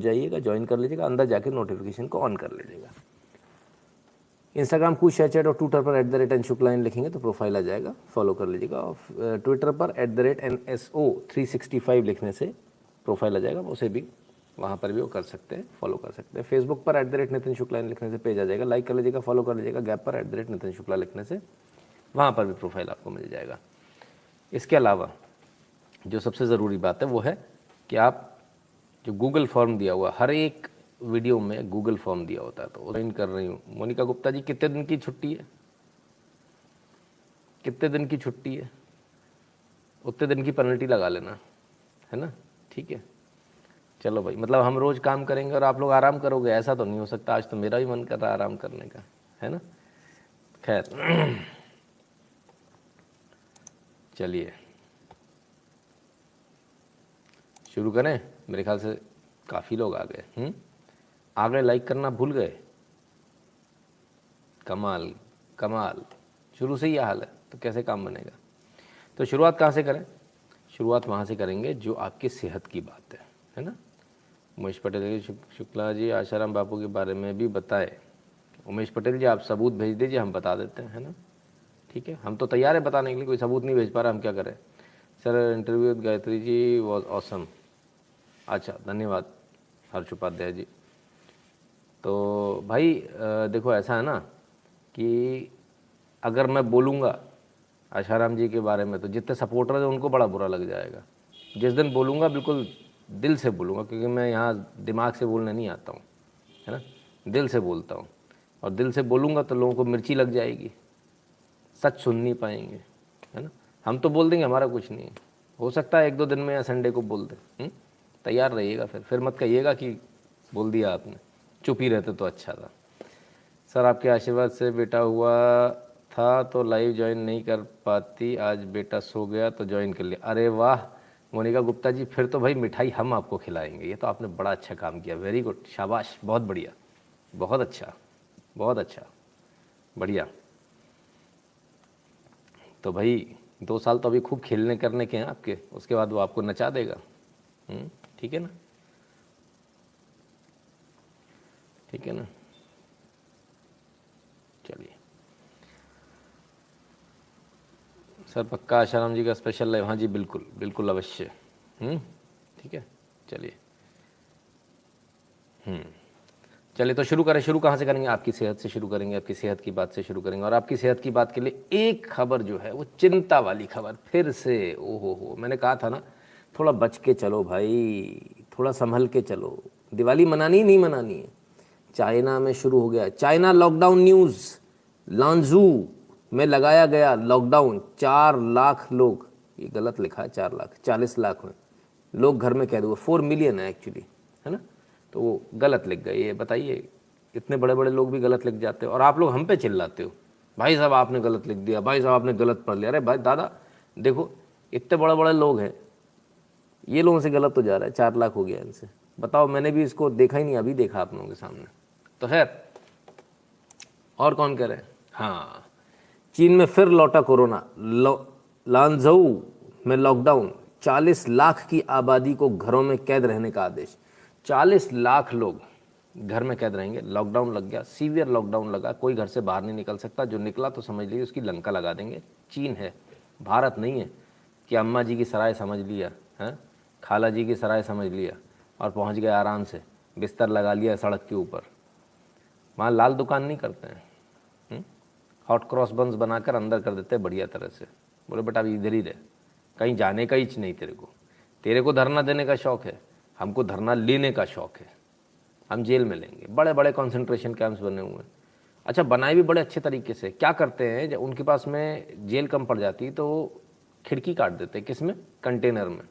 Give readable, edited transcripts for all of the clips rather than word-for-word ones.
जाइएगा, ज्वाइन कर लीजिएगा, अंदर जाके नोटिफिकेशन को ऑन कर लीजिएगा। इंस्टाग्राम कुछ शेयरचैट और ट्विटर पर @NShuklain लिखेंगे तो प्रोफाइल आ जाएगा, फॉलो कर लीजिएगा। और ट्विटर पर @NSO365 लिखने से प्रोफाइल आ जाएगा, उसे भी वहाँ पर भी वो कर सकते हैं, फॉलो कर सकते हैं। फेसबुक पर @नितिन शुक्ला लिखने से पेज आ जाएगा, लाइक कर लीजिएगा, फॉलो कर लीजिएगा। गैप पर @नितिन शुक्ला लिखने से वहाँ पर भी प्रोफाइल आपको मिल जाएगा। इसके अलावा जो सबसे ज़रूरी बात है वो है कि आप जो गूगल फॉर्म दिया हुआ, हर एक वीडियो में गूगल फॉर्म दिया होता है, तो ज्वाइन कर रही हूँ। मोनिका गुप्ता जी, कितने दिन की छुट्टी है? कितने दिन की छुट्टी है? उतने दिन की पेनल्टी लगा लेना, है ना? ठीक है, चलो भाई, मतलब हम रोज़ काम करेंगे और आप लोग आराम करोगे, ऐसा तो नहीं हो सकता। आज तो मेरा भी मन कर रहा है आराम करने का, है ना? खैर चलिए शुरू करें। मेरे ख्याल से काफ़ी लोग आ गए। आ गए, लाइक करना भूल गए? कमाल कमाल, शुरू से ही यह हाल है तो कैसे काम बनेगा? तो शुरुआत कहाँ से करें? शुरुआत वहाँ से करेंगे जो आपकी सेहत की बात है ना? उमेश पटेल जी, शुक्ला जी आशाराम बापू के बारे में भी बताए। उमेश पटेल जी, आप सबूत भेज दीजिए, हम बता देते हैं, है ना? ठीक है, हम तो तैयार है बताने के लिए, कोई सबूत नहीं भेज पा रहा, हम क्या करें? Sir interview with Gayatri ji was awesome. अच्छा, धन्यवाद हर्ष उपाध्याय जी। तो भाई देखो, ऐसा है ना कि अगर मैं बोलूँगा आशाराम जी के बारे में तो जितने सपोर्टर हैं उनको बड़ा बुरा लग जाएगा। जिस दिन बोलूँगा बिल्कुल दिल से बोलूँगा, क्योंकि मैं यहाँ दिमाग से बोलने नहीं आता हूँ, है ना? दिल से बोलता हूँ, और दिल से बोलूँगा तो लोगों को मिर्ची लग जाएगी, सच सुन नहीं पाएंगे, है ना? हम तो बोल देंगे हमारा कुछ नहीं है, हो सकता है 1-2 दिन में या संडे को बोल दें। तैयार रहिएगा, फिर मत कहिएगा कि बोल दिया आपने, चुप ही रहते तो अच्छा था। सर आपके आशीर्वाद से बेटा हुआ था तो लाइव ज्वाइन नहीं कर पाती, आज बेटा सो गया तो ज्वाइन कर लिया। अरे वाह मोनिका गुप्ता जी, फिर तो भाई मिठाई हम आपको खिलाएंगे। ये तो आपने बड़ा अच्छा काम किया, वेरी गुड, शाबाश, बहुत बढ़िया, बहुत अच्छा, बहुत अच्छा, बढ़िया। तो भाई 2 साल तो अभी खूब खेलने करने के हैं आपके, उसके बाद वो आपको नचा देगा। ठीक है ना? ठीक है ना? चलिए सर, पक्का आशाराम जी का स्पेशल लाइव? हाँ जी, बिल्कुल बिल्कुल, अवश्य। ठीक है, चलिए। चलिए तो शुरू करें। शुरू कहाँ से करेंगे? आपकी सेहत से शुरू करेंगे, आपकी सेहत की बात से शुरू करेंगे। और आपकी सेहत की बात के लिए एक खबर जो है वो चिंता वाली खबर फिर से। ओहो हो, मैंने कहा था ना, थोड़ा बच के चलो भाई, थोड़ा संभल के चलो। दिवाली मनानी नहीं मनानी है। चाइना में शुरू हो गया, चाइना लॉकडाउन न्यूज़। लांजू में लगाया गया लॉकडाउन, 4 लाख लोग, ये गलत लिखा है 4 लाख, 40 लाख में लोग घर में कैद हुए। 4 मिलियन है एक्चुअली, है ना? तो वो गलत लिख गए। ये बताइए, इतने बड़े बड़े लोग भी गलत लिख जाते हो और आप लोग हम पे चिल्लाते हो, भाई साहब आपने गलत लिख दिया, भाई साहब आपने गलत पढ़ लिया। अरे भाई दादा देखो, इतने बड़े बड़े लोग हैं, ये लोगों से गलत हो जा रहा है। 4 लाख हो गया इनसे, बताओ। मैंने भी इसको देखा ही नहीं, अभी देखा आप लोगों के सामने। तो खैर, और कौन कह रहे हैं? हाँ, चीन में फिर लौटा कोरोना, लांझोउ में लॉकडाउन, 40 लाख की आबादी को घरों में कैद रहने का आदेश। 40 लाख लोग घर में कैद रहेंगे, लॉकडाउन लग गया, सीवियर लॉकडाउन लगा, कोई घर से बाहर नहीं निकल सकता। जो निकला तो समझ लीजिए उसकी लंका लगा देंगे। चीन है, भारत नहीं है कि अम्मा जी की सराय समझ लिया है, खाला जी की सराय समझ लिया और पहुंच गए आराम से, बिस्तर लगा लिया सड़क के ऊपर। वहाँ लाल दुकान नहीं करते हैं, हॉट क्रॉस बंस बनाकर अंदर कर देते हैं बढ़िया तरह से। बोले बेटा अभी इधर ही रहे, कहीं जाने का ही नहीं तेरे को धरना देने का शौक़ है, हमको धरना लेने का शौक़ है। हम जेल में लेंगे, बड़े बड़े कॉन्सेंट्रेशन कैंप्स बने हुए हैं। अच्छा, बनाए भी बड़े अच्छे तरीके से। क्या करते हैं, जब उनके पास में जेल कम पड़ जाती है तो खिड़की काट देते हैं, किस में? कंटेनर में,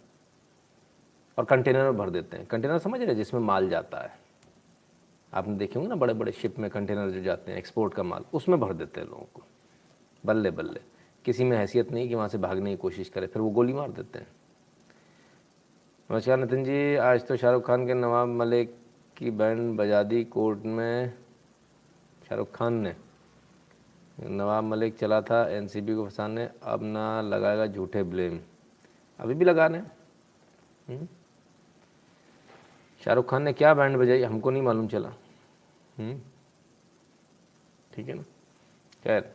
और कंटेनर में भर देते हैं। कंटेनर समझ रहे, जिसमें माल जाता है, आपने देखे होंगे ना, बड़े बड़े शिप में कंटेनर जो जाते हैं एक्सपोर्ट का माल, उसमें भर देते हैं लोगों को। बल्ले बल्ले, किसी में हैसियत नहीं कि वहाँ से भागने की कोशिश करे, फिर वो गोली मार देते हैं। नमस्कार नितिन जी, आज तो शाहरुख खान के नवाब मलिक की बैंड बजा दी कोर्ट में। शाहरुख खान ने, नवाब मलिक चला था एनसीबी को फंसाने, अब ना लगाएगा झूठे ब्लेम। अभी भी लगा रहे हैं। शाहरुख खान ने क्या बैंड बजाई हमको नहीं मालूम चला। ठीक है ना। खैर,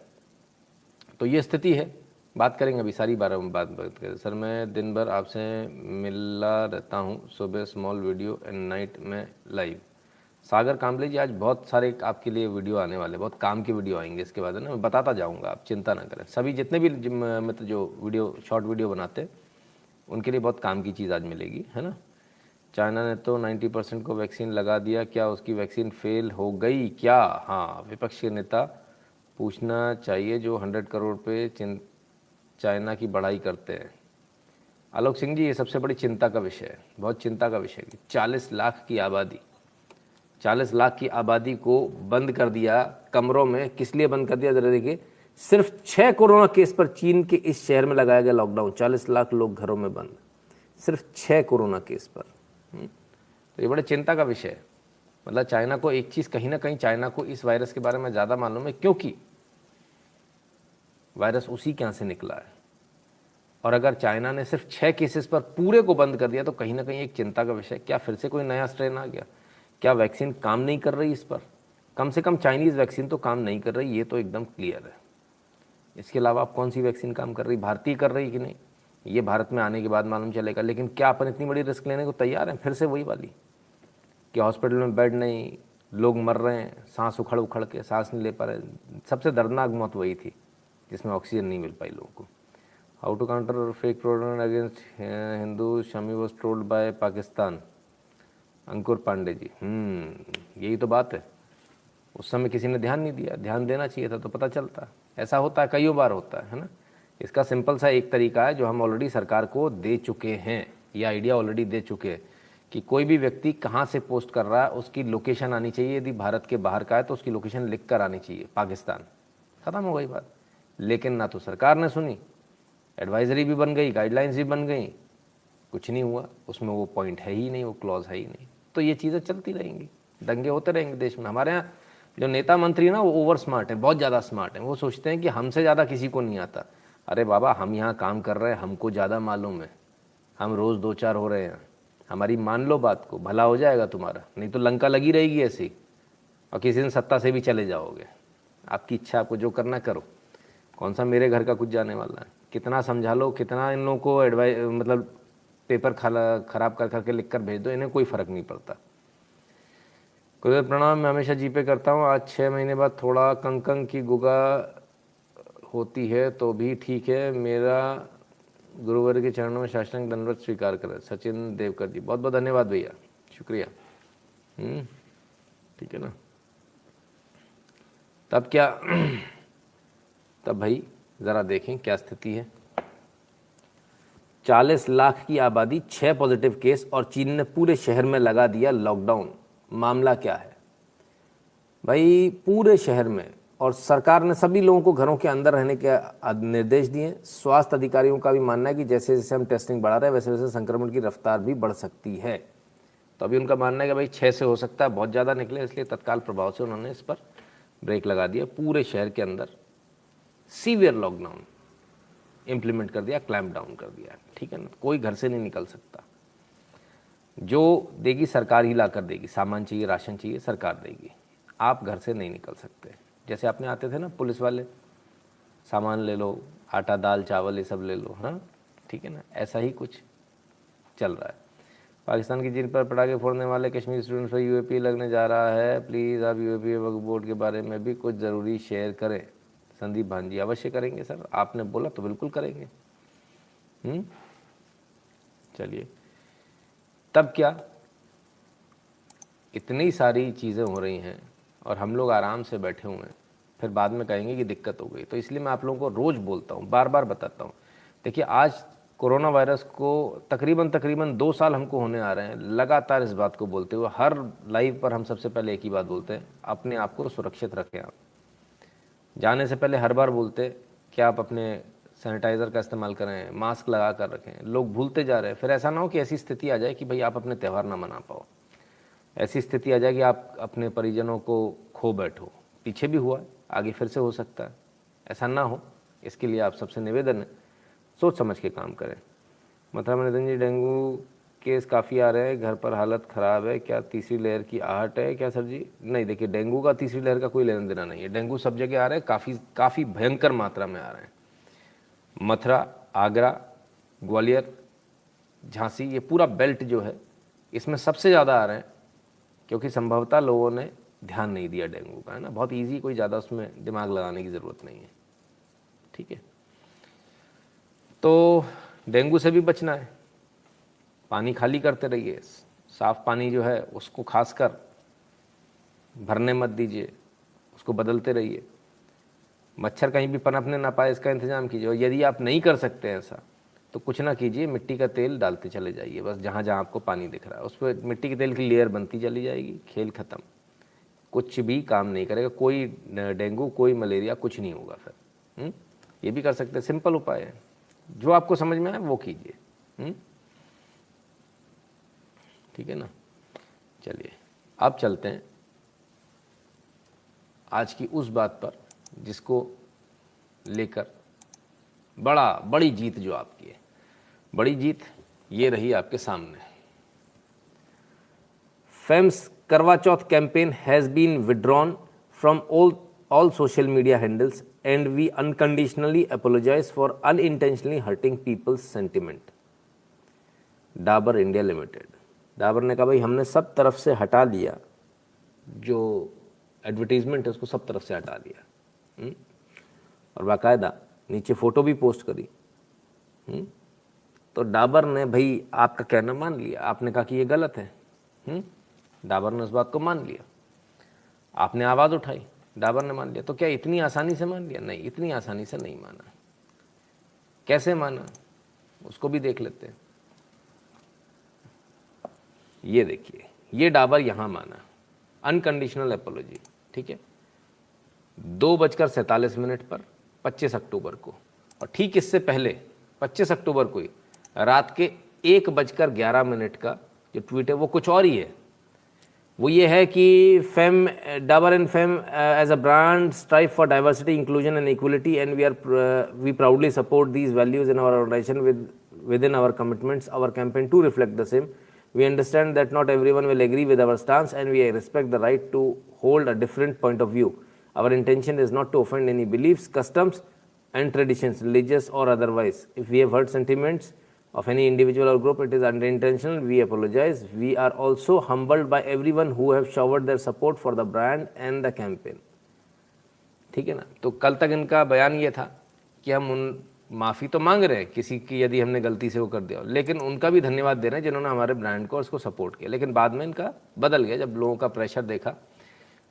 तो ये स्थिति है, बात करेंगे अभी सारी बार बात करें। सर मैं दिन भर आपसे मिला रहता हूँ, सुबह स्मॉल वीडियो एंड नाइट में लाइव। सागर काम्बले जी, आज बहुत सारे आपके लिए वीडियो आने वाले, बहुत काम की वीडियो आएंगे इसके बाद, है ना, मैं बताता जाऊँगा, आप चिंता ना करें। सभी जितने भी मतलब जो वीडियो शॉर्ट वीडियो बनाते उनके लिए बहुत काम की चीज़ आज मिलेगी, है ना। चाइना ने तो 90% को वैक्सीन लगा दिया, क्या उसकी वैक्सीन फेल हो गई क्या? हाँ, विपक्ष के नेता पूछना चाहिए जो 100 करोड़ पे चाइना की बढ़ाई करते हैं। आलोक सिंह जी, ये सबसे बड़ी चिंता का विषय है, बहुत चिंता का विषय है। 40 लाख की आबादी, 40 लाख की आबादी को बंद कर दिया कमरों में। किस लिए बंद कर दिया जरा देखिए। सिर्फ 6 कोरोना केस पर चीन के इस शहर में लगाया गया लॉकडाउन। 40 लाख लोग घरों में बंद, सिर्फ 6 कोरोना केस पर। तो ये बड़े चिंता का विषय है। मतलब चाइना को एक चीज़, कहीं ना कहीं चाइना को इस वायरस के बारे में ज़्यादा मालूम है, क्योंकि वायरस उसी के यहाँ से निकला है। और अगर चाइना ने सिर्फ 6 केसेस पर पूरे को बंद कर दिया तो कहीं ना कहीं एक चिंता का विषय, क्या फिर से कोई नया स्ट्रेन आ गया? क्या वैक्सीन काम नहीं कर रही इस पर? कम से कम चाइनीज़ वैक्सीन तो काम नहीं कर रही, ये तो एकदम क्लियर है। इसके अलावा आप कौन सी वैक्सीन काम कर रही, भारतीय कर रही कि नहीं, ये भारत में आने के बाद मालूम चलेगा। लेकिन क्या अपन इतनी बड़ी रिस्क लेने को तैयार हैं? फिर से वही वाली कि हॉस्पिटल में बेड नहीं, लोग मर रहे हैं, सांस उखड़ उखड़ के, सांस नहीं ले पा रहे। सबसे दर्दनाक मौत वही थी जिसमें ऑक्सीजन नहीं मिल पाई लोगों को। How to counter fake propaganda against Hindu, Shami was told by Pakistan, Ankur Pandey ji. यही तो बात है। उस समय किसी ने ध्यान नहीं दिया, ध्यान देना चाहिए था तो पता चलता। ऐसा होता है, कई बार होता है ना। इसका सिंपल सा एक तरीका है जो हम ऑलरेडी सरकार को दे चुके हैं, ये आइडिया ऑलरेडी दे चुके हैं कि कोई भी व्यक्ति कहाँ से पोस्ट कर रहा है उसकी लोकेशन आनी चाहिए। यदि भारत के बाहर का है तो उसकी लोकेशन लिख कर आनी चाहिए, पाकिस्तान, ख़त्म हो गई बात। लेकिन ना तो सरकार ने सुनी, एडवाइजरी भी बन गई, गाइडलाइंस भी बन गई, कुछ नहीं हुआ। उसमें वो पॉइंट है ही नहीं, वो क्लॉज है ही नहीं। तो ये चीज़ें चलती रहेंगी, दंगे होते रहेंगे देश में। हमारे यहाँ जो नेता मंत्री ना, वो ओवर स्मार्ट है, बहुत ज़्यादा स्मार्ट है। वो सोचते हैं कि हमसे ज़्यादा किसी को नहीं आता। अरे बाबा, हम यहाँ काम कर रहे हैं, हमको ज़्यादा मालूम है। हम रोज़ 2-4 हो रहे हैं, हमारी मान लो बात को, भला हो जाएगा तुम्हारा। नहीं तो लंका लगी रहेगी ऐसी, और किसी दिन सत्ता से भी चले जाओगे। आपकी इच्छा, आपको जो करना करो। कौन सा मेरे घर का कुछ जाने वाला है? कितना समझा लो, कितना इन लोगों को एडवाइस, मतलब पेपर खराब कर करके लिख कर भेज दो, इन्हें कोई फ़र्क नहीं पड़ता। गुरुदेव प्रणाम, मैं हमेशा जीपे करता हूँ। आज 6 महीने बाद थोड़ा कंकंग की गुगा होती है तो भी ठीक है। मेरा गुरुवर के चरणों में साष्टांग दंडवत स्वीकार करें। सचिन देवकर जी, बहुत बहुत धन्यवाद भैया, शुक्रिया। ठीक है ना। तब क्या तब भाई ज़रा देखें क्या स्थिति है। 40 लाख की आबादी, 6 पॉजिटिव केस, और चीन ने पूरे शहर में लगा दिया लॉकडाउन। मामला क्या है भाई? पूरे शहर में, और सरकार ने सभी लोगों को घरों के अंदर रहने के निर्देश दिए। स्वास्थ्य अधिकारियों का भी मानना है कि जैसे जैसे हम टेस्टिंग बढ़ा रहे हैं वैसे वैसे संक्रमण की रफ्तार भी बढ़ सकती है। तो अभी उनका मानना है कि भाई 6 से हो सकता है बहुत ज़्यादा निकले, इसलिए तत्काल प्रभाव से उन्होंने इस पर ब्रेक लगा दिया। पूरे शहर के अंदर सीवियर लॉकडाउन इम्प्लीमेंट कर दिया, क्लैम्प डाउन कर दिया। ठीक है ना। कोई घर से नहीं निकल सकता। जो देगी सरकार ही ला कर देगी। सामान चाहिए, राशन चाहिए, सरकार देगी। आप घर से नहीं निकल सकते। जैसे आपने आते थे ना पुलिस वाले, सामान ले लो, आटा दाल चावल ये सब ले लो, हाँ ठीक है ना, ऐसा ही कुछ चल रहा है। पाकिस्तान की जिन पर पटाखे फोड़ने वाले कश्मीरी स्टूडेंट्स पर यूएपी लगने जा रहा है, प्लीज़ आप यूएपी वक्फ बोर्ड के बारे में भी कुछ ज़रूरी शेयर करें। संदीप भांजी, अवश्य करेंगे सर, आपने बोला तो बिल्कुल करेंगे। चलिए, तब क्या, इतनी सारी चीज़ें हो रही हैं और हम लोग आराम से बैठे हुए हैं, फिर बाद में कहेंगे कि दिक्कत हो गई। तो इसलिए मैं आप लोगों को रोज़ बोलता हूँ, बार बार बताता हूँ। देखिए, आज कोरोना वायरस को तकरीबन 2 साल हमको होने आ रहे हैं लगातार इस बात को बोलते हुए। हर लाइव पर हम सबसे पहले एक ही बात बोलते हैं, अपने आप को सुरक्षित रखें। आप जाने से पहले हर बार बोलते कि आप अपने सैनिटाइज़र का इस्तेमाल करें, मास्क लगा कर रखें। लोग भूलते जा रहे हैं। फिर ऐसा ना हो कि ऐसी स्थिति आ जाए कि भाई आप अपने त्यौहार ना मना पाओ, ऐसी स्थिति आ जाए कि आप अपने परिजनों को खो बैठो। पीछे भी हुआ, आगे फिर से हो सकता है। ऐसा ना हो, इसके लिए आप सबसे निवेदन है, सोच समझ के काम करें। मथुरा में नितिन जी, डेंगू केस काफ़ी आ रहे हैं, घर पर हालत ख़राब है, क्या तीसरी लहर की आहट है क्या सर जी? नहीं, देखिए डेंगू का तीसरी लहर का कोई लेना देना नहीं है। डेंगू सब जगह आ रहे हैं, काफ़ी भयंकर मात्रा में आ रहे हैं। मथुरा, आगरा, ग्वालियर, झांसी, ये पूरा बेल्ट जो है इसमें सबसे ज़्यादा आ रहे हैं, क्योंकि संभवतः लोगों ने ध्यान नहीं दिया डेंगू का, है ना। बहुत ईजी, कोई ज़्यादा उसमें दिमाग लगाने की ज़रूरत नहीं है, ठीक है। तो डेंगू से भी बचना है, पानी खाली करते रहिए, साफ़ पानी जो है उसको खासकर भरने मत दीजिए, उसको बदलते रहिए। मच्छर कहीं भी पनपने ना पाए इसका इंतज़ाम कीजिए। और यदि आप नहीं कर सकते ऐसा तो कुछ ना कीजिए, मिट्टी का तेल डालते चले जाइए, बस जहाँ जहाँ आपको पानी दिख रहा है उस पर मिट्टी के तेल की लेयर बनती चली जाएगी, खेल ख़त्म। कुछ भी काम नहीं करेगा, कोई डेंगू कोई मलेरिया कुछ नहीं होगा फिर। ये भी कर सकते हैं, सिंपल उपाय है, जो आपको समझ में आए वो कीजिए। ठीक है ना। चलिए अब चलते हैं आज की उस बात पर जिसको लेकर बड़ी जीत जो आपकी है। बड़ी जीत ये रही आपके सामने। Famous Karva Chauth campaign has been withdrawn from all social media handles and we unconditionally apologize for unintentionally hurting people's sentiment. Dabur India limited. Dabur ने कहा भाई हमने सब तरफ से हटा लिया, जो एडवर्टीजमेंट है उसको सब तरफ से हटा दिया, और बाकायदा नीचे फ़ोटो भी पोस्ट करी। तो डाबर ने भाई आपका कहना मान लिया, आपने कहा कि ये गलत है। डाबर ने उस बात को मान लिया, आपने आवाज़ उठाई, डाबर ने मान लिया। तो क्या इतनी आसानी से मान लिया? नहीं, इतनी आसानी से नहीं माना। कैसे माना उसको भी देख लेते हैं। ये देखिए, ये डाबर यहाँ माना, अनकंडीशनल एपोलॉजी, ठीक है, 2:47 पर 25 अक्टूबर को। और ठीक इससे पहले 25 अक्टूबर को ही रात के 1:11 का जो ट्वीट है वो कुछ और ही है। वो ये है कि Fem Dabur and Fem as a brand strive for diversity, inclusion and equality and we proudly support these values in our organisation within our commitments. Our campaign to reflect the same. We understand that not everyone will agree with our stance and we respect the right to hold a different point of view. Our intention is not to offend any beliefs, customs and traditions, religious or otherwise. If we have hurt sentiments of any individual or group, it is unintentional. We apologize. We are also humbled by everyone who have showered their support for the brand and the campaign. ठीक है ना। तो कल तक इनका बयान ये था कि हम उन माफ़ी तो मांग रहे हैं किसी की यदि हमने गलती से वो कर दिया, लेकिन उनका भी धन्यवाद दे रहे हैं जिन्होंने हमारे ब्रांड को और उसको सपोर्ट किया। लेकिन बाद में इनका बदल गया जब लोगों का प्रेशर देखा,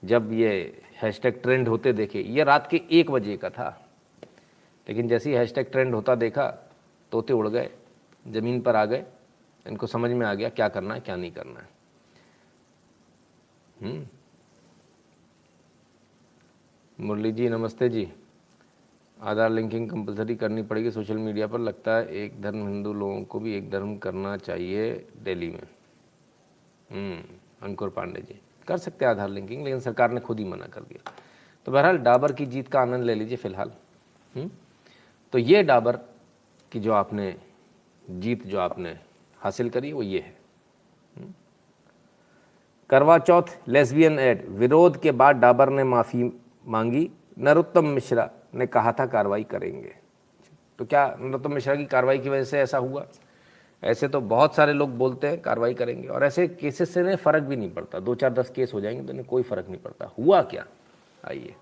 जब ये हैशटैग ट्रेंड होते देखे। ये रात के 1 बजे का था, लेकिन जैसे ही हैशटैग ट्रेंड होता देखा, तोते उड़ गए, ज़मीन पर आ गए, इनको समझ में आ गया क्या करना है क्या नहीं करना है। मुरली जी नमस्ते जी। आधार लिंकिंग कंपलसरी करनी पड़ेगी सोशल मीडिया पर, लगता है एक धर्म हिंदू लोगों को भी एक धर्म करना चाहिए दिल्ली में। अंकुर पांडे जी कर सकते हैं आधार लिंकिंग, लेकिन सरकार ने खुद ही मना कर दिया। तो बहरहाल डाबर की जीत का आनंद ले लीजिए फिलहाल। तो ये डाबर की जो आपने जीत जो आपने हासिल करी वो ये है। करवा चौथ लेस्बियन एड, विरोध के बाद डाबर ने माफ़ी मांगी, नरोत्तम मिश्रा ने कहा था कार्रवाई करेंगे। तो क्या नरोत्तम मिश्रा की कार्रवाई की वजह से ऐसा हुआ? ऐसे तो बहुत सारे लोग बोलते हैं कार्रवाई करेंगे, और ऐसे केसेस से इन्हें फ़र्क भी नहीं पड़ता। 2-4-10 केस हो जाएंगे तो इन्हें कोई फ़र्क नहीं पड़ता। हुआ क्या, आइए।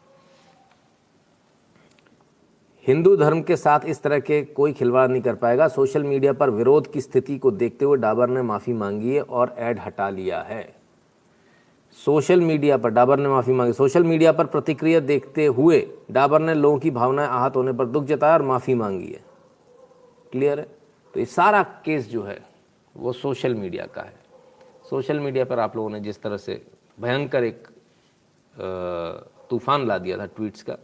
हिंदू धर्म के साथ इस तरह के कोई खिलवाड़ नहीं कर पाएगा। सोशल मीडिया पर विरोध की स्थिति को देखते हुए डाबर ने माफ़ी मांगी है और ऐड हटा लिया है। सोशल मीडिया पर डाबर ने माफ़ी मांगी। सोशल मीडिया पर प्रतिक्रिया देखते हुए डाबर ने लोगों की भावनाएं आहत होने पर दुख जताया और माफ़ी मांगी है। क्लियर है। तो ये सारा केस जो है वो सोशल मीडिया का है। सोशल मीडिया पर आप लोगों ने जिस तरह से भयंकर एक तूफान ला दिया था ट्वीट्स का,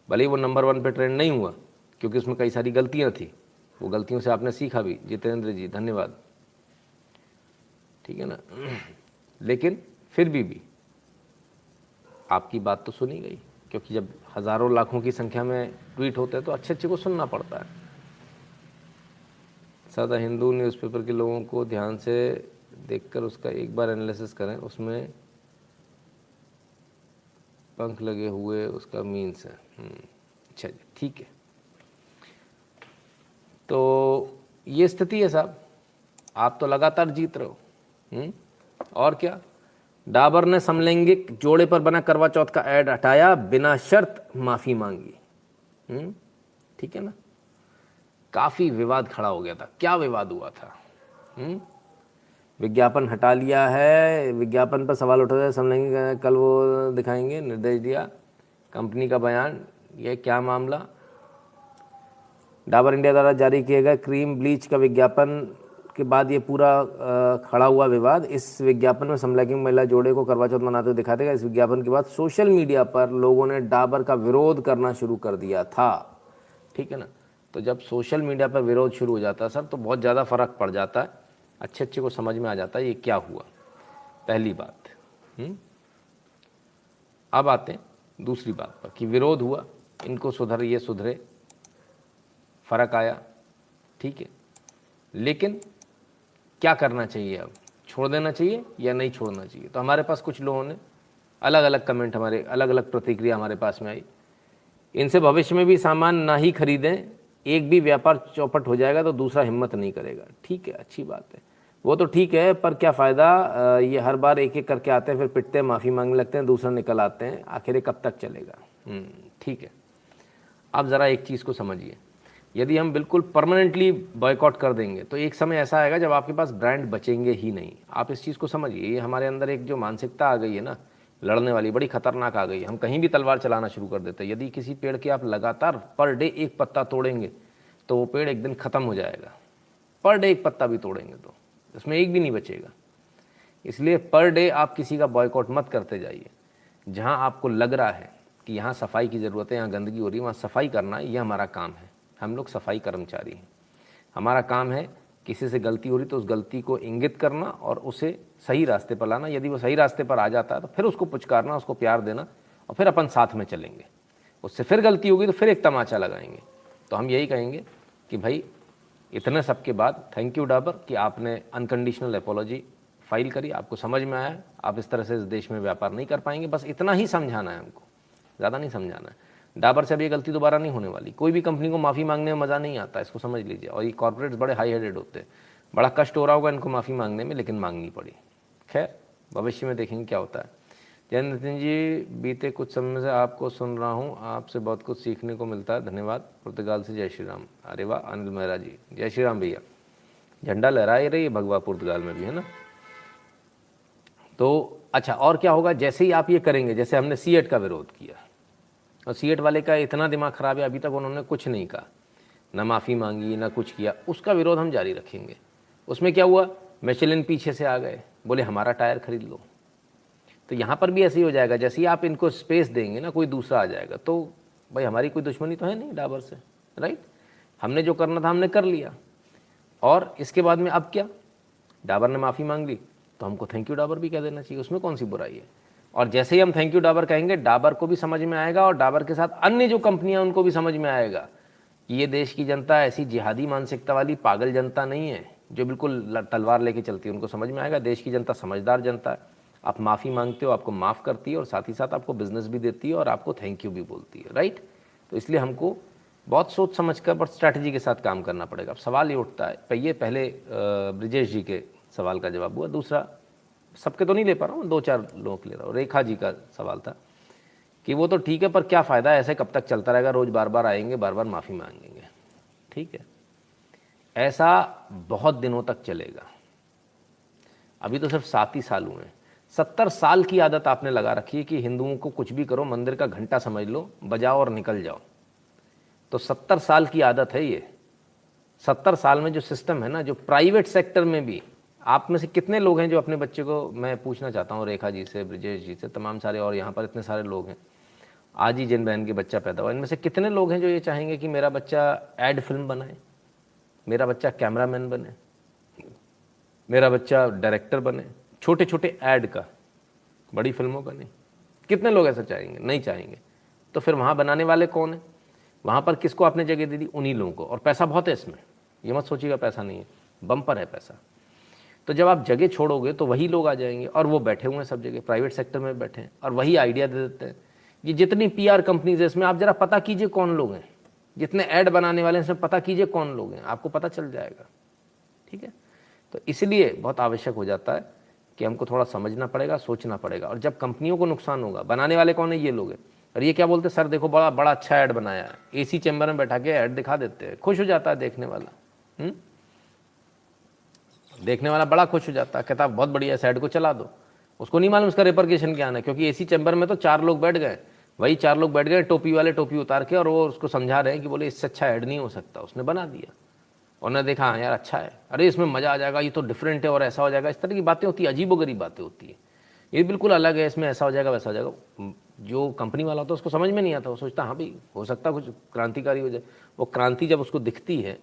भले ही वो नंबर 1 पे ट्रेंड नहीं हुआ क्योंकि उसमें कई सारी गलतियां थी, वो गलतियों से आपने सीखा भी। जितेंद्र जी धन्यवाद, ठीक है ना। लेकिन फिर भी आपकी बात तो सुनी गई, क्योंकि जब हज़ारों लाखों की संख्या में ट्वीट होते हैं तो अच्छे अच्छे को सुनना पड़ता है। सादा हिंदू न्यूज़पेपर के लोगों को ध्यान से देखकर उसका एक बार एनालिसिस करें, उसमें पंख लगे हुए उसका मीन्स है। अच्छा जी, ठीक है। तो ये स्थिति है साहब, आप तो लगातार जीत रहे हो। और क्या, डाबर ने समलैंगिक जोड़े पर बना करवा चौथ का ऐड हटाया, बिना शर्त माफी मांगी। ठीक है ना, काफी विवाद खड़ा हो गया था। क्या विवाद हुआ था? विज्ञापन हटा लिया है, विज्ञापन पर सवाल उठा है, समलैंगिक, कल वो दिखाएंगे, निर्देश दिया कंपनी का बयान। ये क्या मामला? डाबर इंडिया द्वारा जारी किए गए क्रीम ब्लीच का विज्ञापन के बाद ये पूरा खड़ा हुआ विवाद। इस विज्ञापन में समलैंगिक महिला जोड़े को करवा चौथ मनाते हुए दिखाया गया। इस विज्ञापन के बाद सोशल मीडिया पर लोगों ने डाबर का विरोध करना शुरू कर दिया था। ठीक है ना, तो जब सोशल मीडिया पर विरोध शुरू हो जाता है सर, तो बहुत ज़्यादा फर्क पड़ जाता है, अच्छे अच्छे को समझ में आ जाता है ये क्या हुआ। पहली बात। अब आते हैं दूसरी बात पर कि विरोध हुआ, इनको सुधर, ये सुधरे, फर्क आया, ठीक है, लेकिन क्या करना चाहिए? अब छोड़ देना चाहिए या नहीं छोड़ना चाहिए? तो हमारे पास कुछ लोगों ने अलग अलग कमेंट, हमारे अलग अलग प्रतिक्रिया हमारे पास में आई। इनसे भविष्य में भी सामान ना ही खरीदें, एक भी व्यापार चौपट हो जाएगा तो दूसरा हिम्मत नहीं करेगा। ठीक है, अच्छी बात है, वो तो ठीक है, पर क्या फ़ायदा? ये हर बार एक एक करके आते हैं, फिर पिटते हैं, माफ़ी मांगने लगते हैं, दूसरा निकल आते हैं, आखिर ये कब तक चलेगा? ठीक है। अब ज़रा एक चीज़ को समझिए, यदि हम बिल्कुल परमानेंटली बॉयकॉट कर देंगे तो एक समय ऐसा आएगा जब आपके पास ब्रांड बचेंगे ही नहीं। आप इस चीज़ को समझिए, ये हमारे अंदर एक जो मानसिकता आ गई है ना, लड़ने वाली, बड़ी खतरनाक आ गई है। हम कहीं भी तलवार चलाना शुरू कर देते हैं। यदि किसी पेड़ के आप लगातार पर डे एक पत्ता तोड़ेंगे तो वो पेड़ एक दिन ख़त्म हो जाएगा। पर डे एक पत्ता भी तोड़ेंगे तो उसमें एक भी नहीं बचेगा। इसलिए पर डे आप किसी का बॉयकॉट मत करते जाइए। जहाँ आपको लग रहा है कि यहाँ सफाई की ज़रूरत है, यहाँ गंदगी हो रही है, वहाँ सफाई करना, ये हमारा काम है। हम लोग सफाई कर्मचारी हैं, हमारा काम है किसी से गलती हो रही तो उस गलती को इंगित करना और उसे सही रास्ते पर लाना। यदि वो सही रास्ते पर आ जाता है तो फिर उसको पुचकारना, उसको प्यार देना, और फिर अपन साथ में चलेंगे। उससे फिर गलती होगी तो फिर एक तमाचा लगाएंगे। तो हम यही कहेंगे कि भाई, इतने सब के बाद थैंक यू डाबर कि आपने अनकंडीशनल एपोलॉजी फाइल करी, आपको समझ में आया, आप इस तरह से इस देश में व्यापार नहीं कर पाएंगे। बस इतना ही समझाना है हमको, ज़्यादा नहीं समझाना है। डाबर से अब ये गलती दोबारा नहीं होने वाली। कोई भी कंपनी को माफ़ी मांगने में मज़ा नहीं आता, इसको समझ लीजिए। और ये कॉर्पोरेट्स बड़े हाई हेडेड होते हैं, बड़ा कष्ट हो रहा होगा इनको माफ़ी मांगने में, लेकिन मांगनी पड़ी। खैर, भविष्य में देखेंगे क्या होता है। जय नितिन जी, बीते कुछ समय से आपको सुन रहा हूँ, आपसे बहुत कुछ सीखने को मिलता है, धन्यवाद। पुर्तगाल से जय श्री राम। अरे वाह, अनिल मेहरा जी, जय श्री राम भैया। झंडा लहराए रही है भगवा पुर्तगाल में भी, है ना। तो अच्छा, और क्या होगा जैसे ही आप ये करेंगे, जैसे हमने सीएट का विरोध किया, और सीएट वाले का इतना दिमाग ख़राब है, अभी तक उन्होंने कुछ नहीं कहा, ना माफ़ी मांगी, ना कुछ किया, उसका विरोध हम जारी रखेंगे। उसमें क्या हुआ, मिशेलिन पीछे से आ गए, बोले हमारा टायर खरीद लो। तो यहाँ पर भी ऐसे ही हो जाएगा, जैसे ही आप इनको स्पेस देंगे ना, कोई दूसरा आ जाएगा। तो भाई, हमारी कोई दुश्मनी तो है नहीं डाबर से, राइट। हमने जो करना था हमने कर लिया, और इसके बाद में अब क्या, डाबर ने माफ़ी मांग ली तो हमको थैंक यू डाबर भी कह देना चाहिए, उसमें कौन सी बुराई है। और जैसे ही हम थैंक यू डाबर कहेंगे, डाबर को भी समझ में आएगा, और डाबर के साथ अन्य जो कंपनियां उनको भी समझ में आएगा कि ये देश की जनता ऐसी जिहादी मानसिकता वाली पागल जनता नहीं है जो बिल्कुल तलवार लेके चलती है। उनको समझ में आएगा देश की जनता समझदार जनता है। आप माफ़ी मांगते हो, आपको माफ़ करती है, और साथ ही साथ आपको बिजनेस भी देती है, और आपको थैंक यू भी बोलती है, राइट। तो इसलिए हमको बहुत सोच समझ कर और स्ट्रैटेजी के साथ काम करना पड़ेगा। अब सवाल ये उठता है, ये पहले ब्रिजेश जी के सवाल का जवाब हुआ, दूसरा सबके तो नहीं ले पा रहा हूँ, 2-4 लोगों के ले रहा हूँ। रेखा जी का सवाल था कि वो तो ठीक है, पर क्या फ़ायदा, ऐसे कब तक चलता रहेगा, रोज़ बार बार आएंगे, बार बार माफ़ी मांगेंगे। ठीक है, ऐसा बहुत दिनों तक चलेगा। अभी तो सिर्फ 7 ही साल हुए हैं। 70 साल की आदत आपने लगा रखी है कि हिंदुओं को कुछ भी करो, मंदिर का घंटा समझ लो, बजाओ और निकल जाओ। तो 70 साल की आदत है ये। 70 साल में जो सिस्टम है ना, जो प्राइवेट सेक्टर में भी, आप में से कितने लोग हैं जो अपने बच्चे को, मैं पूछना चाहता हूँ रेखा जी से, ब्रिजेश जी से, तमाम सारे, और यहाँ पर इतने सारे लोग हैं, आज ही जिन बहन के बच्चा पैदा हुआ, इनमें से कितने लोग हैं जो ये चाहेंगे कि मेरा बच्चा एड फिल्म बनाए, मेरा बच्चा कैमरामैन बने, मेरा बच्चा डायरेक्टर बने, छोटे छोटे ऐड का, बड़ी फिल्मों का नहीं। कितने लोग ऐसा चाहेंगे? नहीं चाहेंगे। तो फिर वहाँ बनाने वाले कौन हैं? वहाँ पर किसको आपने जगह दे दी? उन्हीं लोगों को, और पैसा बहुत है इसमें। ये मत सोचिएगा पैसा नहीं है, बम्पर है पैसा। तो जब आप जगह छोड़ोगे तो वही लोग आ जाएंगे, और वो बैठे हुए हैं सब जगह, प्राइवेट सेक्टर में बैठे हैं, और वही आइडिया दे देते हैं। ये जितनी PR कंपनीज है इसमें आप जरा पता कीजिए कौन लोग हैं, जितने ऐड बनाने वाले हैं इसमें पता कीजिए कौन लोग हैं, आपको पता चल जाएगा। ठीक है, तो इसलिए बहुत आवश्यक हो जाता है कि हमको थोड़ा समझना पड़ेगा, सोचना पड़ेगा। और जब कंपनियों को नुकसान होगा, बनाने वाले कौन है, ये लोग हैं। और ये क्या बोलते हैं, सर देखो बड़ा बड़ा अच्छा ऐड बनाया है, AC चैम्बर में बैठा के ऐड दिखा देते हैं, खुश हो जाता है देखने वाला। देखने वाला बड़ा खुश हो जाता है, कहता है बहुत बढ़िया, इस ऐड को चला दो। उसको नहीं मालूम उसका रिपरकेशन क्या है, क्योंकि AC चैम्बर में तो 4 लोग बैठ गए, वही 4 लोग बैठ गए, टोपी वाले टोपी उतार के, और वो उसको समझा रहे हैं कि बोले इससे अच्छा ऐड नहीं हो सकता, उसने बना दिया। उन्होंने देखा हाँ यार अच्छा है, अरे इसमें मज़ा आ जाएगा, ये तो डिफरेंट है और ऐसा हो जाएगा, इस तरह की बातें होती है, अजीबोगरीब बातें होती है। ये बिल्कुल अलग है, इसमें ऐसा हो जाएगा वैसा हो जाएगा। जो कंपनी वाला होता है उसको समझ में नहीं आता, वो सोचता हाँ भाई हो सकता कुछ क्रांतिकारी हो जाए। वो क्रांति जब उसको दिखती है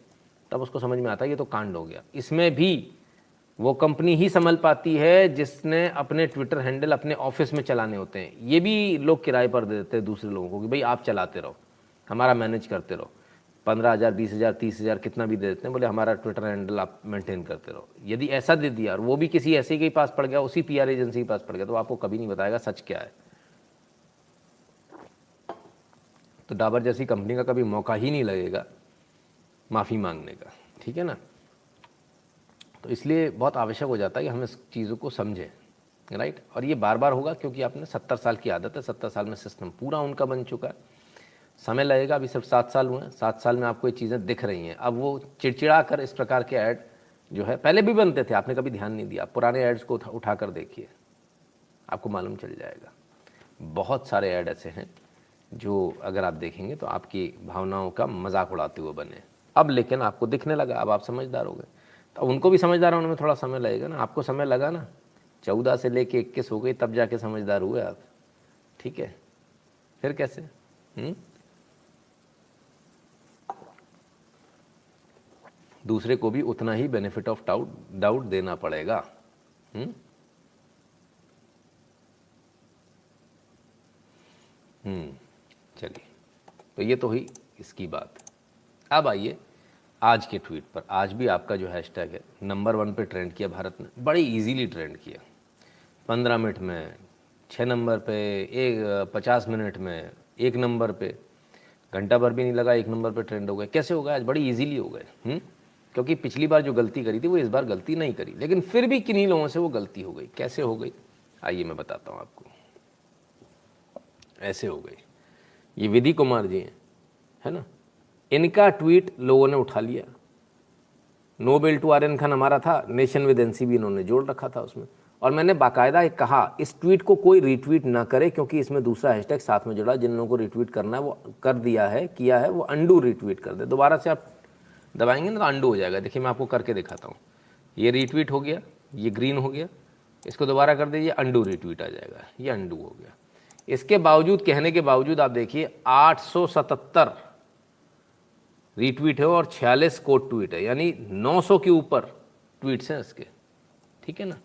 तब उसको समझ में आता है ये तो कांड हो गया। इसमें भी वो कंपनी ही संभल पाती है जिसने अपने ट्विटर हैंडल अपने ऑफिस में चलाने होते हैं। ये भी लोग किराए पर दे देते हैं दूसरे लोगों को कि भाई आप चलाते रहो, हमारा मैनेज करते रहो, 15,000 20,000 30,000 कितना भी दे देते हैं, बोले हमारा ट्विटर हैंडल आप मेंटेन करते रहो। यदि ऐसा दे दिया और वो भी किसी ऐसे के पास पड़ गया, उसी PR एजेंसी के पास पड़ गया, तो आपको कभी नहीं बताएगा सच क्या है। तो डाबर जैसी कंपनी का कभी मौका ही नहीं लगेगा माफ़ी मांगने का। ठीक है ना, तो इसलिए बहुत आवश्यक हो जाता है कि हम इस चीज़ों को समझें, राइट। और ये बार बार होगा क्योंकि आपने 70 साल की आदत है, 70 साल में सिस्टम पूरा उनका बन चुका है। समय लगेगा, अभी सिर्फ 7 साल हुए हैं, 7 साल में आपको ये चीज़ें दिख रही हैं। अब वो चिड़चिड़ा कर इस प्रकार के ऐड जो है, पहले भी बनते थे, आपने कभी ध्यान नहीं दिया, पुराने ऐड्स को उठा कर देखिए, आपको मालूम चल जाएगा। बहुत सारे ऐड ऐसे हैं जो अगर आप देखेंगे तो आपकी भावनाओं का मजाक उड़ाते हुए बने। अब लेकिन आपको दिखने लगा, अब आप समझदार हो गए। तो उनको भी समझदार होने में थोड़ा समय लगेगा ना, आपको समय लगा ना, 14 से लेके 21 हो गई तब जाके समझदार हुए आप। ठीक है, फिर कैसे? दूसरे को भी उतना ही बेनिफिट ऑफ डाउट देना पड़ेगा। चलिए, तो ये तो हुई इसकी बात। अब आइए आज के ट्वीट पर। आज भी आपका जो हैशटैग है नंबर 1 पे ट्रेंड किया भारत ने, बड़ी इजीली ट्रेंड किया। 15 मिनट में 6 नंबर पे, 50 मिनट में 1 नंबर पे, घंटा भर भी नहीं लगा 1 नंबर पे ट्रेंड हो गए। कैसे हो गए? आज बड़ी इजीली हो गए। क्योंकि पिछली बार जो गलती करी थी वो इस बार गलती नहीं करी, लेकिन फिर भी किन्हीं लोगों से वो गलती हो गई। कैसे हो गई आइए मैं बताता हूँ आपको। ऐसे हो गई, ये विधि कुमार जी हैं, है ना, इनका ट्वीट लोगों ने उठा लिया। No bail to Aryan Khan हमारा था, नेशन विद NCB इन्होंने जोड़ रखा था उसमें, और मैंने बाकायदा एक कहा इस ट्वीट को कोई रीट्वीट ना करे क्योंकि इसमें दूसरा हैशटैग साथ में जुड़ा। जिन लोगों को रीट्वीट करना है वो कर दिया है, किया है, वो अंडू रीट्वीट कर दे। दोबारा से आप दबाएंगे ना तो अंडू हो जाएगा। देखिए मैं आपको करके दिखाता हूँ, ये रीट्वीट हो गया, ये ग्रीन हो गया, इसको दोबारा कर दीजिए, अंडू रीट्वीट आ जाएगा, ये अंडू हो गया। इसके बावजूद, कहने के बावजूद आप देखिए 877 रीट्वीट है और 46 कोट ट्वीट है, यानी 900 के ऊपर ट्वीट्स हैं इसके। ठीक है ना,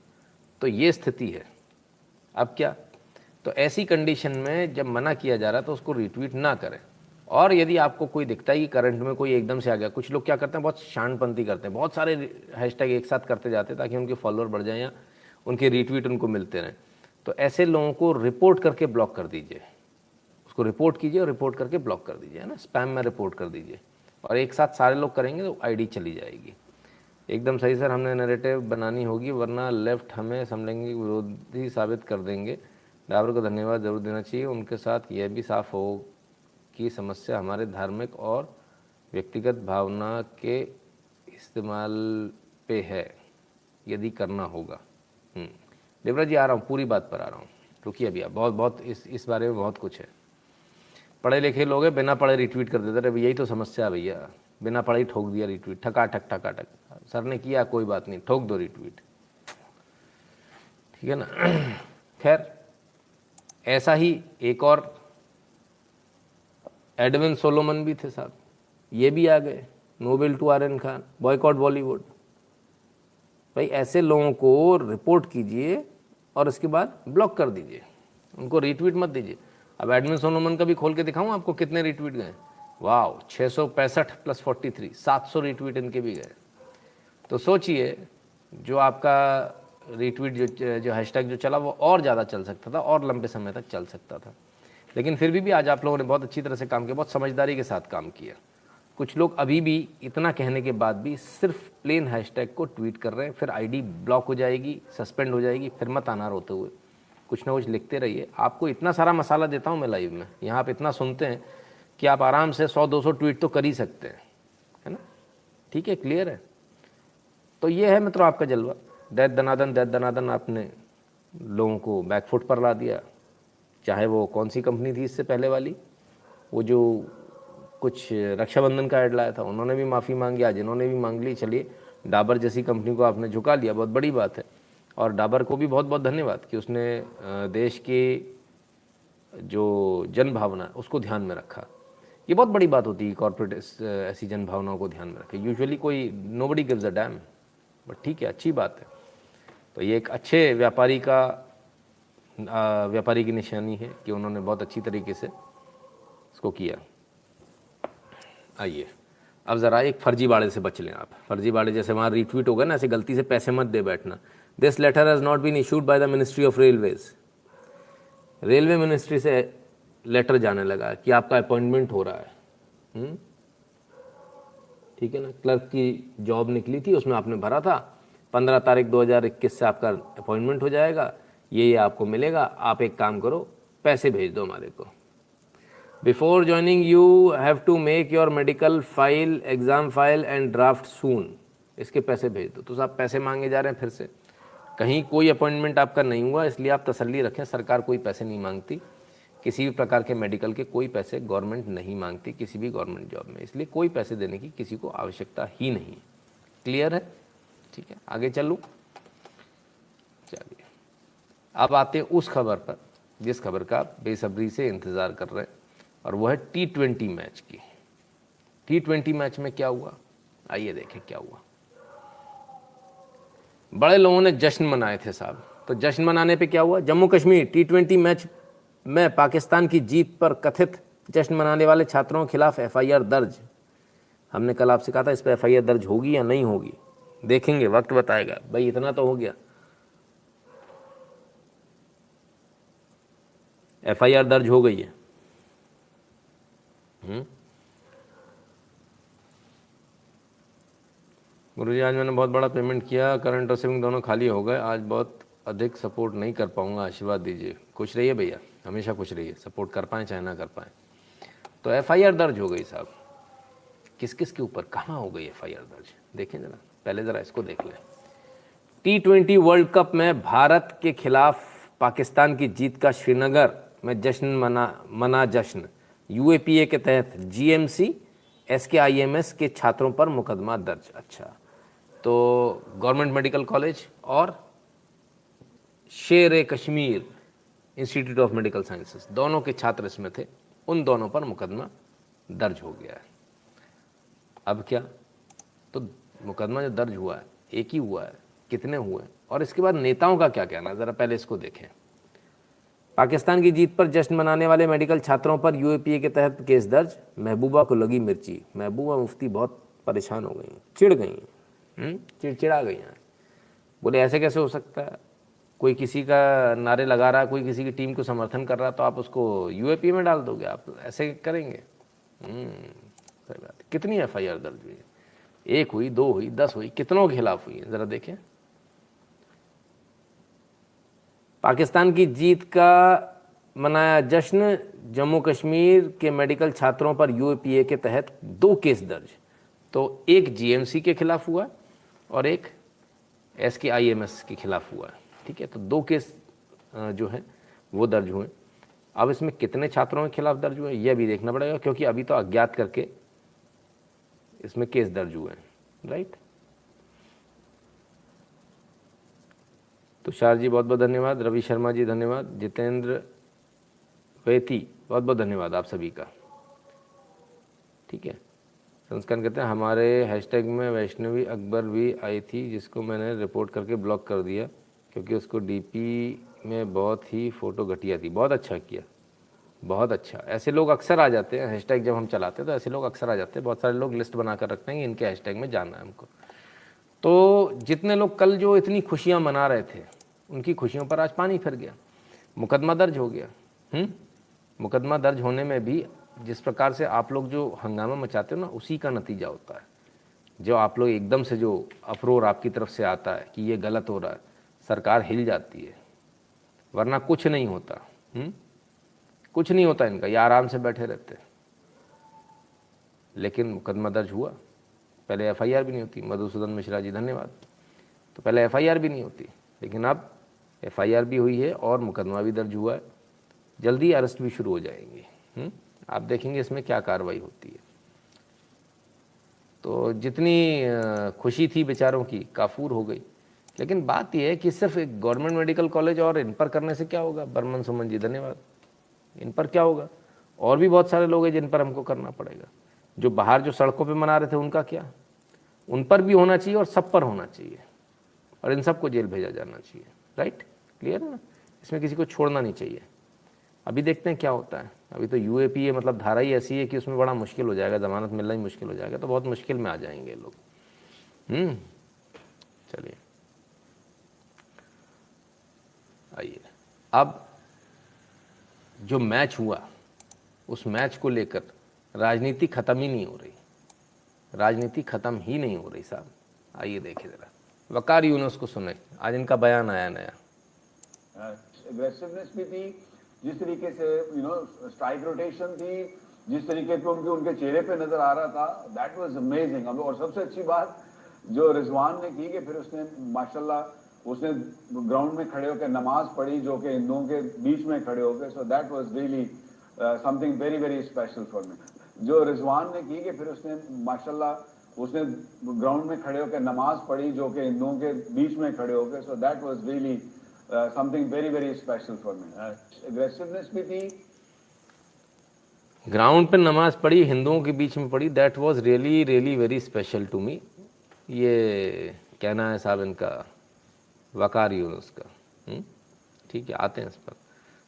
तो ये स्थिति है। अब क्या, तो ऐसी कंडीशन में जब मना किया जा रहा है तो उसको रीट्वीट ना करें। और यदि आपको कोई दिखता है कि करंट में कोई एकदम से आ गया, कुछ लोग क्या करते हैं, बहुत शानपंती करते हैं, बहुत सारे हैशटैग एक साथ करते जाते हैं ताकि उनके फॉलोअर बढ़ जाएं या उनके रीट्वीट उनको मिलते रहें। तो ऐसे लोगों को रिपोर्ट करके ब्लॉक कर दीजिए, उसको रिपोर्ट कीजिए और रिपोर्ट करके ब्लॉक कर दीजिए, है ना, स्पैम में रिपोर्ट कर दीजिए। और एक साथ सारे लोग करेंगे तो ID चली जाएगी। एकदम सही सर, हमने नैरेटिव बनानी होगी वरना लेफ्ट हमें समझेंगे, विरोधी साबित कर देंगे। डाबर को धन्यवाद जरूर देना चाहिए। उनके साथ यह भी साफ हो कि समस्या हमारे धार्मिक और व्यक्तिगत भावना के इस्तेमाल पे है, यदि करना होगा। देवराज जी आ रहा हूँ, पूरी बात पर आ रहा हूँ, रुकिए अभी। आप बहुत इस बारे में बहुत कुछ है। पढ़े लिखे लोग हैं, बिना पढ़े रिट्वीट कर देते रहे, यही तो समस्या है भैया। बिना पढ़े ही ठोक दिया रिट्वीट, ठकाठक ठकाठक। सर ने किया, कोई बात नहीं, ठोक दो रिट्वीट, ठीक है ना। खैर, ऐसा ही एक और एडविन सोलोमन भी थे साहब, ये भी आ गए। No bail to Aryan Khan, boycott Bollywood. भाई ऐसे लोगों को रिपोर्ट कीजिए और उसके बाद ब्लॉक कर दीजिए, उनको रिट्वीट मत दीजिए। अब एडविन सोलोमन का भी खोल के दिखाऊं आपको कितने रिट्वीट गए। वाह, 665 प्लस 43, 700 रिट्वीट इनके भी गए। तो सोचिए, जो आपका रिट्वीट जो हैशटैग जो चला वो और ज़्यादा चल सकता था और लंबे समय तक चल सकता था। लेकिन फिर भी आज आप लोगों ने बहुत अच्छी तरह से काम किया, बहुत समझदारी के साथ काम किया। कुछ लोग अभी भी इतना कहने के बाद भी सिर्फ प्लेन हैशटैग को ट्वीट कर रहे हैं, फिर आईडी ब्लॉक हो जाएगी, सस्पेंड हो जाएगी, फिर मत आना रोते हुए, कुछ ना कुछ लिखते रहिए। आपको इतना सारा मसाला देता हूँ मैं लाइव में, यहाँ आप इतना सुनते हैं कि आप आराम से 100-200 ट्वीट तो कर ही सकते हैं, है ना? ठीक है, क्लियर है? तो ये है मित्रों आपका जलवा। दैत दनादन आपने लोगों को बैकफुट पर ला दिया। चाहे वो कौन सी कंपनी थी इससे पहले वाली, वो जो कुछ रक्षाबंधन का ऐड लाया था, उन्होंने भी माफ़ी मांगी, आज इन्होंने भी मांग ली। चलिए, डाबर जैसी कंपनी को आपने झुका लिया, बहुत बड़ी बात है। और डाबर को भी बहुत बहुत धन्यवाद कि उसने देश के जो जन भावना उसको ध्यान में रखा। ये बहुत बड़ी बात होती है, कॉर्पोरेट ऐसी जन भावनाओं को ध्यान में रखे। यूजुअली कोई nobody gives a dam, but ठीक है, अच्छी बात है। तो ये एक अच्छे व्यापारी की निशानी है कि उन्होंने बहुत अच्छी तरीके से इसको किया। आइए, अब ज़रा एक फर्जीवाड़े से बच लें आप। फर्जीवाड़े जैसे वहाँ रिट्वीट होगा ना, ऐसे गलती से पैसे मत दे बैठना। This letter has not been issued by the ministry of railways. Railway ministry से लेटर जाने लगा कि आपका अपॉइंटमेंट हो रहा है। ठीक है ना, क्लर्क की जॉब निकली थी, उसमें आपने भरा था 15 तारीख 2021 से आपका अपॉइंटमेंट हो जाएगा, ये आपको मिलेगा। आप एक काम करो, पैसे भेज दो हमारे को। Before joining you have to make your medical file, exam file and draft soon. इसके पैसे भेज दो। तो साहब पैसे मांगे जा रहे हैं फिर से। कहीं कोई अपॉइंटमेंट आपका नहीं हुआ, इसलिए आप तसल्ली रखें, सरकार कोई पैसे नहीं मांगती। किसी भी प्रकार के मेडिकल के कोई पैसे गवर्नमेंट नहीं मांगती किसी भी गवर्नमेंट जॉब में, इसलिए कोई पैसे देने की किसी को आवश्यकता ही नहीं। क्लियर है? ठीक है, आगे चलूँ? चलिए, अब आते हैं उस खबर पर जिस खबर का आप बेसब्री से इंतज़ार कर रहे हैं, और वो है T20 मैच की। T20 मैच में क्या हुआ, आइए देखें क्या हुआ। बड़े लोगों ने जश्न मनाए थे साहब। तो जश्न मनाने पे क्या हुआ? जम्मू कश्मीर T20 मैच में पाकिस्तान की जीत पर कथित जश्न मनाने वाले छात्रों के खिलाफ FIR दर्ज। हमने कल आपसे कहा था इस पर FIR दर्ज होगी या नहीं होगी, देखेंगे, वक्त बताएगा। भाई इतना तो हो गया, FIR दर्ज हो गई है। गुरुजी, आज मैंने बहुत बड़ा पेमेंट किया, करंट और सेविंग दोनों खाली हो गए। आज बहुत अधिक सपोर्ट नहीं कर पाऊंगा, आशीर्वाद दीजिए। खुश रहिए भैया, हमेशा खुश रहिए, सपोर्ट कर पाएँ चाहे ना कर पाएँ। तो FIR दर्ज हो गई साहब। किस किस के ऊपर, कहाँ हो गई FIR दर्ज, देखें जरा, पहले ज़रा इसको देख लें। T20 वर्ल्ड कप में भारत के खिलाफ पाकिस्तान की जीत का श्रीनगर में जश्न मना जश्न। UAPA के तहत GMC SKIMS के छात्रों पर मुकदमा दर्ज। अच्छा, तो गवर्नमेंट मेडिकल कॉलेज और शेर Kashmir institute of medical sciences, दोनों के छात्र इसमें थे, उन दोनों पर मुकदमा दर्ज हो गया है। अब क्या, तो मुकदमा जो दर्ज हुआ है, एक ही हुआ है, कितने हुए, और इसके बाद नेताओं का क्या कहना, ज़रा पहले इसको देखें। पाकिस्तान की जीत पर जश्न मनाने वाले मेडिकल छात्रों पर UAPA के तहत केस दर्ज। महबूबा को लगी मिर्ची। महबूबा मुफ्ती बहुत परेशान हो गई, चिढ़ गई, चिड़चिड़ा गई हैं। बोले ऐसे कैसे हो सकता है, कोई किसी का नारे लगा रहा है, कोई किसी की टीम को समर्थन कर रहा है, तो आप उसको UAPA में डाल दोगे, आप ऐसे करेंगे? सही बात है। कितनी FIR दर्ज हुई? 1 हुई, 2 हुई, 10 हुई, कितनों के खिलाफ हुई है, ज़रा देखें। पाकिस्तान की जीत का मनाया जश्न। जम्मू कश्मीर के मेडिकल छात्रों पर UAPA के तहत 2 केस दर्ज। तो एक GMC के खिलाफ हुआ और एक SKIMS के खिलाफ हुआ है। ठीक है, तो 2 केस जो हैं वो दर्ज हुए। अब इसमें कितने छात्रों के खिलाफ दर्ज हुए यह भी देखना पड़ेगा, क्योंकि अभी तो अज्ञात करके इसमें केस दर्ज हुए हैं, राइट। तुषार जी बहुत बहुत धन्यवाद, रवि शर्मा जी धन्यवाद, जितेंद्र वेती बहुत बहुत धन्यवाद आप सभी का। ठीक है, संस्करण कहते हैं हमारे हैशटैग में वैष्णवी अकबर भी आई थी, जिसको मैंने रिपोर्ट करके ब्लॉक कर दिया क्योंकि उसको DP में बहुत ही फ़ोटो घटिया थी। बहुत अच्छा किया, बहुत अच्छा, ऐसे लोग अक्सर आ जाते हैं, हैशटैग जब हम चलाते हैं तो ऐसे लोग अक्सर आ जाते हैं। बहुत सारे लोग लिस्ट बना कर रखते हैं कि इनके हैशटैग में जाना है हमको। तो जितने लोग कल जो इतनी खुशियां मना रहे थे, उनकी खुशियों पर आज पानी फिर गया, मुकदमा दर्ज हो गया। मुकदमा दर्ज होने में भी जिस प्रकार से आप लोग जो हंगामा मचाते हो ना, उसी का नतीजा होता है। जो आप लोग एकदम से जो अफरोर आपकी तरफ से आता है कि ये गलत हो रहा है, सरकार हिल जाती है, वरना कुछ नहीं होता। कुछ नहीं होता इनका, ये आराम से बैठे रहते। लेकिन मुकदमा दर्ज हुआ, पहले एफआईआर भी नहीं होती। मधुसूदन मिश्रा जी धन्यवाद। तो पहले एफआईआर भी नहीं होती, लेकिन अब एफआईआर भी हुई है और मुकदमा भी दर्ज हुआ है। जल्दी अरेस्ट भी शुरू हो जाएंगे। आप देखेंगे इसमें क्या कार्रवाई होती है। तो जितनी खुशी थी बेचारों की, काफूर हो गई। लेकिन बात यह है कि सिर्फ एक गवर्नमेंट मेडिकल कॉलेज और इन पर करने से क्या होगा। बर्मन सुमन जी धन्यवाद। इन पर क्या होगा, और भी बहुत सारे लोग हैं जिन पर हमको करना पड़ेगा। जो बाहर जो सड़कों पे मना रहे थे उनका क्या, उन पर भी होना चाहिए और सब पर होना चाहिए, और इन सबको जेल भेजा जाना चाहिए। राइट, क्लियर है ना, इसमें किसी को छोड़ना नहीं चाहिए। अभी देखते हैं क्या होता है। अभी तो यूएपीए मतलब धारा ही ऐसी है कि उसमें बड़ा मुश्किल हो जाएगा, ज़मानत मिलना ही मुश्किल हो जाएगा, तो बहुत मुश्किल में आ जाएंगे लोग। चलिए आइए, अब जो मैच हुआ उस मैच को लेकर राजनीति ख़त्म ही नहीं हो रही, राजनीति ख़त्म ही नहीं हो रही साहब। आइए देखिए ज़रा, वकार यूनुस को सुने, आज इनका बयान आया नया। एग्रेसिवनेस भी थी, जिस तरीके से स्ट्राइक रोटेशन थी, जिस तरीके पे उनके चेहरे पे नजर आ रहा था, दैट वाज अमेजिंग। और सबसे अच्छी बात जो रिजवान ने की कि फिर उसने माशाल्लाह उसने ग्राउंड में खड़े होकर नमाज पढ़ी, जो कि हिंदुओं के बीच में खड़े होकर। So that was really something very very special for me. जो रिजवान ने की कि फिर उसने माशाल्लाह उसने ग्राउंड में खड़े होकर नमाज पढ़ी, जो कि हिंदुओं के बीच में खड़े होकर। So that was really something very very special for me. Aggressiveness भी थी, ग्राउंड पे नमाज पढ़ी, हिंदुओं के बीच में पढ़ी, that was really really very special to me. ये कहना है साहब इनका, वकार यूनुस का। ठीक है, आते हैं इस पर।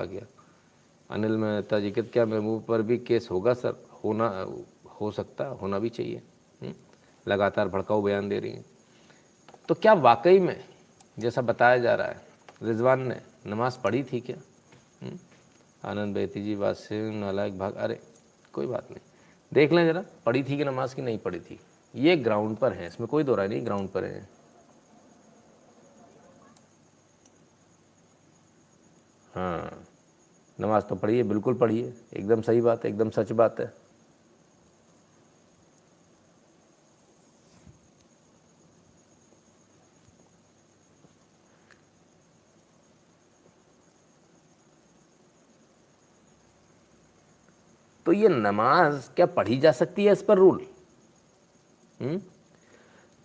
आ गया अनिल मेहता जी, क्या महबूब पर भी केस होगा सर? होना हो सकता, होना भी चाहिए। लगातार भड़काऊ बयान दे रही हैं, तो क्या वाकई में जैसा बताया जा रहा है रिजवान ने नमाज पढ़ी थी क्या? आनंद बेती जी, बात से नालायक भाग, अरे कोई बात नहीं, देख लें ज़रा पढ़ी थी कि नमाज की नहीं पढ़ी थी। ये ग्राउंड पर है, इसमें कोई दो राय नहीं, ग्राउंड पर है। हाँ, नमाज तो पढ़ी है, बिल्कुल पढ़ी है, एकदम सही बात है, एकदम सच बात है। तो ये नमाज क्या पढ़ी जा सकती है, इस पर रूल?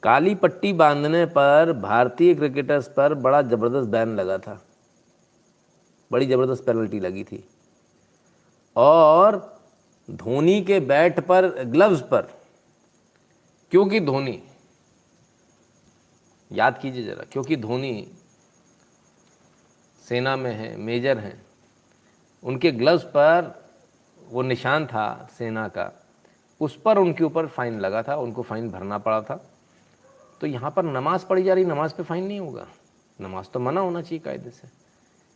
काली पट्टी बांधने पर भारतीय क्रिकेटर्स पर बड़ा ज़बरदस्त बैन लगा था, बड़ी ज़बरदस्त पेनल्टी लगी थी। और धोनी के बैट पर, ग्लव्स पर, क्योंकि धोनी, याद कीजिए ज़रा, क्योंकि धोनी सेना में है, मेजर हैं, उनके ग्लव्स पर वो निशान था सेना का, उस पर उनके ऊपर फ़ाइन लगा था, उनको फ़ाइन भरना पड़ा था। तो यहाँ पर नमाज़ पढ़ी जा रही, नमाज पे फ़ाइन नहीं होगा? नमाज तो मना होना चाहिए कायदे से।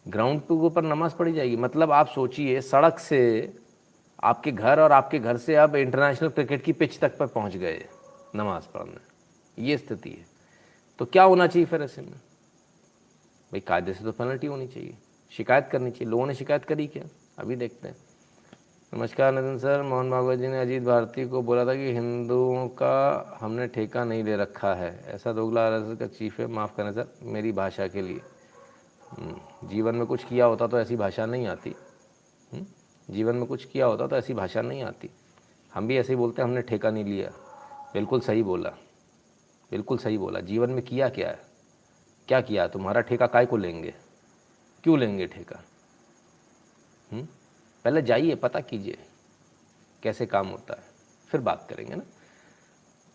ग्राउंड पे ऊपर नमाज़ पढ़ी जाएगी, मतलब आप सोचिए सड़क से आपके घर और आपके घर से अब इंटरनेशनल क्रिकेट की पिच तक पर पहुँच गए नमाज़ पढ़ने, ये स्थिति है। तो क्या होना चाहिए फिर ऐसे में? भाई कायदे से तो पेनल्टी होनी चाहिए, शिकायत करनी चाहिए। लोगों ने शिकायत करी क्या? अभी देखते हैं। नमस्कार नितिन सर, मोहन भागवत जी ने अजीत भारती को बोला था कि हिंदुओं का हमने ठेका नहीं ले रखा है, ऐसा दोगला आरएसएस का चीफ है। माफ़ करें सर मेरी भाषा के लिए। जीवन में कुछ किया होता तो ऐसी भाषा नहीं आती। जीवन में कुछ किया होता तो ऐसी भाषा नहीं आती। हम भी ऐसे ही बोलते हैं, हमने ठेका नहीं लिया। बिल्कुल सही बोला, बिल्कुल सही बोला। जीवन में किया क्या है, क्या किया? तुम्हारा ठेका काय को लेंगे, क्यों लेंगे ठेका? पहले जाइए, पता कीजिए कैसे काम होता है, फिर बात करेंगे ना।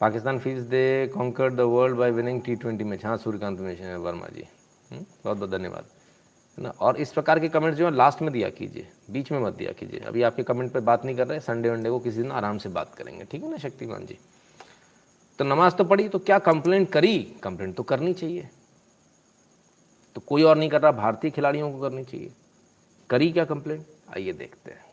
Pakistan feels they conquered the world by winning T20 match. हाँ, सूर्यकांत वर्मा जी, बहुत बहुत धन्यवाद। है ना। और इस प्रकार के कमेंट्स जो है लास्ट में दिया कीजिए, बीच में मत दिया कीजिए। अभी आपके कमेंट पे बात नहीं कर रहे, संडे वनडे को किसी दिन आराम से बात करेंगे, ठीक है ना शक्तिमान जी। तो नमाज तो पढ़ी, तो क्या कंप्लेंट करी? कंप्लेंट तो करनी चाहिए, तो कोई और नहीं कर रहा, भारतीय खिलाड़ियों को करनी चाहिए। करी क्या कंप्लेंट? आइए देखते हैं।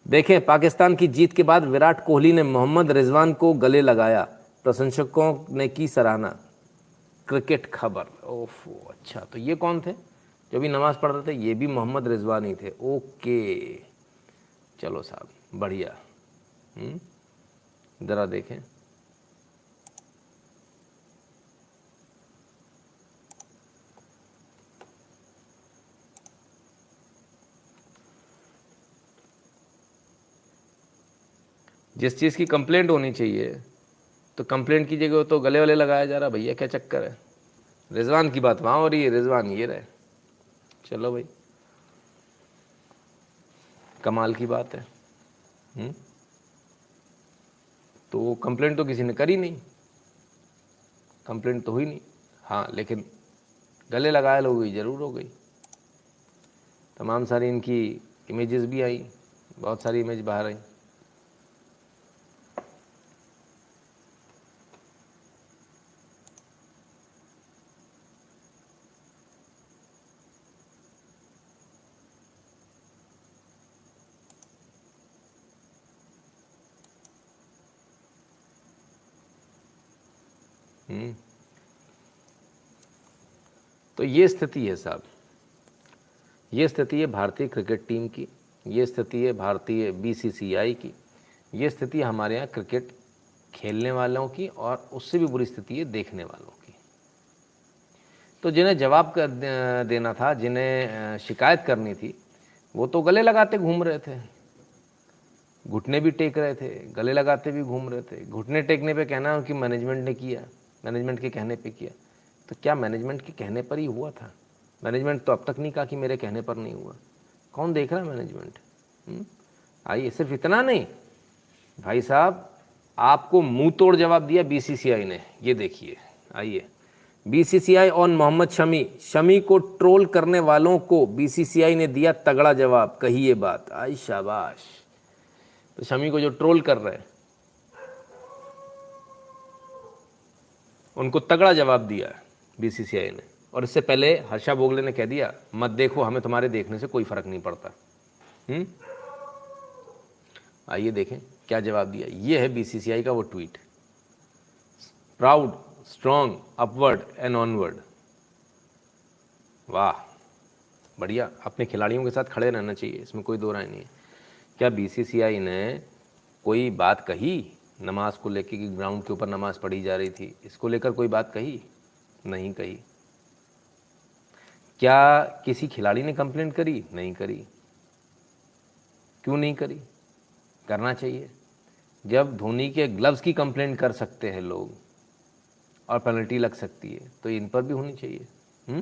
देखें, पाकिस्तान की जीत के बाद विराट कोहली ने मोहम्मद रिजवान को गले लगाया, प्रशंसकों ने की सराहना। क्रिकेट खबर। ओफो, अच्छा, तो ये कौन थे जो भी नमाज पढ़ रहे थे? ये भी मोहम्मद रिजवान ही थे। ओके, चलो साहब, बढ़िया। ज़रा देखें, जिस चीज़ की कंप्लेंट होनी चाहिए तो कंप्लेंट की जगह तो गले वाले लगाया जा रहा। भैया क्या चक्कर है? रिजवान की बात वहाँ हो रही है, रिजवान ये रहे। चलो भाई, कमाल की बात है। तो कंप्लेंट तो किसी ने करी नहीं, कंप्लेंट तो हुई नहीं। हाँ, लेकिन गले लगाए लोग हुई ज़रूर हो गई। तमाम सारी इनकी इमेजेस भी आई, बहुत सारी इमेज बाहर आई। तो ये स्थिति है साहब, ये स्थिति है भारतीय क्रिकेट टीम की, ये स्थिति है भारतीय बीसीसीआई की, ये स्थिति हमारे यहाँ क्रिकेट खेलने वालों की, और उससे भी बुरी स्थिति है देखने वालों की। तो जिन्हें जवाब देना था, जिन्हें शिकायत करनी थी, वो तो गले लगाते घूम रहे थे, घुटने भी टेक रहे थे, गले लगाते भी घूम रहे थे। घुटने टेकने पे कहना कि मैनेजमेंट ने किया, मैनेजमेंट के कहने पे किया। तो क्या मैनेजमेंट के कहने पर ही हुआ था? मैनेजमेंट तो अब तक नहीं कहा कि मेरे कहने पर नहीं हुआ। कौन देख रहा है मैनेजमेंट? आइए, सिर्फ इतना नहीं भाई साहब, आपको मुंह तोड़ जवाब दिया बीसीसीआई ने। ये देखिए, आइए, बीसीसीआई ऑन मोहम्मद शमी। शमी को ट्रोल करने वालों को बीसीसीआई ने दिया तगड़ा जवाब, कही ये बात। आई शाबाश। तो शमी को जो ट्रोल कर रहे हैं उनको तगड़ा जवाब दिया है बीसीसीआई ने। और इससे पहले हर्षा भोगले ने कह दिया, मत देखो, हमें तुम्हारे देखने से कोई फर्क नहीं पड़ता। आइए देखें क्या जवाब दिया। ये है बीसीसीआई का वो tweet, proud, strong, upward and onward. वाह, बढ़िया। अपने खिलाड़ियों के साथ खड़े रहना चाहिए, इसमें कोई दो राय नहीं है। क्या बीसीसीआई ने कोई बात कही नमाज को लेकर कि ग्राउंड के ऊपर नमाज पढ़ी जा रही थी, इसको लेकर कोई बात कही? नहीं कही। क्या किसी खिलाड़ी ने कंप्लेंट करी? नहीं करी। क्यों नहीं करी? करना चाहिए। जब धोनी के ग्लव्स की कंप्लेंट कर सकते हैं लोग और पेनल्टी लग सकती है, तो इन पर भी होनी चाहिए।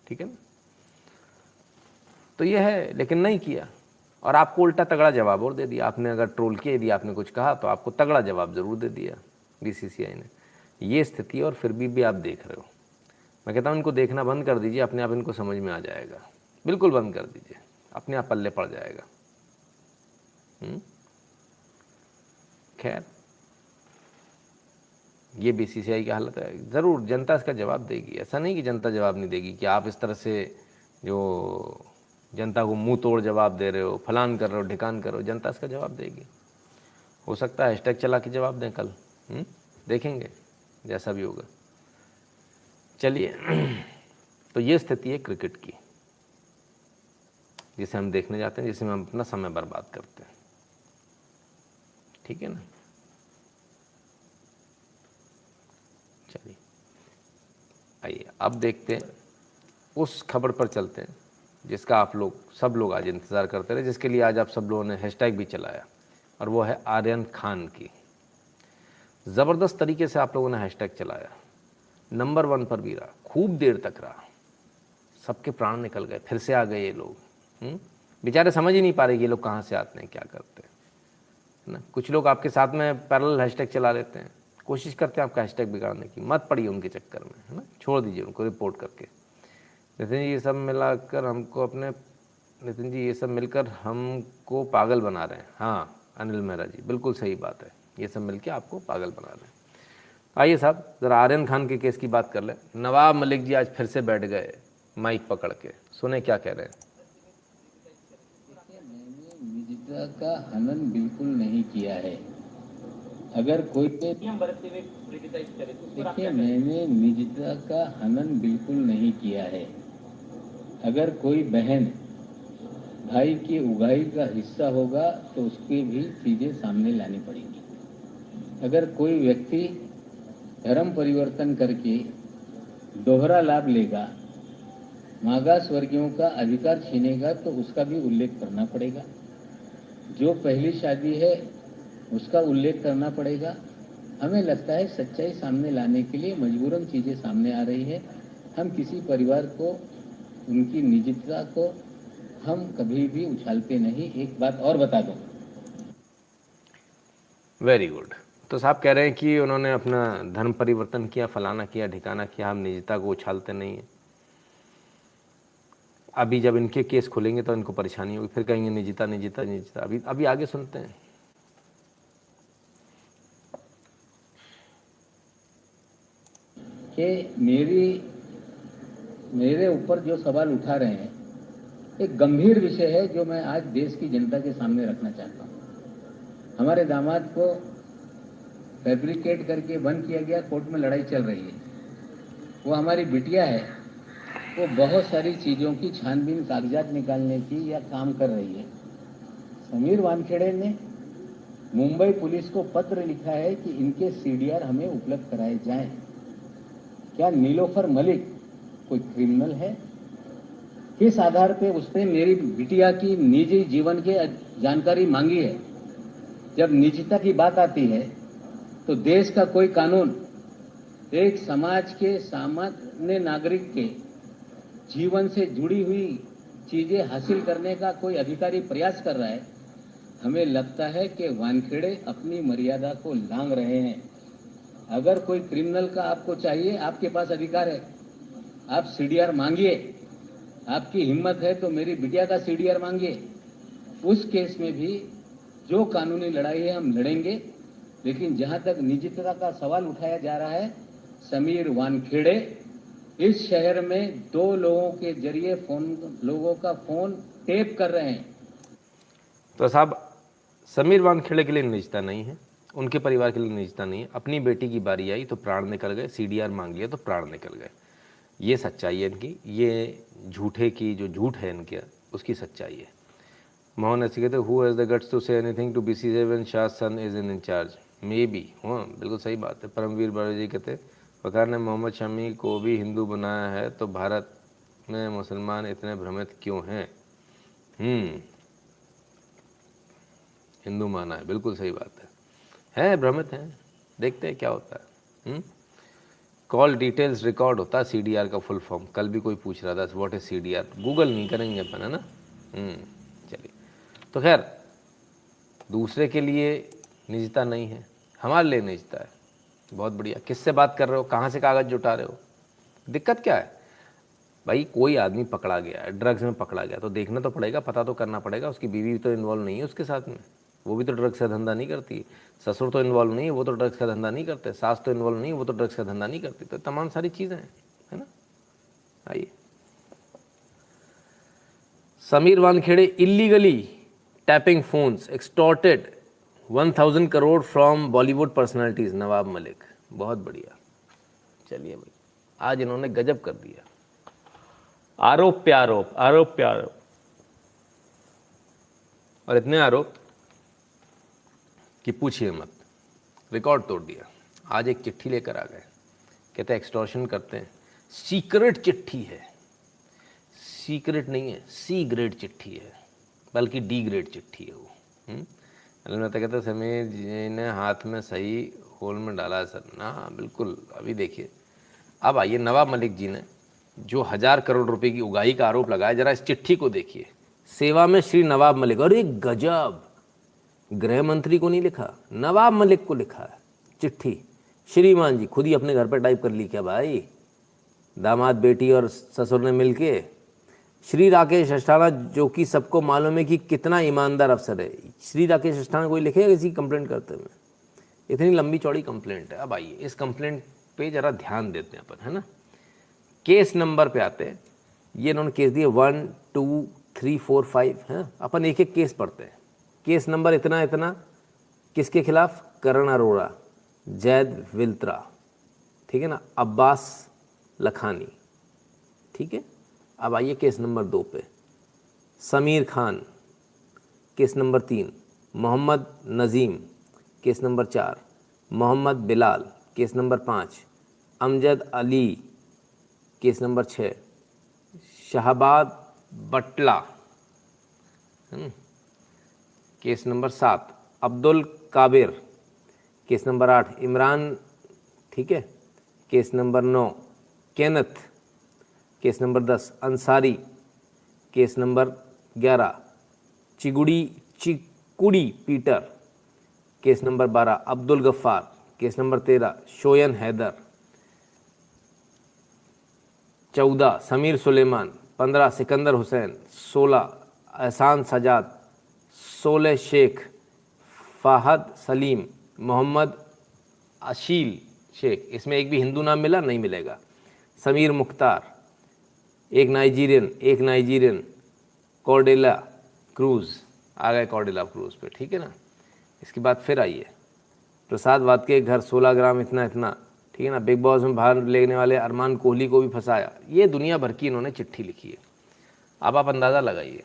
ठीक है ना? तो ये है, लेकिन नहीं किया। और आपको उल्टा तगड़ा जवाब और दे दिया। आपने अगर ट्रोल किया, यदि आपने कुछ कहा, तो आपको तगड़ा जवाब ज़रूर दे दिया बीसीसीआई ने। ये स्थिति, और फिर भी आप देख रहे हो। मैं कहता हूँ इनको देखना बंद कर दीजिए, अपने आप इनको समझ में आ जाएगा। बिल्कुल बंद कर दीजिए, अपने आप पल्ले पड़ जाएगा। खैर, ये बीसीसीआई की हालत है। ज़रूर जनता इसका जवाब देगी, ऐसा नहीं कि जनता जवाब नहीं देगी। कि आप इस तरह से जो जनता को मुंह तोड़ जवाब दे रहे हो, फलान कर रहे हो, ढिकान कर रहे हो, जनता इसका जवाब देगी। हो सकता है हैशटैग चला के जवाब दें कल। देखेंगे जैसा भी होगा। चलिए, तो ये स्थिति है क्रिकेट की, जिसे हम देखने जाते हैं, जिसमें हम अपना समय बर्बाद करते हैं। ठीक है ना? चलिए, आइए अब देखते हैं, उस खबर पर चलते हैं जिसका आप लोग सब लोग आज इंतज़ार करते रहे, जिसके लिए आज आप सब लोगों ने हैशटैग भी चलाया, और वो है आर्यन खान की। ज़बरदस्त तरीके से आप लोगों ने हैशटैग चलाया, नंबर 1 पर भी रहा, खूब देर तक रहा। सबके प्राण निकल गए, फिर से आ गए ये लोग। बेचारे समझ ही नहीं पा रहे ये लोग कहाँ से आते हैं, क्या करते हैं, है ना। कुछ लोग आपके साथ में पैरेलल हैशटैग चला लेते हैं, कोशिश करते हैं आपका हैशटैग बिगाड़ने की। मत पड़िए उनके चक्कर में, है ना। छोड़ दीजिए उनको रिपोर्ट करके। नितिन जी ये सब मिलाकर हमको अपने नितिन जी ये सब मिलकर हमको पागल बना रहे हैं। हाँ अनिल मेहरा जी बिल्कुल सही बात है, ये सब मिलके आपको पागल बना रहे हैं। आइए साहब ज़रा आर्यन खान के केस की बात कर लें। नवाब मलिक जी आज फिर से बैठ गए माइक पकड़ के, सुने क्या कह रहे हैं। मैंने निजता का हनन बिल्कुल नहीं किया है। अगर कोई देखिए मैंने निजता का हनन बिल्कुल नहीं किया है। अगर कोई बहन भाई की उगाही का हिस्सा होगा तो उसकी भी चीजें सामने लानी पड़ेंगी। अगर कोई व्यक्ति धर्म परिवर्तन करके दोहरा लाभ लेगा, मागास वर्गीयों का अधिकार छीनेगा तो उसका भी उल्लेख करना पड़ेगा। जो पहली शादी है उसका उल्लेख करना पड़ेगा। हमें लगता है सच्चाई सामने लाने के लिए मजबूरन चीजें सामने आ रही है। हम किसी परिवार को, उनकी निजता को हम कभी भी उछालते नहीं। एक बात और बता दूं, वेरी गुड। तो साहब कह रहे हैं कि उन्होंने अपना धर्म परिवर्तन किया, फलाना किया, ठिकाना किया, हम निजता को उछालते नहीं हैं। अभी जब इनके केस खुलेंगे तो इनको परेशानी होगी, फिर कहेंगे निजता निजता निजता। अभी आगे सुनते हैं। कि मेरे ऊपर जो सवाल उठा रहे हैं एक गंभीर विषय है जो मैं आज देश की जनता के सामने रखना चाहता हूं। हमारे दामाद को फैब्रिकेट करके बंद किया गया, कोर्ट में लड़ाई चल रही है। वो हमारी बिटिया है, वो बहुत सारी चीज़ों की छानबीन, कागजात निकालने की या काम कर रही है। समीर वानखेड़े ने मुंबई पुलिस को पत्र लिखा है कि इनके सीडीआर हमें उपलब्ध कराए जाएं। क्या नीलोफर मलिक कोई क्रिमिनल है? किस आधार पे उसने मेरी बिटिया की निजी जीवन के जानकारी मांगी है? जब निजता की बात आती है तो देश का कोई कानून एक समाज के सामान्य नागरिक के जीवन से जुड़ी हुई चीजें हासिल करने का कोई अधिकारी प्रयास कर रहा है। हमें लगता है कि वानखेड़े अपनी मर्यादा को लांघ रहे हैं। अगर कोई क्रिमिनल का आपको चाहिए, आपके पास अधिकार है, आप सीडीआर मांगिए। आपकी हिम्मत है तो मेरी बिटिया का सीडीआर मांगिए। उस केस में भी जो कानूनी लड़ाई है हम लड़ेंगे। लेकिन जहां तक निजता का सवाल उठाया जा रहा है, समीर वानखेड़े इस शहर में 2 लोगों के जरिए लोगों का फोन टेप कर रहे हैं। तो साहब समीर वानखेड़े के लिए निजता नहीं है, उनके परिवार के लिए निजता नहीं है। अपनी बेटी की बारी आई तो प्राण निकल गए, सीडीआर मांग लिया तो प्राण निकल गए। ये सच्चाई है इनकी, ये झूठे की जो झूठ है इनके उसकी सच्चाई है। मोहन ऐसे कहते who has the guts to say anything to BCCI when Shah son is in charge, maybe. हाँ बिल्कुल सही बात है। परमवीर बालाजी कहते वकार ने मोहम्मद शमी को भी हिंदू बनाया है तो भारत में मुसलमान इतने भ्रमित क्यों हैं? हिंदू माना है, बिल्कुल सही बात है भ्रमित हैं। देखते हैं क्या होता है। कॉल डिटेल्स रिकॉर्ड होता है सीडीआर का फुल फॉर्म। कल भी कोई पूछ रहा था व्हाट इज सीडीआर, गूगल नहीं करेंगे अपन, है ना। चलिए, तो खैर दूसरे के लिए निजता नहीं है, हमारे लिए निजता है। बहुत बढ़िया। किससे बात कर रहे हो, कहाँ से कागज़ जुटा रहे हो, दिक्कत क्या है भाई? कोई आदमी पकड़ा गया है, ड्रग्स में पकड़ा गया तो देखना तो पड़ेगा, पता तो करना पड़ेगा। उसकी बीवी तो इन्वॉल्व नहीं है उसके साथ में, वो भी तो ड्रग्स का धंधा नहीं करती। ससुर तो इन्वॉल्व नहीं है, वो तो ड्रग्स का धंधा नहीं करते। सास तो इन्वॉल्व नहीं है, वो तो ड्रग्स का धंधा नहीं करती। तो तमाम सारी चीज़ें हैं, है ना। आइए, Sameer Wankhede illegally tapping phones extorted 1000 crore from Bollywood personalities Nawab Malik. बहुत बढ़िया। चलिए भाई, आज इन्होंने गजब कर दिया। आरोप पे आरोप, आरोप पे आरोप, और इतने आरोप कि पूछिए मत। रिकॉर्ड तोड़ दिया। आज एक चिट्ठी लेकर आ गए, कहते एक्सटॉर्शन करते हैं। सीक्रेट चिट्ठी है, सीक्रेट नहीं है, सी ग्रेड चिट्ठी है, बल्कि डी ग्रेड चिट्ठी है वो। अलमता कहते समीर जी ने हाथ में सही होल में डाला सर ना। बिल्कुल। अभी देखिए, अब आइए नवाब मलिक जी ने जो 1000 करोड़ रुपए की उगाही का आरोप लगाया, जरा इस चिट्ठी को देखिए। सेवा में श्री नवाब मलिक, और एक गजब, गृह मंत्री को नहीं लिखा, नवाब मलिक को लिखा है चिट्ठी। श्रीमान जी खुद ही अपने घर पर टाइप कर ली क्या भाई? दामाद बेटी और ससुर ने मिलके, श्री राकेश अस्थाना जो कि सबको मालूम है कि कितना ईमानदार अफसर है। श्री राकेश अस्थाना कोई लिखेगा किसी कंप्लेंट करते हुए? इतनी लंबी चौड़ी कंप्लेंट है। अब आइए इस कंप्लेंट पे ज़रा ध्यान देते हैं अपन, है ना। केस नंबर पे आते हैं। ये इन्होंने केस दिए 1 2 3 4 5 हैं। अपन एक एक केस पढ़ते हैं। केस नंबर इतना इतना किसके खिलाफ? करण अरोड़ा, जैद विल्त्रा, ठीक है ना, अब्बास लखानी, ठीक है। अब आइए केस नंबर 2 पे, Sameer Khan. Case number 3 Mohammad Nazim. Case number 4 Mohammad Bilal. Case number 5 Amjad Ali. Case number 6 Shahbad Batla. Case number 7 Abdul Kabir. Case number 8 Imran, ठीक है। Case number 9 Kenneth. Case number 10 Ansari. Case number 11 Chikudi Peter. Case number 12 Abdul Gaffar. Case number 13 Shoyan Haider. 14 Sameer Suleman. 15 Sikandar Hussain. 16 Ehsan Sajjad. 16 Sheikh Fahad Salim. Mohammad अशील शेख। इसमें एक भी हिंदू नाम मिला? नहीं मिलेगा। समीर मुख्तार। एक नाइजीरियन कॉर्डेला क्रूज़। आ गए कॉर्डेला क्रूज़ पे, ठीक है ना। इसके बाद फिर आइए प्रसाद वाद के घर 16 ग्राम इतना इतना, ठीक है ना। बिग बॉस में भाग लेने वाले अरमान कोहली को भी फंसाया। ये दुनिया भर की इन्होंने चिट्ठी लिखी है। अब आप अंदाज़ा लगाइए,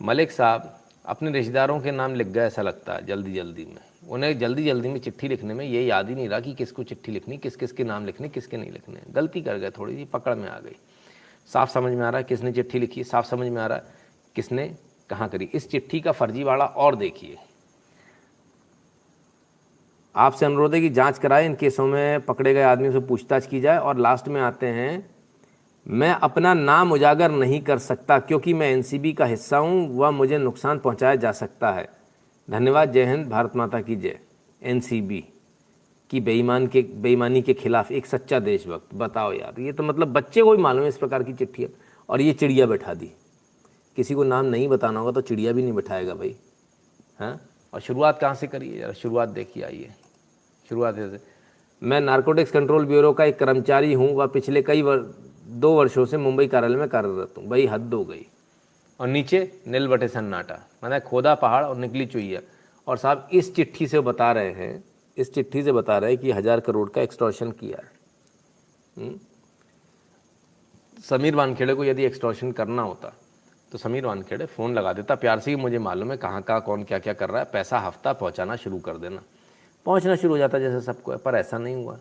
मलिक साहब अपने रिश्तेदारों के नाम लिख गए ऐसा लगता है जल्दी जल्दी में। उन्हें जल्दी जल्दी में चिट्ठी लिखने में ये याद ही नहीं रहा कि किसको चिट्ठी लिखनी, किस किस के नाम लिखने, किसके नहीं लिखने। गलती कर गए, थोड़ी सी पकड़ में आ गई। साफ समझ में आ रहा है किसने चिट्ठी लिखी, साफ समझ में आ रहा है किसने कहाँ करी। इस चिट्ठी का फर्जीवाड़ा और देखिए। आपसे अनुरोध है कि जांच कराएं, इन केसों में पकड़े गए आदमियों से पूछताछ की जाए। और लास्ट में आते हैं, मैं अपना नाम उजागर नहीं कर सकता क्योंकि मैं एनसीबी का हिस्सा हूं, वह मुझे नुकसान पहुंचाया जा सकता है। धन्यवाद, जय हिंद, भारत माता की जय। एनसीबी की बेईमानी के खिलाफ एक सच्चा देशभक्त। बताओ यार, ये तो मतलब बच्चे को भी मालूम है इस प्रकार की चिट्ठियाँ। और ये चिड़िया बैठा दी। किसी को नाम नहीं बताना होगा तो चिड़िया भी नहीं बैठाएगा भाई, हाँ। और शुरुआत कहाँ से करिए यार, शुरुआत देखिए। आइए शुरुआत से, मैं नारकोटिक्स कंट्रोल ब्यूरो का एक कर्मचारी हूँ व पिछले 2 वर्षों से मुंबई कार्यालय में कार्यरत हूँ। भाई हद हो गई। और नीचे नील बटे सन्नाटा, मैंने खोदा पहाड़ और निकली चुईया। और साहब इस चिट्ठी से बता रहे हैं, इस चिट्ठी से बता रहे हैं कि 1000 करोड़ का एक्सटॉर्शन किया है। समीर वानखेड़े को यदि एक्सटॉर्शन करना होता तो समीर वानखेड़े फ़ोन लगा देता प्यार से कि मुझे मालूम है कहाँ कहाँ कौन क्या क्या कर रहा है, पैसा हफ्ता पहुँचाना शुरू कर देना। पहुँचना शुरू हो जाता जैसे सबको है, पर ऐसा नहीं हुआ।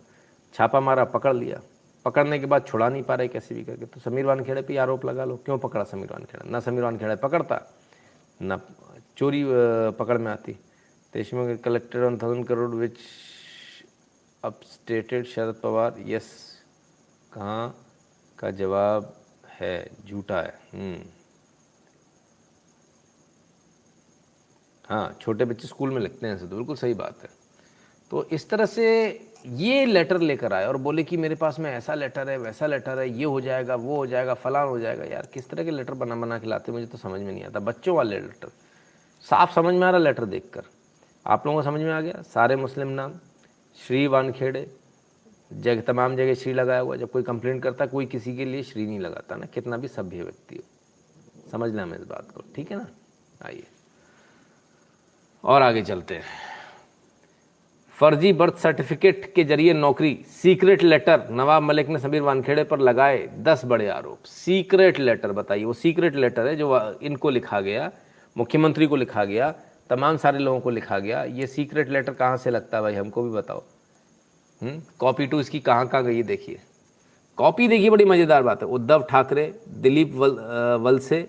छापा मारा, पकड़ लिया। पकड़ने के बाद छुड़ा नहीं पा रहे कैसे भी करके, तो समीर वानखेड़े पे आरोप लगा लो। क्यों पकड़ा समीर वानखेड़ा? ना समीर वानखेड़ा पकड़ता, ना चोरी पकड़ में आती। देश में कलेक्टेड ऑन 1000 करोड़ विच अब स्टेटेड शरद पवार। यस, कहाँ का जवाब है झूठा है। हाँ, छोटे बच्चे स्कूल में लिखते हैं ऐसे, तो बिल्कुल सही बात है। तो इस तरह से ये लेटर लेकर आए और बोले कि मेरे पास में ऐसा लेटर है, वैसा लेटर है, ये हो जाएगा, वो हो जाएगा, फलान हो जाएगा। यार किस तरह के लेटर बना बना के लाते मुझे तो समझ में नहीं आता। बच्चों वाले लेटर, साफ समझ में आ रहा लेटर देखकर। आप लोगों को समझ में आ गया? सारे मुस्लिम नाम, श्री वानखेड़े, तमाम जगह श्री लगाया हुआ। जब कोई कंप्लेंट करता कोई किसी के लिए श्री नहीं लगाता ना, कितना भी सभ्य व्यक्ति हो। समझ लें हमें इस बात को, ठीक है ना। आइए और आगे चलते हैं। फर्जी बर्थ सर्टिफिकेट के जरिए नौकरी, सीक्रेट लेटर। नवाब मलिक ने समीर वानखेड़े पर लगाए 10 बड़े आरोप। सीक्रेट लेटर, बताइए वो सीक्रेट लेटर है जो इनको लिखा गया, मुख्यमंत्री को लिखा गया, तमाम सारे लोगों को लिखा गया। ये सीक्रेट लेटर कहाँ से लगता है भाई, हमको भी बताओ। कॉपी टू इसकी कहाँ गई देखिए। कॉपी देखिए, बड़ी मज़ेदार बात है। उद्धव ठाकरे, दिलीप वलसे,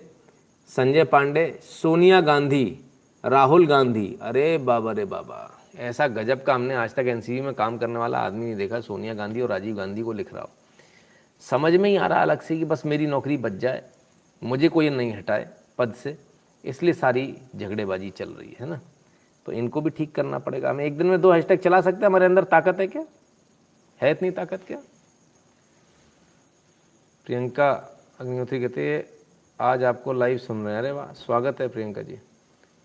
संजय पांडे, सोनिया गांधी, राहुल गांधी। अरे बाबा रे बाबा, ऐसा गजब का हमने आज तक एनसीबी में काम करने वाला आदमी नहीं देखा। सोनिया गांधी और राजीव गांधी को लिख रहा हो। समझ में ही आ रहा अलग से कि बस मेरी नौकरी बच जाए, मुझे कोई नहीं हटाए पद से, इसलिए सारी झगड़ेबाजी चल रही है ना। तो इनको भी ठीक करना पड़ेगा। हम एक दिन में 2 हैशटैग चला सकते हैं? हमारे अंदर ताकत है क्या? है इतनी ताकत क्या? प्रियंका अग्निहोत्री कहते हैं आज आपको लाइव सुन रहे हैं। अरे वाह, स्वागत है प्रियंका जी।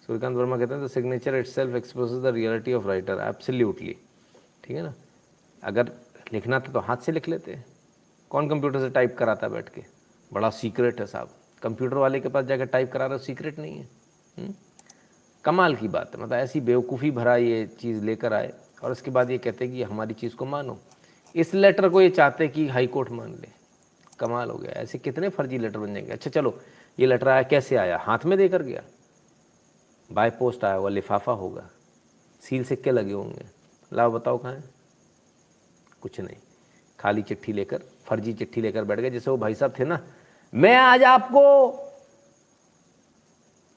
सूर्यकांत वर्मा कहते हैं the signature itself exposes the reality of writer. Absolutely, ठीक है ना। अगर लिखना था तो हाथ से लिख लेते हैं, कौन कंप्यूटर से टाइप कराता बैठ के, बड़ा सीक्रेट है साहब। कंप्यूटर वाले के पास जाकर टाइप करा रहे हो, सीक्रेट नहीं है। कमाल की बात है, मतलब ऐसी बेवकूफ़ी भरा ये चीज़ लेकर आए और उसके बाद ये कहते हैं कि हमारी चीज़ को मानो। इस लेटर को ये चाहते कि हाई कोर्ट मान ले। कमाल हो गया। ऐसे कितने फर्जी लेटर बन जाएंगे। अच्छा चलो, ये लेटर आया, कैसे आया? हाथ में देकर गया, बाय पोस्ट आया हुआ, लिफाफा होगा, सील सिक्के लगे होंगे। लाओ बताओ कहाँ है? कुछ नहीं, खाली चिट्ठी लेकर, फर्जी चिट्ठी लेकर बैठ गए। जैसे वो भाई साहब थे ना, मैं आज आपको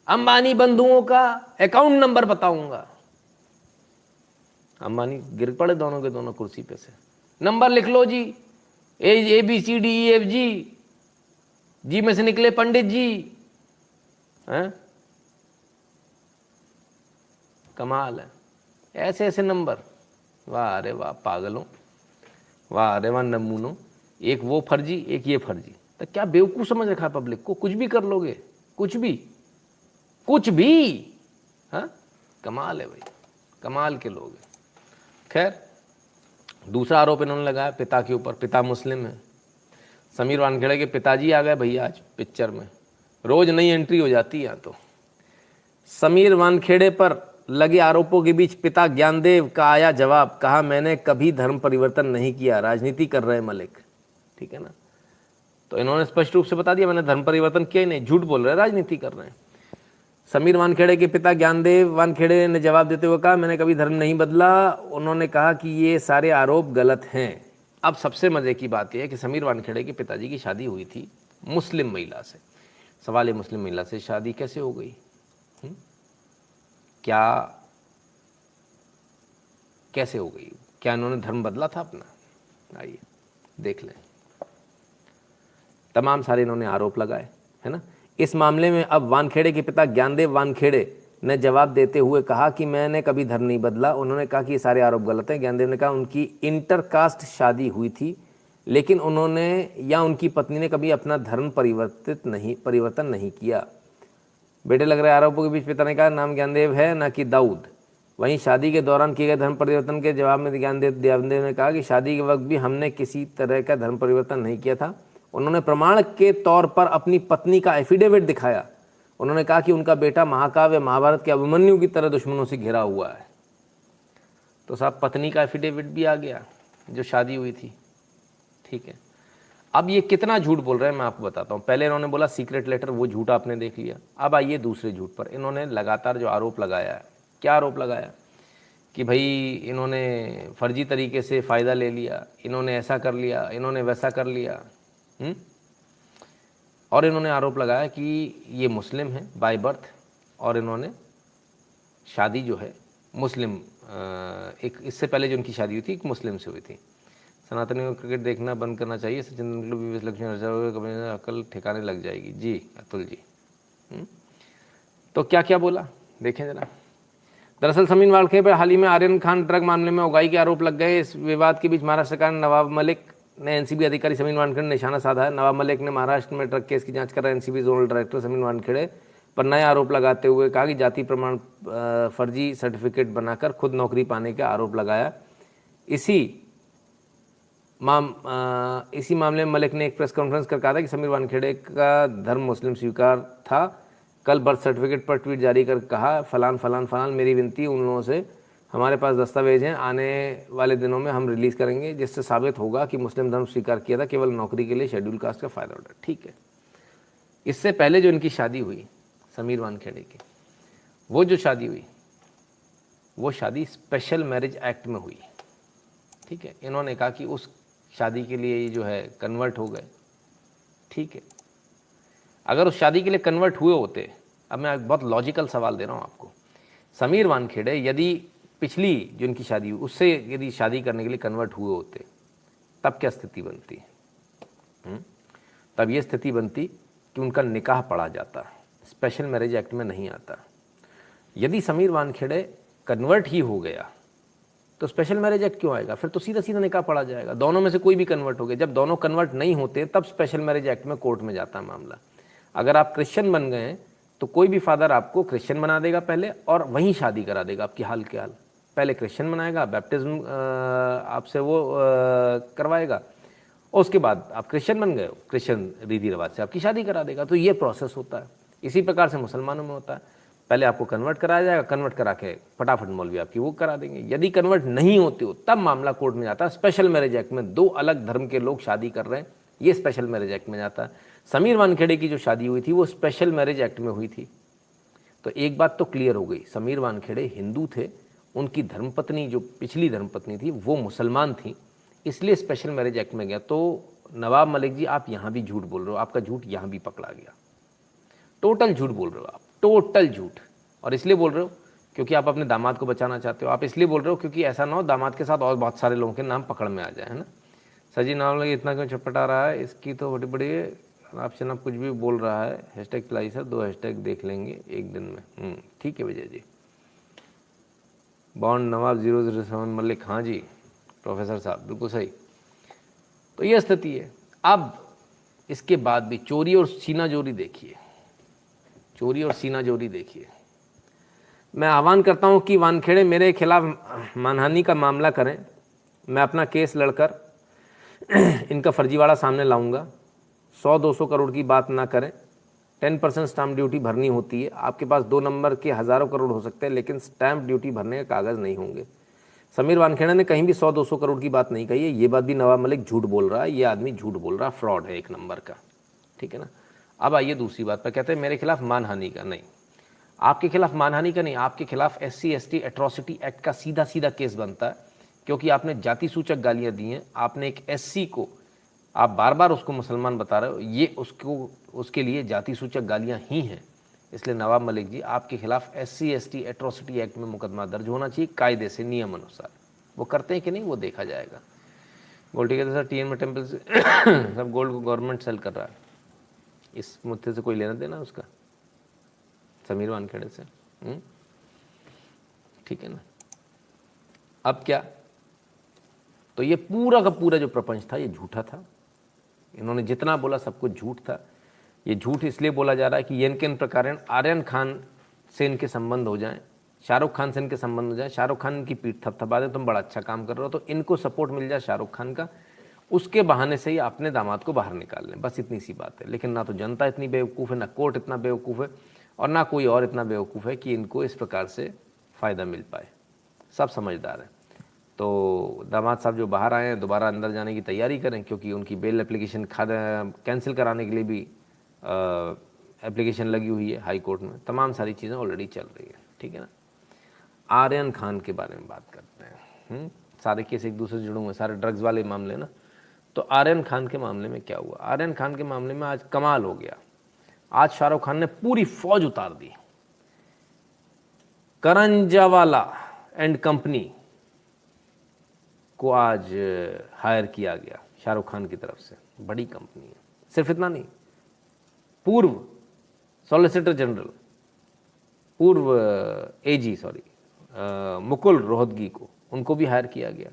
अंबानी बंधुओं का अकाउंट नंबर बताऊंगा। अंबानी गिर पड़े दोनों के दोनों कुर्सी पे से। नंबर लिख लो जी, ABCDEFG, जी में से निकले पंडित जी। हैं? कमाल है, ऐसे ऐसे नंबर। वाह अरे वाह पागलों, वाह अरे वाह नमूनों। एक वो फर्जी, एक ये फर्जी। तो क्या बेवकूफ़ समझ रखा है पब्लिक को? कुछ भी कर लोगे, कुछ भी, कुछ भी। हाँ, कमाल है भाई, कमाल के लोग हैं। खैर, दूसरा आरोप इन्होंने लगाया पिता के ऊपर। पिता मुस्लिम है। समीर वानखेड़े के पिताजी आ गए भैया आज पिक्चर में। रोज नई एंट्री हो जाती है यहाँ तो। समीर वानखेड़े पर लगे आरोपों के बीच पिता ज्ञानदेव का आया जवाब। कहा मैंने कभी धर्म परिवर्तन नहीं किया, राजनीति कर रहे मलिक। ठीक है ना। तो इन्होंने स्पष्ट रूप से बता दिया मैंने धर्म परिवर्तन किया ही नहीं, झूठ बोल रहे हैं, राजनीति कर रहे हैं। समीर वानखेड़े के पिता ज्ञानदेव वानखेड़े ने जवाब देते हुए कहा मैंने कभी धर्म नहीं बदला। उन्होंने कहा कि ये सारे आरोप गलत हैं। अब सबसे मजे की बात यह है कि समीर वानखेड़े के पिताजी की शादी हुई थी मुस्लिम महिला से। सवाल है मुस्लिम महिला से शादी कैसे हो गई? क्या कैसे हो गई? क्या इन्होंने धर्म बदला था अपना? आइए देख लें। तमाम सारे इन्होंने आरोप लगाए, है ना। इस मामले में अब वानखेड़े के पिता ज्ञानदेव वानखेड़े ने जवाब देते हुए कहा कि मैंने कभी धर्म नहीं बदला। उन्होंने कहा कि ये सारे आरोप गलत हैं। ज्ञानदेव ने कहा उनकी इंटरकास्ट शादी हुई थी, लेकिन उन्होंने या उनकी पत्नी ने कभी अपना धर्म परिवर्तन नहीं किया। बेटे लग रहे आरोपों के बीच पिता ने कहा नाम ज्ञानदेव है ना कि दाऊद। वहीं शादी के दौरान किए गए धर्म परिवर्तन के जवाब में ज्ञानदेव ने कहा कि शादी के वक्त भी हमने किसी तरह का धर्म परिवर्तन नहीं किया था। उन्होंने प्रमाण के तौर पर अपनी पत्नी का एफिडेविट दिखाया। उन्होंने कहा कि उनका बेटा महाकाव्य महाभारत के अभिमन्यु की तरह दुश्मनों से घिरा हुआ है। तो साहब पत्नी का एफिडेविट भी आ गया जो शादी हुई थी। ठीक है, अब ये कितना झूठ बोल रहे हैं मैं आपको बताता हूँ। पहले इन्होंने बोला सीक्रेट लेटर, वो झूठ आपने देख लिया। अब आइए दूसरे झूठ पर। इन्होंने लगातार जो आरोप लगाया है, क्या आरोप लगाया कि भाई इन्होंने फर्जी तरीके से फ़ायदा ले लिया, इन्होंने ऐसा कर लिया, इन्होंने वैसा कर लिया। और इन्होंने आरोप लगाया कि ये मुस्लिम है बाय बर्थ और इन्होंने शादी जो है मुस्लिम, एक इससे पहले जो उनकी शादी हुई थी एक मुस्लिम से हुई थी। सनातनियों को क्रिकेट देखना बंद करना चाहिए। सचिन तेंदुलकर लक्ष्मी अकल ठिकाने लग जाएगी। जी अतुल जी। तो क्या क्या बोला देखें जरा। दरअसल समीर वानखेड़े पर हाल ही में आर्यन खान ड्रग मामले में उगाही के आरोप लग गए। इस विवाद के बीच महाराष्ट्र सरकार नवाब मलिक ने एनसीबी अधिकारी समीर वानखेड़े ने निशाना साधा है। नवाब मलिक ने महाराष्ट्र में ड्रग केस की जांच कर रहे NCB zonal director Sameer Wankhede पर नए आरोप लगाते हुए कहा कि जाति प्रमाण फर्जी सर्टिफिकेट बनाकर खुद नौकरी पाने का आरोप लगाया। इसी मामले में मलिक ने एक प्रेस कॉन्फ्रेंस कर कहा था कि समीर वानखेड़े का धर्म मुस्लिम स्वीकार था। कल बर्थ सर्टिफिकेट पर ट्वीट जारी कर कहा फलान फलान फलान मेरी विनती उन लोगों से, हमारे पास दस्तावेज हैं, आने वाले दिनों में हम रिलीज़ करेंगे जिससे साबित होगा कि मुस्लिम धर्म स्वीकार किया था, केवल नौकरी के लिए शेड्यूल कास्ट का फ़ायदा उठा। ठीक है, इससे पहले जो इनकी शादी हुई समीर वानखेड़े की, वो जो शादी हुई वो शादी स्पेशल मैरिज एक्ट में हुई। ठीक है, इन्होंने कहा कि उस शादी के लिए ये जो है कन्वर्ट हो गए। ठीक है, अगर उस शादी के लिए कन्वर्ट हुए होते, अब मैं एक बहुत लॉजिकल सवाल दे रहा हूँ आपको, समीर वानखेड़े यदि पिछली जो उनकी शादी हुई उससे यदि शादी करने के लिए कन्वर्ट हुए होते तब क्या स्थिति बनती? तब ये स्थिति बनती कि उनका निकाह पढ़ा जाता, स्पेशल मैरिज एक्ट में नहीं आता। यदि समीर वानखेड़े कन्वर्ट ही हो गया तो स्पेशल मैरिज एक्ट क्यों आएगा? फिर तो सीधा सीधा निकाह पढ़ा जाएगा, दोनों में से कोई भी कन्वर्ट हो गया। जब दोनों कन्वर्ट नहीं होते तब स्पेशल मैरिज एक्ट में कोर्ट में जाता है मामला। अगर आप क्रिश्चियन बन गए हैं तो कोई भी फादर आपको क्रिश्चियन बना देगा पहले, और वहीं शादी करा देगा आपकी हाल के हाल। पहले क्रिश्चियन बनाएगा, बैप्टिज्म आपसे वो करवाएगा, और उसके बाद आप क्रिश्चियन बन गए हो, क्रिश्चियन रीति रिवाज से आपकी शादी करा देगा। तो ये प्रोसेस होता है। इसी प्रकार से मुसलमानों में होता है, पहले आपको कन्वर्ट कराया जाएगा, कन्वर्ट करा के फटाफट मौलवी आपकी वो करा देंगे। यदि कन्वर्ट नहीं होते हो तब मामला कोर्ट में जाता है। स्पेशल मैरिज एक्ट में दो अलग धर्म के लोग शादी कर रहे हैं, ये स्पेशल मैरिज एक्ट में जाता है। समीर वानखेड़े की जो शादी हुई थी वो स्पेशल मैरिज एक्ट में हुई थी। तो एक बात तो क्लियर हो गई, समीर वानखेड़े हिंदू थे, उनकी धर्मपत्नी जो पिछली धर्मपत्नी थी वो मुसलमान थी, इसलिए स्पेशल मैरिज एक्ट में गया। तो नवाब मलिक जी आप यहाँ भी झूठ बोल रहे हो, आपका झूठ यहाँ भी पकड़ा गया। टोटल झूठ बोल रहे हो आप, टोटल झूठ। और इसलिए बोल रहे हो क्योंकि आप अपने दामाद को बचाना चाहते हो, आप इसलिए बोल रहे हो क्योंकि ऐसा ना हो दामाद के साथ और बहुत सारे लोगों के नाम पकड़ में आ जाए, है ना। सजी नाम लगे इतना क्यों चटपटा रहा है, इसकी तो बड़ी बड़ी आपसे ना कुछ भी बोल रहा है। हैशटैग चलाई सर, 2 हैशटैग देख लेंगे एक दिन में। ठीक है विजय जी। बॉन्ड नवाब 007 मलिक, हाँ जी प्रोफेसर साहब बिल्कुल सही। तो ये स्थिति है। अब इसके बाद भी चोरी और सीनाजोरी देखिए, चोरी और सीनाजोरी देखिए। मैं आह्वान करता हूं कि वानखेड़े मेरे खिलाफ मानहानि का मामला करें, मैं अपना केस लड़कर इनका फर्जीवाड़ा सामने लाऊंगा। 100-200 करोड़ की बात ना करें, 10% स्टैंप ड्यूटी भरनी होती है। आपके पास 2 नंबर के हज़ारों करोड़ हो सकते हैं, लेकिन स्टैंप ड्यूटी भरने के कागज़ नहीं होंगे। समीर वानखेड़े ने कहीं भी 100-200 करोड़ की बात नहीं कही है। ये बात भी नवाब मलिक झूठ बोल रहा है, ये आदमी झूठ बोल रहा है, फ्रॉड है एक नंबर का, ठीक है ना। अब आइए दूसरी बात पर, कहते हैं मेरे खिलाफ मानहानि का। नहीं, आपके खिलाफ मानहानि का नहीं, आपके खिलाफ SC/ST एट्रॉसिटी एक्ट का सीधा सीधा केस बनता है, क्योंकि आपने जाति सूचक गालियां दी हैं। आपने एक SC को, आप बार बार उसको मुसलमान बता रहे हो, ये उसके लिए जाति सूचक गालियां ही हैं। इसलिए नवाब मलिक जी आपके खिलाफ SC/ST एट्रॉसिटी एक्ट में मुकदमा दर्ज होना चाहिए, कायदे से, नियम अनुसार। वो करते हैं कि नहीं वो देखा जाएगा। गोल्ड कहते सर TN में टेम्पल से सब गोल्ड को गवर्नमेंट सेल कर रहा है, इस मुद्दे से कोई लेना देना उसका समीर वानखेड़े से? ठीक है ना। अब क्या, तो ये पूरा का पूरा जो प्रपंच था ये झूठा था। इन्होंने जितना बोला सब कुछ झूठ था। ये झूठ इसलिए बोला जा रहा है कि ये किन प्रकार आर्यन खान से इनके संबंध हो जाएं, शाहरुख खान से इनके संबंध हो जाए, शाहरुख खान की पीठ थपथपा दे, तुम बड़ा अच्छा काम कर रहे हो, तो इनको सपोर्ट मिल जाए शाहरुख खान का, उसके बहाने से ही अपने दामाद को बाहर निकाल लें, बस इतनी सी बात है। लेकिन ना तो जनता इतनी बेवकूफ़ है, ना कोर्ट इतना बेवकूफ़ है, और ना कोई और इतना बेवकूफ़ है कि इनको इस प्रकार से फ़ायदा मिल पाए। सब समझदार हैं। तो दामाद साहब जो बाहर आए हैं दोबारा अंदर जाने की तैयारी करें, क्योंकि उनकी बेल एप्लीकेशन कैंसिल कराने के लिए भी एप्लीकेशन लगी हुई है हाई कोर्ट में। तमाम सारी चीज़ें ऑलरेडी चल रही है, ठीक है ना। आर्यन खान के बारे में बात करते हैं। सारे केस एक दूसरे से जुड़े हुए, सारे ड्रग्स वाले मामले ना। तो आर्यन खान के मामले में क्या हुआ? आर्यन खान के मामले में आज कमाल हो गया। आज शाहरुख खान ने पूरी फौज उतार दी। करंजावाला एंड कंपनी को आज हायर किया गया शाहरुख खान की तरफ से, बड़ी कंपनी है। सिर्फ इतना नहीं, पूर्व सॉलिसिटर जनरल, पूर्व AG मुकुल रोहतगी को, उनको भी हायर किया गया,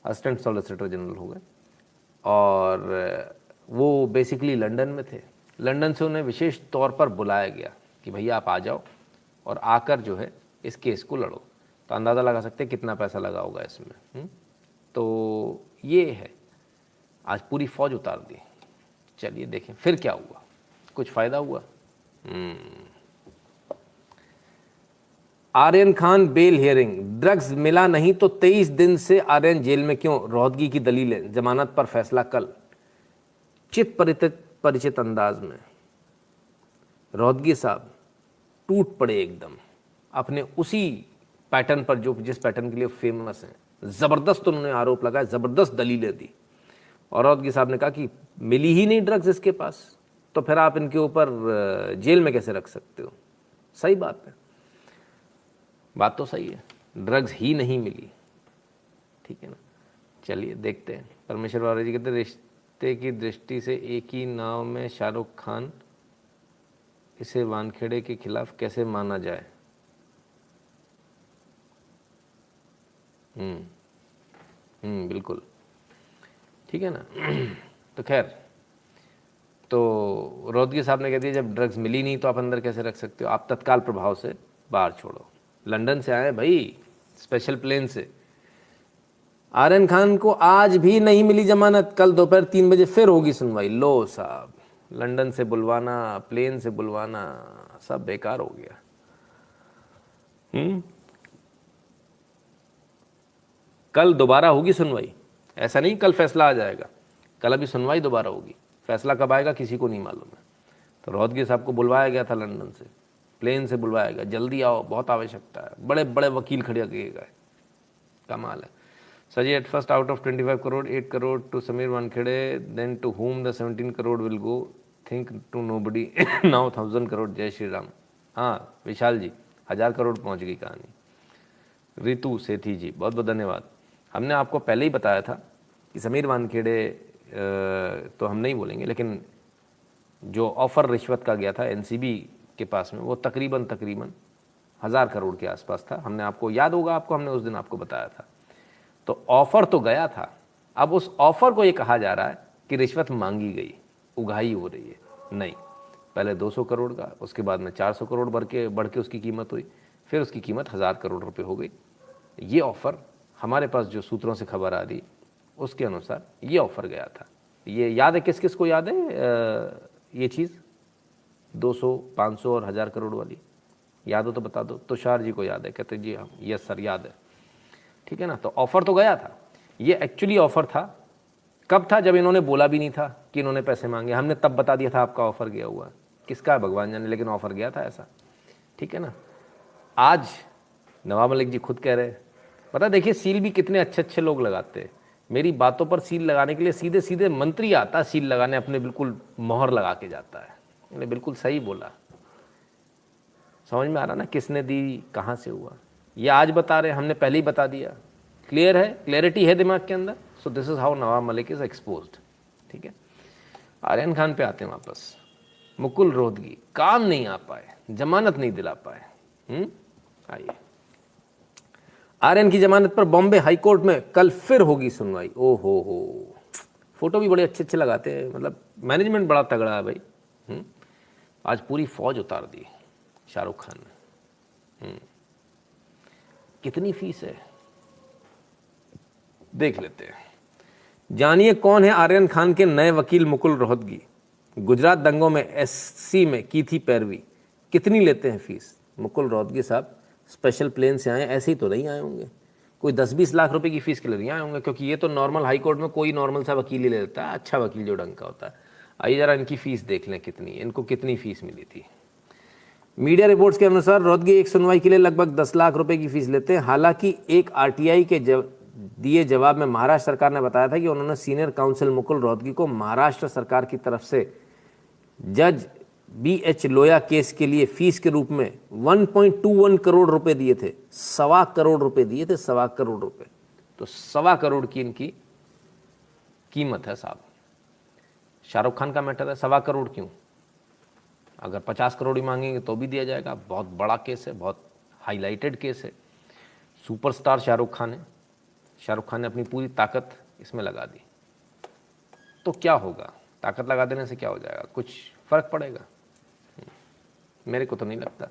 असिस्टेंट सॉलिसिटर जनरल हो गए। और वो बेसिकली लंदन में थे। लंदन से उन्हें विशेष तौर पर बुलाया गया कि भैया आप आ जाओ और आकर जो है इस केस को लड़ो। तो अंदाज़ा लगा सकते हैं कितना पैसा लगा होगा इसमें। तो ये है, आज पूरी फौज उतार दी। चलिए देखें फिर क्या हुआ, कुछ फ़ायदा हुआ? Aryan Khan bail hearing, drugs मिला नहीं तो 23 दिन से आर्यन जेल में क्यों? रोहतगी की दलीलें, जमानत पर फैसला कल। चित परिचित अंदाज में रोहतगी साहब टूट पड़े एकदम अपने उसी पैटर्न पर जो जिस पैटर्न के लिए फेमस हैं। ज़बरदस्त उन्होंने आरोप लगाया, ज़बरदस्त दलीलें दी। और रोहतगी साहब ने कहा कि मिली ही नहीं ड्रग्स इसके पास, तो फिर आप इनके ऊपर जेल में कैसे रख सकते हो? सही बात है, बात तो सही है, ड्रग्स ही नहीं मिली, ठीक है ना। चलिए देखते हैं। परमेश्वर वाले जी कहते रिश्ते की दृष्टि से एक ही नाव में शाहरुख खान, इसे वानखेड़े के खिलाफ कैसे माना जाए? बिल्कुल ठीक है ना। तो खैर, तो रोहतगी साहब ने कह दिया जब ड्रग्स मिली नहीं तो आप अंदर कैसे रख सकते हो, आप तत्काल प्रभाव से बाहर छोड़ो। लंदन से आए भाई, स्पेशल प्लेन से। आर्यन खान को आज भी नहीं मिली जमानत, कल दोपहर 3 बजे फिर होगी सुनवाई। लो साहब, लंदन से बुलवाना, प्लेन से बुलवाना, सब बेकार हो गया। कल दोबारा होगी सुनवाई, ऐसा नहीं कल फैसला आ जाएगा, कल अभी सुनवाई दोबारा होगी। फैसला कब आएगा किसी को नहीं मालूम है। तो रोहतगी साहब को बुलवाया गया था लंदन से, प्लेन से बुलवाया गया, जल्दी आओ, बहुत आवश्यकता है। बड़े बड़े वकील खड़े किए गए, कमाल है। सजी, at first out of 25 crore 8 crore to Sameer Wankhede, then to whom the 17 crore will go, think to nobody, now 1000 crore. जय श्री राम। हाँ विशाल जी, 1000 करोड़ पहुंच गई कहानी। रितु सेठी जी, बहुत बहुत धन्यवाद। हमने आपको पहले ही बताया था कि समीर वानखेड़े तो हम नहीं बोलेंगे, लेकिन जो ऑफ़र रिश्वत का गया था एनसीबी के पास में, वो तकरीबन 1000 करोड़ के आसपास था। हमने आपको याद होगा, आपको हमने उस दिन आपको बताया था। तो ऑफ़र तो गया था, अब उस ऑफ़र को ये कहा जा रहा है कि रिश्वत मांगी गई, उगाही हो रही है। नहीं, पहले 200 करोड़ का, उसके बाद में 400 करोड़ बढ़ के उसकी कीमत हुई, फिर उसकी कीमत 1000 करोड़ रुपए हो गई। ये ऑफ़र हमारे पास जो सूत्रों से खबर आ रही उसके अनुसार ये ऑफ़र गया था। ये याद है, किस किस को याद है ये चीज़, 200, 500 और 1000 करोड़ वाली? याद हो तो बता दो। तुषार जी को याद है, कहते जी हाँ यस सर याद है, ठीक है ना। तो ऑफ़र तो गया था, ये एक्चुअली ऑफ़र था। कब था? जब इन्होंने बोला भी नहीं था कि इन्होंने पैसे मांगे, हमने तब बता दिया था आपका ऑफ़र गया हुआ। किसका है भगवान जाने, लेकिन ऑफ़र गया था ऐसा, ठीक है ना। आज नवाब मलिक जी खुद कह रहे, पता देखिए सील भी कितने अच्छे अच्छे लोग लगाते हैं। मेरी बातों पर सील लगाने के लिए सीधे सीधे मंत्री आता है सील लगाने, अपने बिल्कुल मोहर लगा के जाता है। मैंने बिल्कुल सही बोला, समझ में आ रहा ना किसने दी, कहाँ से हुआ। ये आज बता रहे, हमने पहले ही बता दिया। क्लियर है, क्लैरिटी है दिमाग के अंदर। So this is how Nawab Malik is exposed, ठीक है। आर्यन खान पे आते हैं वापस। मुकुल रोहतगी काम नहीं आ पाए, जमानत नहीं दिला पाए। आइए, आर्यन की जमानत पर बॉम्बे हाईकोर्ट में कल फिर होगी सुनवाई। ओ हो, फोटो भी बड़े अच्छे अच्छे लगाते हैं, मतलब मैनेजमेंट बड़ा तगड़ा है भाई। आज पूरी फौज उतार दी शाहरुख खान ने। कितनी फीस है देख लेते हैं। जानिए कौन है आर्यन खान के नए वकील मुकुल रोहतगी। गुजरात दंगों में एससी में की थी पैरवी। कितनी लेते हैं फीस? मुकुल रोहतगी साहब स्पेशल प्लेन से आए, ऐसे ही तो नहीं आए होंगे, कोई 10-20 लाख रुपए की फीस के लिए नहीं आए होंगे, क्योंकि ये तो नॉर्मल हाई कोर्ट में कोई नॉर्मल सा वकील ही ले लेता है, अच्छा वकील जो ढंग का होता है। आइए जरा इनकी फीस देख लें कितनी, इनको कितनी फीस मिली थी। मीडिया रिपोर्ट्स के अनुसार रोहतगी एक सुनवाई के लिए लगभग 10 लाख रुपए की फीस लेते हैं। हालांकि एक आरटीआई के दिए जवाब में महाराष्ट्र सरकार ने बताया था कि उन्होंने सीनियर काउंसिल मुकुल रोहतगी को महाराष्ट्र सरकार की तरफ से जज BH लोया केस के लिए फीस के रूप में 1.21 करोड़ रुपए दिए थे। 1.25 करोड़ रुपए दिए थे, 1.25 करोड़ रुपए। तो 1.25 करोड़ की इनकी कीमत है साहब। शाहरुख खान का मैटर है, 1.25 करोड़ क्यों? अगर 50 करोड़ ही मांगेंगे तो भी दिया जाएगा। बहुत बड़ा केस है, बहुत हाईलाइटेड केस है। सुपरस्टार शाहरुख खान है, शाहरुख खान ने अपनी पूरी ताकत इसमें लगा दी। तो क्या होगा, ताकत लगा देने से क्या हो जाएगा, कुछ फर्क पड़ेगा? मेरे को तो नहीं लगता।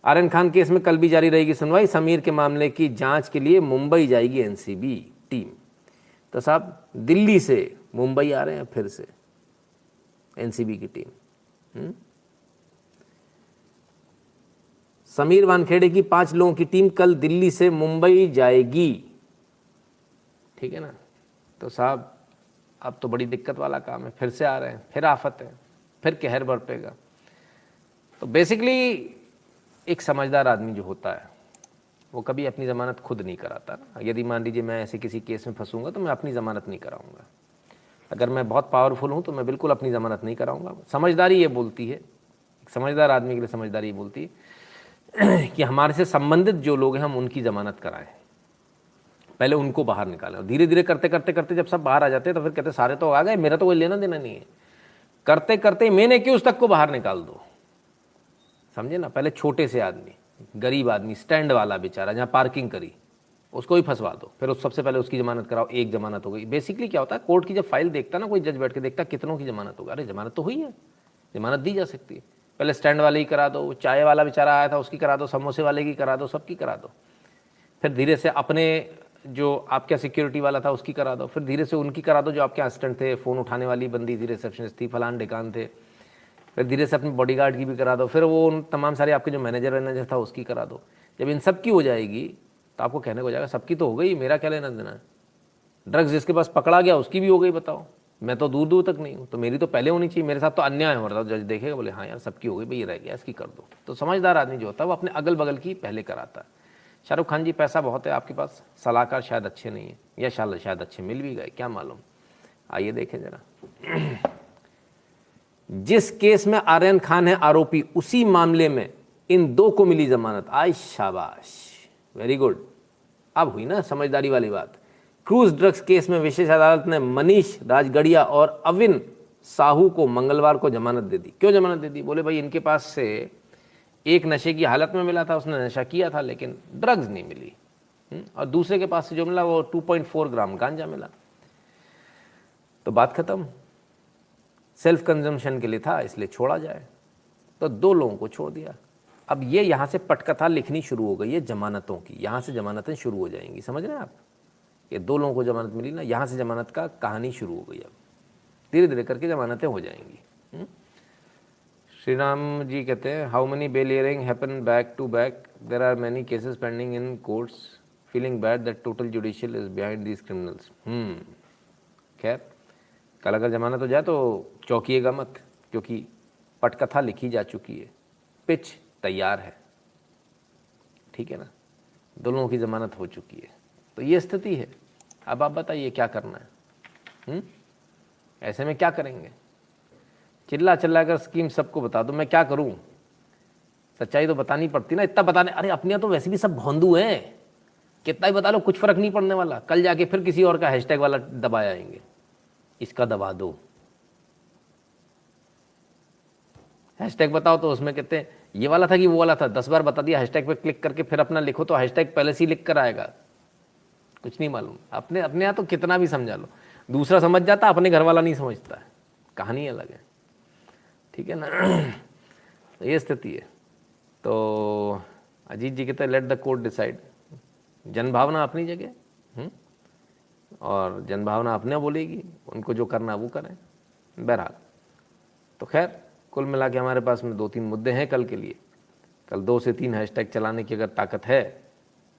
आर्यन खान केस में कल भी जारी रहेगी सुनवाई। समीर के मामले की जांच के लिए मुंबई जाएगी एनसीबी टीम। तो साहब दिल्ली से मुंबई आ रहे हैं फिर से एनसीबी की टीम। समीर वानखेड़े की 5 लोगों की टीम कल दिल्ली से मुंबई जाएगी, ठीक है ना। तो साहब अब तो बड़ी दिक्कत वाला काम है, फिर से आ रहे हैं, फिर आफत है, फिर कहर बरपेगा। तो बेसिकली एक समझदार आदमी जो होता है वो कभी अपनी ज़मानत खुद नहीं कराता ना। यदि मान लीजिए मैं ऐसे किसी केस में फंसूंगा तो मैं अपनी ज़मानत नहीं कराऊंगा। अगर मैं बहुत पावरफुल हूँ तो मैं बिल्कुल अपनी ज़मानत नहीं कराऊंगा। समझदारी ये बोलती है, एक समझदार आदमी के लिए समझदारी ये बोलती है कि हमारे से संबंधित जो लोग हैं हम उनकी ज़मानत कराएं, पहले उनको बाहर निकालें। और धीरे धीरे करते करते करते जब सब बाहर आ जाते हैं तो फिर कहते सारे तो आ गए, मेरा तो कोई लेना देना नहीं है। करते करते मैंने क्यों उस तक को बाहर निकाल दो, समझे ना। पहले छोटे से आदमी, गरीब आदमी, स्टैंड वाला बेचारा जहाँ पार्किंग करी, उसको ही फंसवा दो, फिर उस सबसे पहले उसकी जमानत कराओ, एक जमानत हो गई। बेसिकली क्या होता है, कोर्ट की जब फाइल देखता ना कोई जज बैठ के देखता कितनों की जमानत होगा, अरे जमानत तो हुई है, जमानत दी जा सकती है। पहले स्टैंड वाले की करा दो, चाय वाला बेचारा आया था उसकी करा दो, समोसे वाले की करा दो, सबकी करा दो। फिर धीरे से अपने जो आपके सिक्योरिटी वाला था उसकी करा दो, फिर धीरे से उनकी करा दो जो आपके असिस्टेंट थे, फ़ोन उठाने वाली बंदी थी, रिसेप्शनिस्ट थी, फलान ढिकान थे। फिर धीरे से अपने बॉडीगार्ड की भी करा दो, फिर वो उन तमाम सारे आपके जो मैनेजर था उसकी करा दो। जब इन सब की हो जाएगी तो आपको कहने को जाएगा सबकी तो हो गई, मेरा क्या लेना देना है। ड्रग्स जिसके पास पकड़ा गया उसकी भी हो गई, बताओ, मैं तो दूर दूर तक नहीं हूँ, तो मेरी तो पहले होनी चाहिए, मेरे साथ तो अन्याय हो रहा था। जज देखेगा, बोले हाँ यार सबकी हो गई भाई, ये रह गया इसकी कर दो। तो समझदार आदमी जो होता है वो अपने अगल बगल की पहले कराता है। शाहरुख खान जी, पैसा बहुत है आपके पास, सलाहकार शायद अच्छे नहीं है, या शायद अच्छे मिल भी गए, क्या मालूम। आइए देखें जरा। जिस केस में आर्यन खान है आरोपी, उसी मामले में इन दो को मिली जमानत। आई शाबाश, वेरी गुड। अब हुई ना समझदारी वाली बात। क्रूज ड्रग्स केस में विशेष अदालत ने मनीष राजगढ़िया और अविन साहू को मंगलवार को जमानत दे दी। क्यों जमानत दे दी? बोले भाई इनके पास से एक नशे की हालत में मिला था, उसने नशा किया था लेकिन ड्रग्स नहीं मिली, और दूसरे के पास से जो मिला वो 2.4 ग्राम गांजा मिला। तो बात खत्म, सेल्फ कंजम्पशन के लिए था इसलिए छोड़ा जाए, तो दो लोगों को छोड़ दिया। अब ये यहाँ से पटकथा लिखनी शुरू हो गई है जमानतों की, यहाँ से जमानतें शुरू हो जाएंगी, समझ रहे हैं आप। ये दो लोगों को जमानत मिली ना, यहाँ से जमानत का कहानी शुरू हो गई। अब धीरे धीरे करके जमानतें हो जाएंगी। श्री राम जी कहते हैं, how many bail hearing happen back to back, there are many cases pending in courts, feeling bad that total judicial is behind these criminals. खैर, कल अगर जमानत हो जाए तो चौंकिएगा मत, क्योंकि पटकथा लिखी जा चुकी है, पिच तैयार है, ठीक है ना। दोनों की जमानत हो चुकी है, तो ये स्थिति है। अब आप बताइए क्या करना है। ऐसे में क्या करेंगे? चिल्ला चिल्ला कर स्कीम सबको बता दो, मैं क्या करूं? सच्चाई तो बतानी पड़ती ना, इतना बताने, अरे अपने तो वैसे भी सब भोंदू हैं, कितना ही बता लो कुछ फर्क नहीं पड़ने वाला। कल जाके फिर किसी और का हैशटैग वाला दबाया आएंगे, इसका दबा दो, हैशटैग बताओ तो उसमें कहते हैं ये वाला था कि वो वाला था, 10 बार बता दिया, हैशटैग पे क्लिक करके फिर अपना लिखो तो हैशटैग पहले से ही लिख कर आएगा, कुछ नहीं मालूम। अपने यहाँ तो कितना भी समझा लो, दूसरा समझ जाता, अपने घर वाला नहीं समझता है, कहानी अलग है, ठीक है ना। तो ये स्थिति है। तो अजीत जी कहते हैं लेट द कोर्ट डिसाइड, जनभावना अपनी जगह, और जनभावना अपने बोलेगी, उनको जो करना वो करें। बहरहाल तो खैर कुल मिला के हमारे पास में 2-3 मुद्दे हैं कल के लिए। कल 2 से 3 हैशटैग चलाने की अगर ताकत है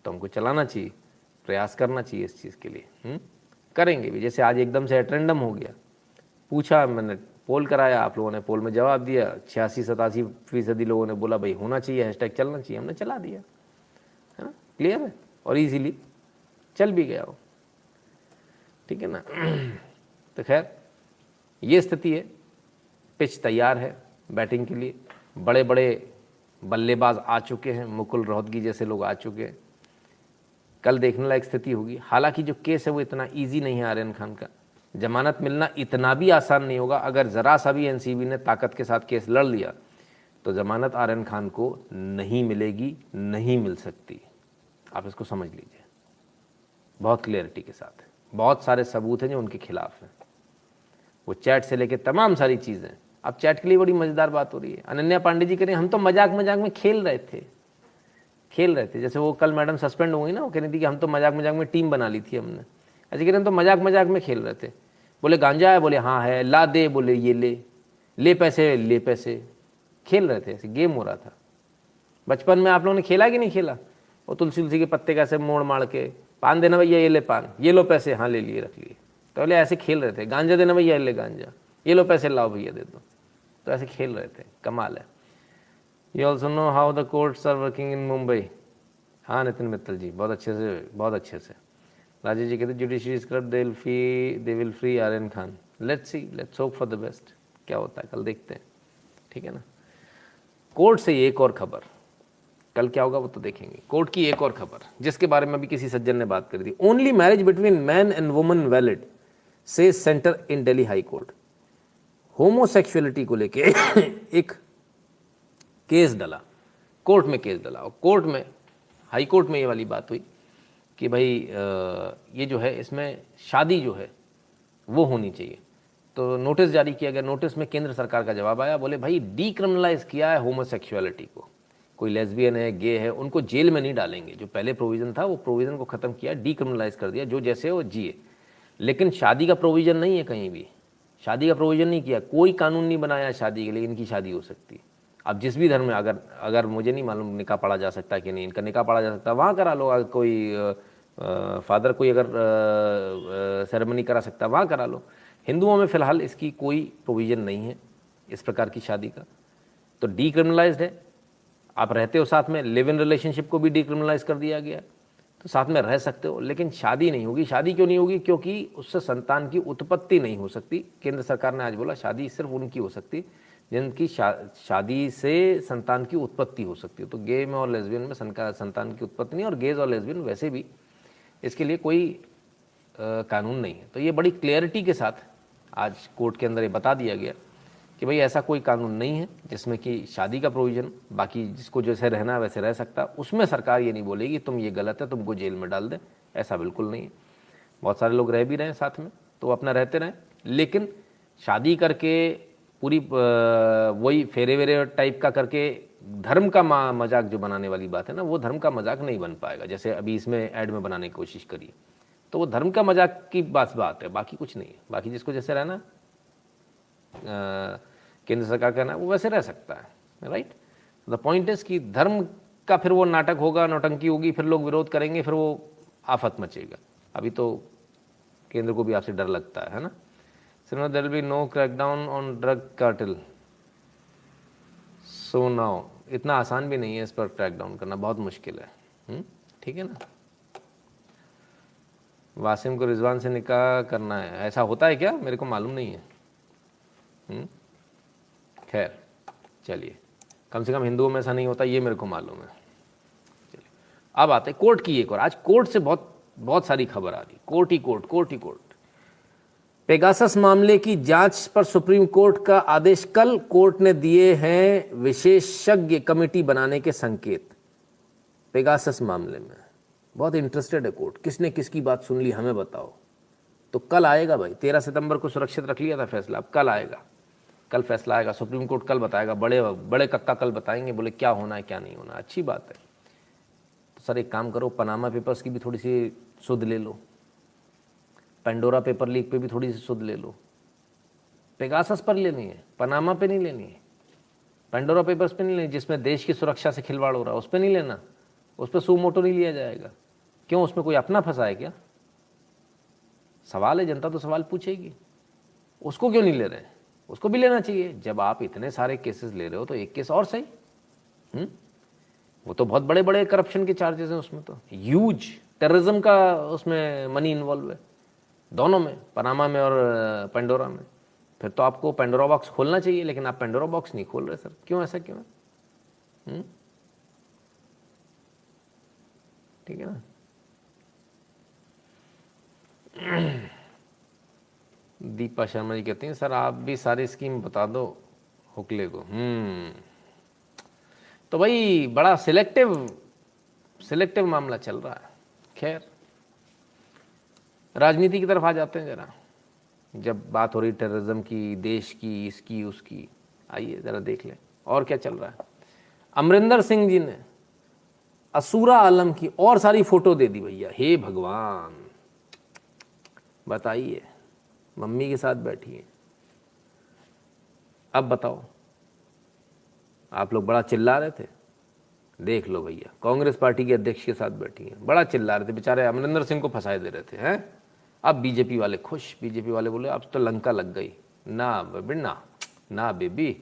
तो हमको चलाना चाहिए, प्रयास करना चाहिए इस चीज़ के लिए। करेंगे भी, जैसे आज एकदम से एट्रेंडम हो गया, पूछा मैंने, पोल कराया, आप लोगों ने पोल में जवाब दिया, 86-87% लोगों ने बोला भाई होना चाहिए, हैशटैग चलना चाहिए, हमने चला दिया, है ना, क्लियर है, और इजीली चल भी गया हो, ठीक है ना। तो खैर ये स्थिति है, पिच तैयार है बैटिंग के लिए, बड़े बड़े बल्लेबाज आ चुके हैं, मुकुल रोहतगी जैसे लोग आ चुके हैं। कल देखने लायक स्थिति होगी। हालांकि जो केस है वो इतना इजी नहीं है आर्यन खान का, जमानत मिलना इतना भी आसान नहीं होगा। अगर ज़रा सा भी एनसीबी ने ताकत के साथ केस लड़ लिया तो जमानत आर्यन खान को नहीं मिलेगी, नहीं मिल सकती। आप इसको समझ लीजिए बहुत क्लियरिटी के साथ। बहुत सारे सबूत हैं जो उनके खिलाफ हैं, वो चैट से लेके तमाम सारी चीज़ें। अब चैट के लिए बड़ी मज़ेदार बात हो रही है। अनन्या पांडे जी कह रहे हैं हम तो मजाक मजाक में खेल रहे थे। जैसे वो कल मैडम सस्पेंड हो गई ना, वो कह रही थी कि हम तो मजाक मजाक में टीम बना ली थी हमने, ऐसे कह रहे हैं तो मजाक मजाक में खेल रहे थे। बोले गांजा है, बोले हाँ है, ला दे, बोले ये ले पैसे, ले पैसे, खेल रहे थे, ऐसे गेम हो रहा था। बचपन में आप लोगों ने खेला कि नहीं खेला? वो तुलसी के पत्ते कैसे मोड़ मार के, पान देना भैया, ये ले पान, ये लो पैसे, हाँ ले लिए, रख लिए। तो बोले ऐसे खेल रहे थे। गांजा देना भैया, ले गांजा, ये लो पैसे, लाओ भैया दे दो। तो ऐसे खेल रहे थे, कमाल है। You also know how the courts are working in Mumbai. हाँ नितिन मित्तल जी, बहुत अच्छे से। राजेश जी कहते judiciary is corrupt, they will free Aryan Khan. Let's hope for the best. क्या होता है कल देखते हैं, ठीक है ना। कोर्ट से एक और खबर, कल क्या होगा वो तो देखेंगे। कोर्ट की एक और खबर जिसके बारे में अभी किसी सज्जन ने बात करी थी। Only marriage between man and woman valid, से सेंटर इन दिल्ली हाई कोर्ट। होमोसेक्सुअलिटी को लेके एक केस डला, कोर्ट में केस डला, और कोर्ट में, हाई कोर्ट में ये वाली बात हुई कि भाई ये जो है इसमें शादी जो है वो होनी चाहिए। तो नोटिस जारी किया गया। नोटिस में केंद्र सरकार का जवाब आया, बोले भाई डीक्रिमिनलाइज किया है होमोसेक्सुअलिटी को, कोई लेस्बियन है, गे है, उनको जेल में नहीं डालेंगे। जो पहले प्रोविज़न था वो प्रोविज़न को ख़त्म किया, डीक्रिमिनलाइज कर दिया, जो जैसे वो जिए। लेकिन शादी का प्रोविज़न नहीं है, कहीं भी शादी का प्रोविज़न नहीं किया, कोई कानून नहीं बनाया शादी के लिए, इनकी शादी हो सकती है। अब जिस भी धर्म में, अगर मुझे नहीं मालूम निकाह पढ़ा जा सकता है कि नहीं, इनका निकाह पढ़ा जा सकता है, वहाँ करा लो। अगर कोई फादर कोई अगर सेरेमनी करा सकता है, वहाँ करा लो। हिंदुओं में फ़िलहाल इसकी कोई प्रोविज़न नहीं है इस प्रकार की शादी का, तो डीक्रिमिनलाइज्ड है। आप रहते हो साथ में, लिव इन रिलेशनशिप को भी डीक्रिमिनलाइज कर दिया गया, तो साथ में रह सकते हो, लेकिन शादी नहीं होगी। शादी क्यों नहीं होगी? क्योंकि उससे संतान की उत्पत्ति नहीं हो सकती। केंद्र सरकार ने आज बोला शादी सिर्फ उनकी हो सकती जिनकी शादी से संतान की उत्पत्ति हो सकती है। तो गे में और लेस्बियन में संतान की उत्पत्ति नहीं, और गेज और लेस्बियन वैसे भी इसके लिए कोई कानून नहीं है। तो ये बड़ी क्लियरिटी के साथ आज कोर्ट के अंदर ये बता दिया गया कि भाई ऐसा कोई कानून नहीं है जिसमें कि शादी का प्रोविज़न, बाकी जिसको जैसे रहना है वैसे रह सकता, उसमें सरकार ये नहीं बोलेगी तुम ये गलत है, तुमको जेल में डाल दें, ऐसा बिल्कुल नहीं है। बहुत सारे लोग रह भी रहे हैं साथ में, तो अपना रहते रहें, लेकिन शादी करके पूरी वही फेरे वेरे टाइप का करके धर्म का मजाक जो बनाने वाली बात है ना, वो धर्म का मजाक नहीं बन पाएगा। जैसे अभी इसमें ऐड में बनाने की कोशिश करी, तो वो धर्म का मजाक की बात है, बाकी कुछ नहीं है। बाकी जिसको जैसे रहना केंद्र सरकार का ना, वो वैसे रह सकता है, राइट। द पॉइंट इज कि धर्म का फिर वो नाटक होगा, नौटंकी होगी, फिर लोग विरोध करेंगे, फिर वो आफत मचेगा। अभी तो केंद्र को भी आपसे डर लगता है ना। So there will be no crackdown on drug cartel. So now इतना आसान भी नहीं है इस पर क्रैकडाउन करना, बहुत मुश्किल है। ठीक है ना। वासिम को रिजवान से निकाह करना है, ऐसा होता है क्या? मेरे को मालूम नहीं है। खैर चलिए, कम से कम हिंदुओं में ऐसा नहीं होता, ये मेरे को मालूम है। चलिए अब आते हैं कोर्ट की एक और। आज कोर्ट से बहुत सारी खबर आ रही, कोर्ट ही कोर्ट। पेगासस मामले की जांच पर सुप्रीम कोर्ट का आदेश कल। कोर्ट ने दिए हैं विशेषज्ञ कमेटी बनाने के संकेत पेगासस मामले में। बहुत इंटरेस्टेड है कोर्ट, किसने किसकी बात सुन ली हमें बताओ। तो कल आएगा भाई, 13 सितंबर को सुरक्षित रख लिया था फैसला, अब कल आएगा, कल फैसला आएगा। सुप्रीम कोर्ट कल बताएगा, बड़े कक्का कल बताएंगे, बोले क्या होना है क्या नहीं होना। अच्छी बात है। तो सर एक काम करो, पनामा पेपर्स की भी थोड़ी सी सुध ले लो, पेंडोरा पेपर लीक पे भी थोड़ी सी सुध ले लो। पेगासस पर लेनी है, पनामा पे नहीं लेनी है, पेंडोरा पेपर्स पे नहीं लेनी, जिसमें देश की सुरक्षा से खिलवाड़ हो रहा है उस पर नहीं लेना, उस पर सू मोटो नहीं लिया जाएगा। क्यों, उसमें कोई अपना फंसा है क्या? सवाल है, जनता तो सवाल पूछेगी। उसको क्यों नहीं ले रहे हैं? उसको भी लेना चाहिए। जब आप इतने सारे केसेस ले रहे हो तो एक केस और सही। वो तो बहुत बड़े बड़े करप्शन के चार्जेस हैं उसमें, तो ह्यूज टेररिज्म का उसमें मनी इन्वॉल्व है, दोनों में, पनामा में और पेंडोरा में। फिर तो आपको पेंडोरा बॉक्स खोलना चाहिए, लेकिन आप पेंडोरा बॉक्स नहीं खोल रहे सर। क्यों, ऐसा क्यों है? ठीक है ना। दीपा शर्मा जी कहती हैं सर आप भी सारी स्कीम बता दो हुकले को। तो भाई बड़ा सिलेक्टिव मामला चल रहा है। खैर राजनीति की तरफ आ जाते हैं जरा। जब बात हो रही टेररिज्म की, देश की, इसकी उसकी, आइए जरा देख लें और क्या चल रहा है। अमरिंदर सिंह जी ने असूरा आलम की और सारी फोटो दे दी भैया। हे भगवान, बताइए, मम्मी के साथ बैठी है। अब बताओ, आप लोग बड़ा चिल्ला रहे थे, देख लो भैया, कांग्रेस पार्टी के अध्यक्ष के साथ बैठी हैं, बड़ा चिल्ला रहे थे, बेचारे अमरिंदर सिंह को फंसाए दे रहे थे। हैं अब बीजेपी वाले खुश, बीजेपी वाले बोले अब तो लंका लग गई। ना बेबी, ना बेबी,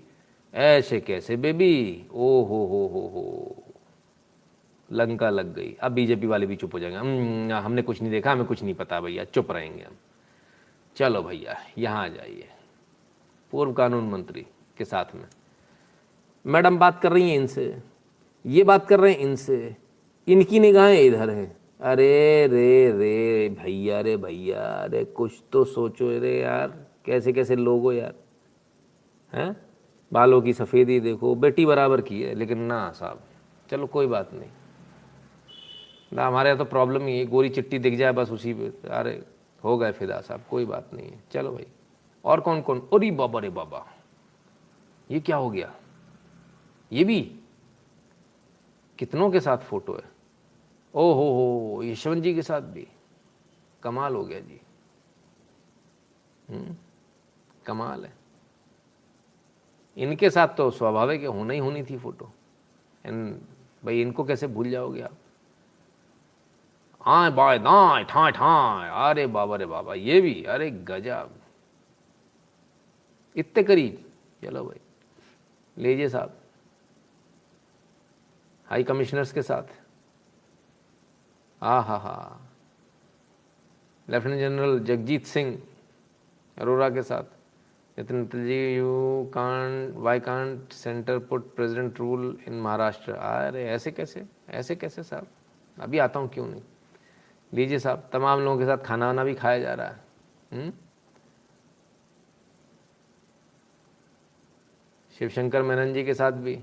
ऐसे कैसे बेबी, ओ हो, लंका लग गई। अब बीजेपी वाले भी चुप हो जाएंगे, हमने कुछ नहीं देखा, हमें कुछ नहीं पता भैया, चुप रहेंगे हम। चलो भैया यहाँ आ जाइए, पूर्व कानून मंत्री के साथ में मैडम बात कर रही हैं इनसे, ये बात कर रहे हैं इनसे, इनकी निगाहें इधर हैं। अरे रे भैया, रे भैया, अरे कुछ तो सोचो रे यार, कैसे कैसे लोग हो यार। हैं, बालों की सफ़ेदी देखो, बेटी बराबर की है, लेकिन ना साहब, चलो कोई बात नहीं। ना हमारे यहाँ तो प्रॉब्लम ही है, गोरी चिट्ठी दिख जाए बस उसी पे, अरे हो गए फिदा साहब, कोई बात नहीं है, चलो भाई। और कौन कौन, अरे बाबा रे बाबा, ये क्या हो गया, ये भी कितनों के साथ फोटो है, ओ हो यशवंत जी के साथ भी, कमाल हो गया जी। कमाल है। इनके साथ तो स्वाभाविक है, होना ही होनी थी फोटो, भाई इनको कैसे भूल जाओगे आप। आए बाय दाएं ठाए ठाए, अरे बाबा रे बाबा, ये भी अरे गजब, इतने करीब। चलो भाई लीजिए साहब, हाई कमिश्नर्स के साथ, हा, लेफ्टिनेंट जनरल जगजीत सिंह अरोरा के साथ, Nitin ji you can't, why can't centre put president rule in Maharashtra. अरे ऐसे कैसे साहब, अभी आता हूँ, क्यों नहीं। लीजिए साहब, तमाम लोगों के साथ खाना वाना भी खाया जा रहा है। शिवशंकर मेनन जी के साथ भी,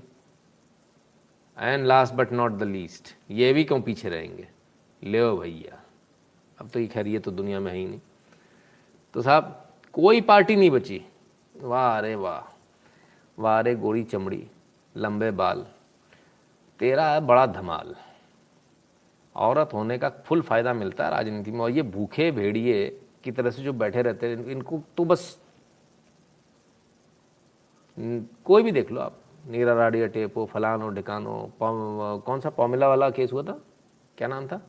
and last but not the least, ये भी क्यों पीछे रहेंगे, ले भैया, अब तो ये खैर ये तो दुनिया में है ही नहीं। तो साहब कोई पार्टी नहीं बची, वाह रे वाह, वाह रे गोरी चमड़ी, लंबे बाल, तेरा है बड़ा धमाल। औरत होने का फुल फायदा मिलता है राजनीति में, और ये भूखे भेड़िए की तरह से जो बैठे रहते हैं, इनको तो बस कोई भी देख लो आप, नीरा राडिया टेपो, फलानो ढिकानो, कौन सा पामिला वाला केस हुआ था, क्या नाम था,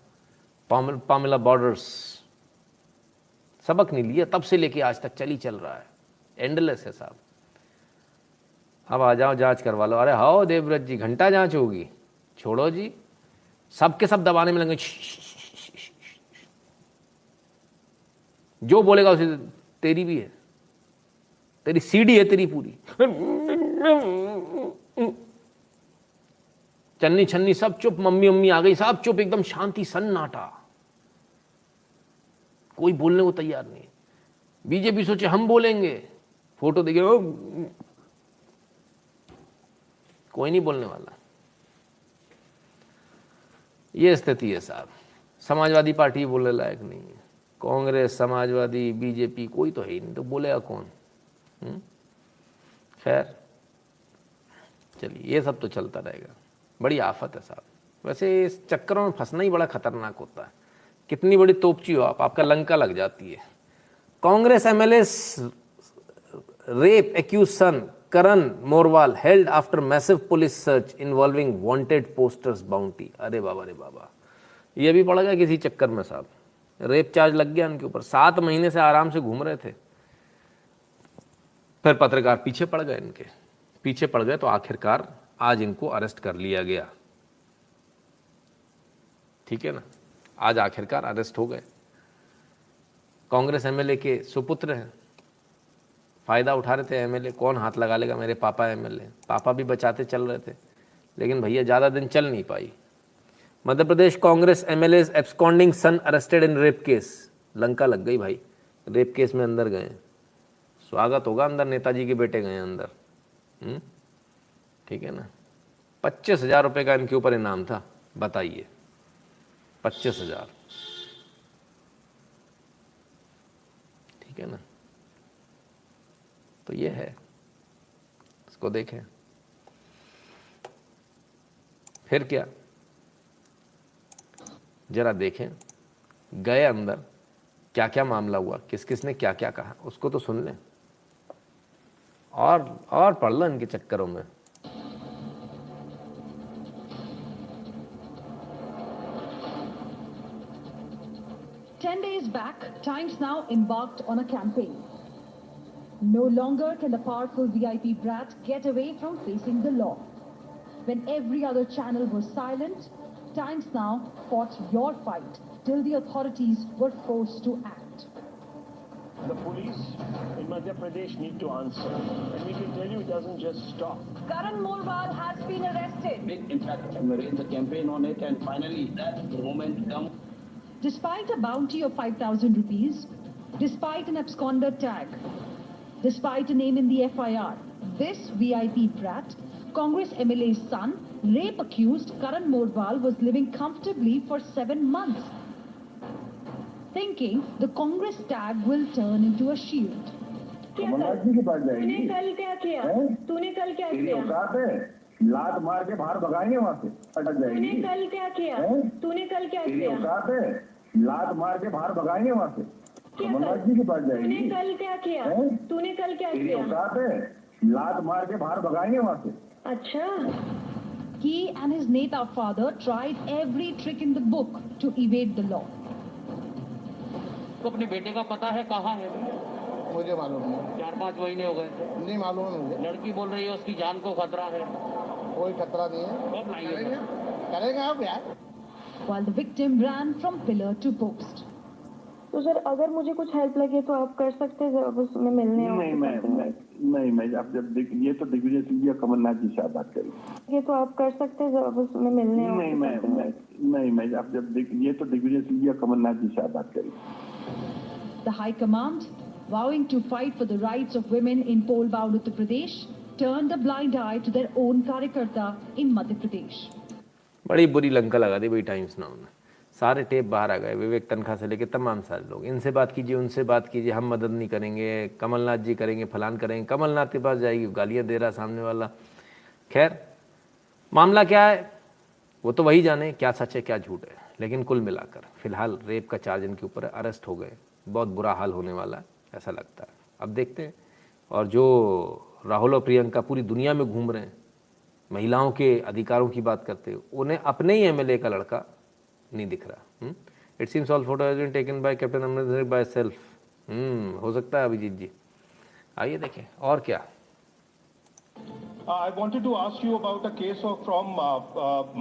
पामिला बॉर्डर्स, सबक नहीं लिया तब से लेके आज तक चल रहा है, एंडलेस है साहब। अब आ जाओ जांच करवा लो, अरे हाओ देवव्रत जी, घंटा जांच होगी, छोड़ो जी, सबके सब दबाने में लगे, जो बोलेगा उसे, तेरी भी है, तेरी सीडी है तेरी पूरी, चन्नी छन्नी सब चुप, मम्मी आ गई, सब चुप, एकदम शांति सन्नाटा, कोई बोलने को तैयार नहीं। बीजेपी सोचे हम बोलेंगे, फोटो देखे कोई नहीं बोलने वाला, ये स्थिति है साहब। समाजवादी पार्टी बोलने लायक नहीं है, कांग्रेस, समाजवादी, बीजेपी कोई तो है ही नहीं, तो बोलेगा कौन। खैर चलिए, ये सब तो चलता रहेगा, बड़ी आफत है साहब। वैसे इस चक्करों में फंसना ही बड़ा खतरनाक होता है, कितनी बड़ी तोपची हो आप, आपका लंका लग जाती है। Congress MLA rape accused son Karan Morwal held after massive police search involving wanted posters bounty. अरे बाबा रे बाबा, ये भी पड़ गया किसी चक्कर में साहब, रेप चार्ज लग गया उनके ऊपर। 7 महीने से आराम से घूम रहे थे, फिर पत्रकार पीछे पड़ गए, इनके पीछे पड़ गए, तो आखिरकार आज इनको अरेस्ट कर लिया गया, ठीक है ना, आज आखिरकार अरेस्ट हो गए। कांग्रेस एमएलए के सुपुत्र हैं, फायदा उठा रहे थे एमएलए, कौन हाथ लगा लेगा, मेरे पापा एमएलए, पापा भी बचाते चल रहे थे, लेकिन भैया ज़्यादा दिन चल नहीं पाई। Madhya Pradesh Congress MLA absconding son arrested in rape case, लंका लग गई भाई, रेप केस में अंदर गए, स्वागत होगा अंदर, नेताजी के बेटे गए अंदर, ठीक है ना। 25,000 रुपये का इनके ऊपर इनाम था, बताइए 25,000, ठीक है ना। तो ये है, इसको देखें। फिर क्या, जरा देखें, गए अंदर, क्या क्या मामला हुआ, किस किस ने क्या क्या कहा, उसको तो सुन लें, और पढ़ लो इनके चक्करों में। Ten days back, Times Now embarked on a campaign. No longer can the powerful VIP brat get away from facing the law. When every other channel was silent, Times Now fought your fight till the authorities were forced to act. The police in Madhya Pradesh need to answer, and we can tell you it doesn't just stop. Karan Morwal has been arrested. In fact, we raised the campaign on it, and finally that moment come. Despite a bounty of 5,000 rupees, despite an absconder tag, despite a name in the FIR, this VIP brat Congress MLA's son, rape accused Karan Morwal, was living comfortably for 7 months, thinking the Congress tag will turn into a shield. Kamal Nath जी के पास जाएगी। तूने कल क्या किया? तूने कल क्या तेरी किया? औकात है, लात मार के बाहर भगाएंगे वहाँ से, अटक तूने जाएगी। कल क्या किया? तूने कल क्या तेरी किया? औकात है, लात मार के बाहर भगाएंगे वहाँ से, क्या कमलनाथ जी के पास तूने जाएगी। कल क्या किया? तूने कल क्या तेरी किया? औकात है, लात मार के बाहर भगाएंगे वहाँ से। अच्छा, He and his Neta father tried every trick in the book to evade the law. तो अपने बेटे का पता है कहाँ है? मुझे मालूम नहीं, 4-5 महीने हो गए थे। नहीं मालूम है मुझे। लड़की बोल रही है उसकी जान को खतरा है। कोई खतरा नहीं है। कब लाइए? करेंगे आप यार। While the victim ran from pillar to post. तो सर अगर मुझे कुछ हेल्प लगे तो आप कर सकते हैं जब उसमें मिलने आओ। नहीं मैं अब जब ये तो दिग्विजय सिंह जी कमलनाथ जी से बात करेंगे। ये तो आप कर सकते हैं जब उसमें मिलने आओ। नहीं मैं अब जब ये तो दिग्विजय सिंह जी कमलनाथ जी से बात करेंगे। The High Command, vowing to fight for the rights of women in Polbaud, Uttar Pradesh, turned a blind eye to their own Karyakarta in Madhya Pradesh. बड़ी बुरी लंका लगा दी भाई टाइम्स नाउ ने। सारे टेप बाहर आ गए, विवेक तनखा से लेके तमाम सारे लोग, इनसे बात कीजिए, उनसे बात कीजिए, हम मदद नहीं करेंगे, कमलनाथ जी करेंगे, फलान करेंगे। कमलनाथ के पास जाएगी, गालियाँ दे रहा सामने वाला। खैर मामला क्या है वो तो वही जाने, क्या सच है क्या झूठ है। लेकिन कुल मिलाकर फिलहाल रेप का चार्ज इनके ऊपर है, अरेस्ट हो गए, बहुत बुरा हाल होने वाला है ऐसा लगता है। अब देखते हैं। और जो राहुल और प्रियंका पूरी दुनिया में घूम रहे हैं, महिलाओं के अधिकारों की बात करते हुए, उन्हें अपने ही एमएलए का लड़का नहीं दिख रहा। It seems all photo has been taken by Captain Amarinder by self. हो सकता है अभिजीत जी, आइए देखें और क्या। I wanted to ask you about a case from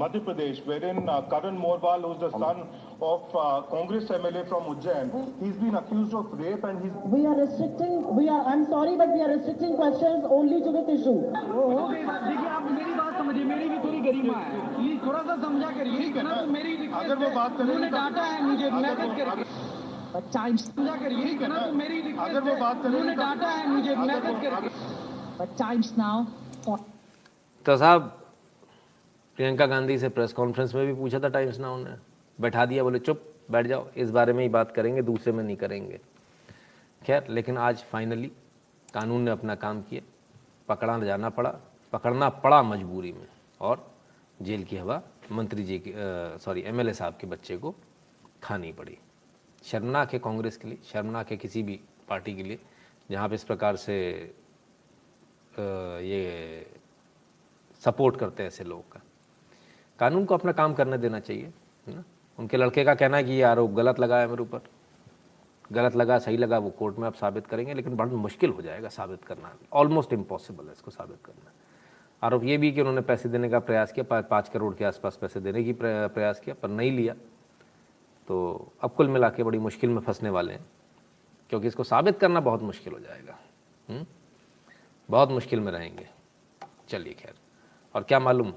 Madhya Pradesh, wherein Karan Morwal, who's the son of Congress MLA from Ujjain, he's been accused of rape and he's. We are restricting. I'm sorry, but we are restricting questions only to this issue. हो गई बात। देखिए आप मेरी बात समझिए, मेरी भी थोड़ी गरिमा है, प्लीज थोड़ा सा समझा करिए। ठीक है ना, तो मेरी अगर वो बात करें, उन्होंने डांटा है मुझे, मैसेज करके But Times, समझा करिए। ठीक है ना ना, तो मेरी रिक्वेस्ट अगर वो बात करें, उन्होंने डांटा है मुझे, मैसेज करके। but Times now. तो साहब प्रियंका गांधी से प्रेस कॉन्फ्रेंस में भी पूछा था टाइम्स नाउ ने, बैठा दिया, बोले चुप बैठ जाओ, इस बारे में ही बात करेंगे, दूसरे में नहीं करेंगे। खैर लेकिन आज फाइनली कानून ने अपना काम किया, पकड़ना पड़ा मजबूरी में, और जेल की हवा मंत्री जी की एमएलए साहब के बच्चे को खानी पड़ी। शर्मनाक है कांग्रेस के लिए, शर्मनाक है किसी भी पार्टी के लिए जहाँ पे इस प्रकार से ये सपोर्ट करते हैं ऐसे लोगों का। कानून को अपना काम करने देना चाहिए, है ना। उनके लड़के का कहना है कि ये आरोप गलत लगा है मेरे ऊपर, गलत लगा सही लगा वो कोर्ट में आप साबित करेंगे, लेकिन बड़ा मुश्किल हो जाएगा साबित करना, ऑलमोस्ट इम्पॉसिबल है इसको साबित करना। आरोप ये भी कि उन्होंने पैसे देने का प्रयास किया, 5 करोड़ के आसपास पैसे देने की प्रयास किया पर नहीं लिया। तो अब कुल मिला के बड़ी मुश्किल में फंसने वाले हैं, क्योंकि इसको साबित करना बहुत मुश्किल हो जाएगा, बहुत मुश्किल में रहेंगे। चलिए खैर, और क्या मालूम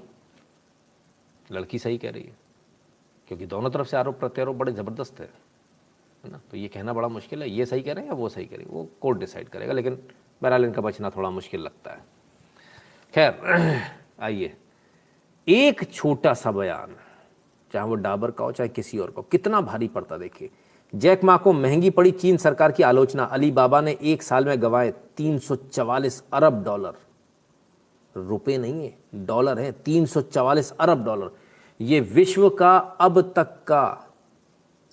लड़की सही कह रही है, क्योंकि दोनों तरफ से आरोप प्रत्यारोप बड़े ज़बरदस्त है ना। तो ये कहना बड़ा मुश्किल है, ये सही कह रहे हैं या वो सही करें, वो कोर्ट डिसाइड करेगा। लेकिन बहरहाल इनका बचना थोड़ा मुश्किल लगता है। खैर आइए, एक छोटा सा बयान, चाहे वो डाबर का हो चाहे किसी और का, कितना भारी पड़ता देखिए। जैक मा को महंगी पड़ी चीन सरकार की आलोचना, अलीबाबा ने 1 साल में गंवाए 344 अरब डॉलर। रुपए नहीं है, डॉलर है, 344 अरब डॉलर। ये विश्व का अब तक का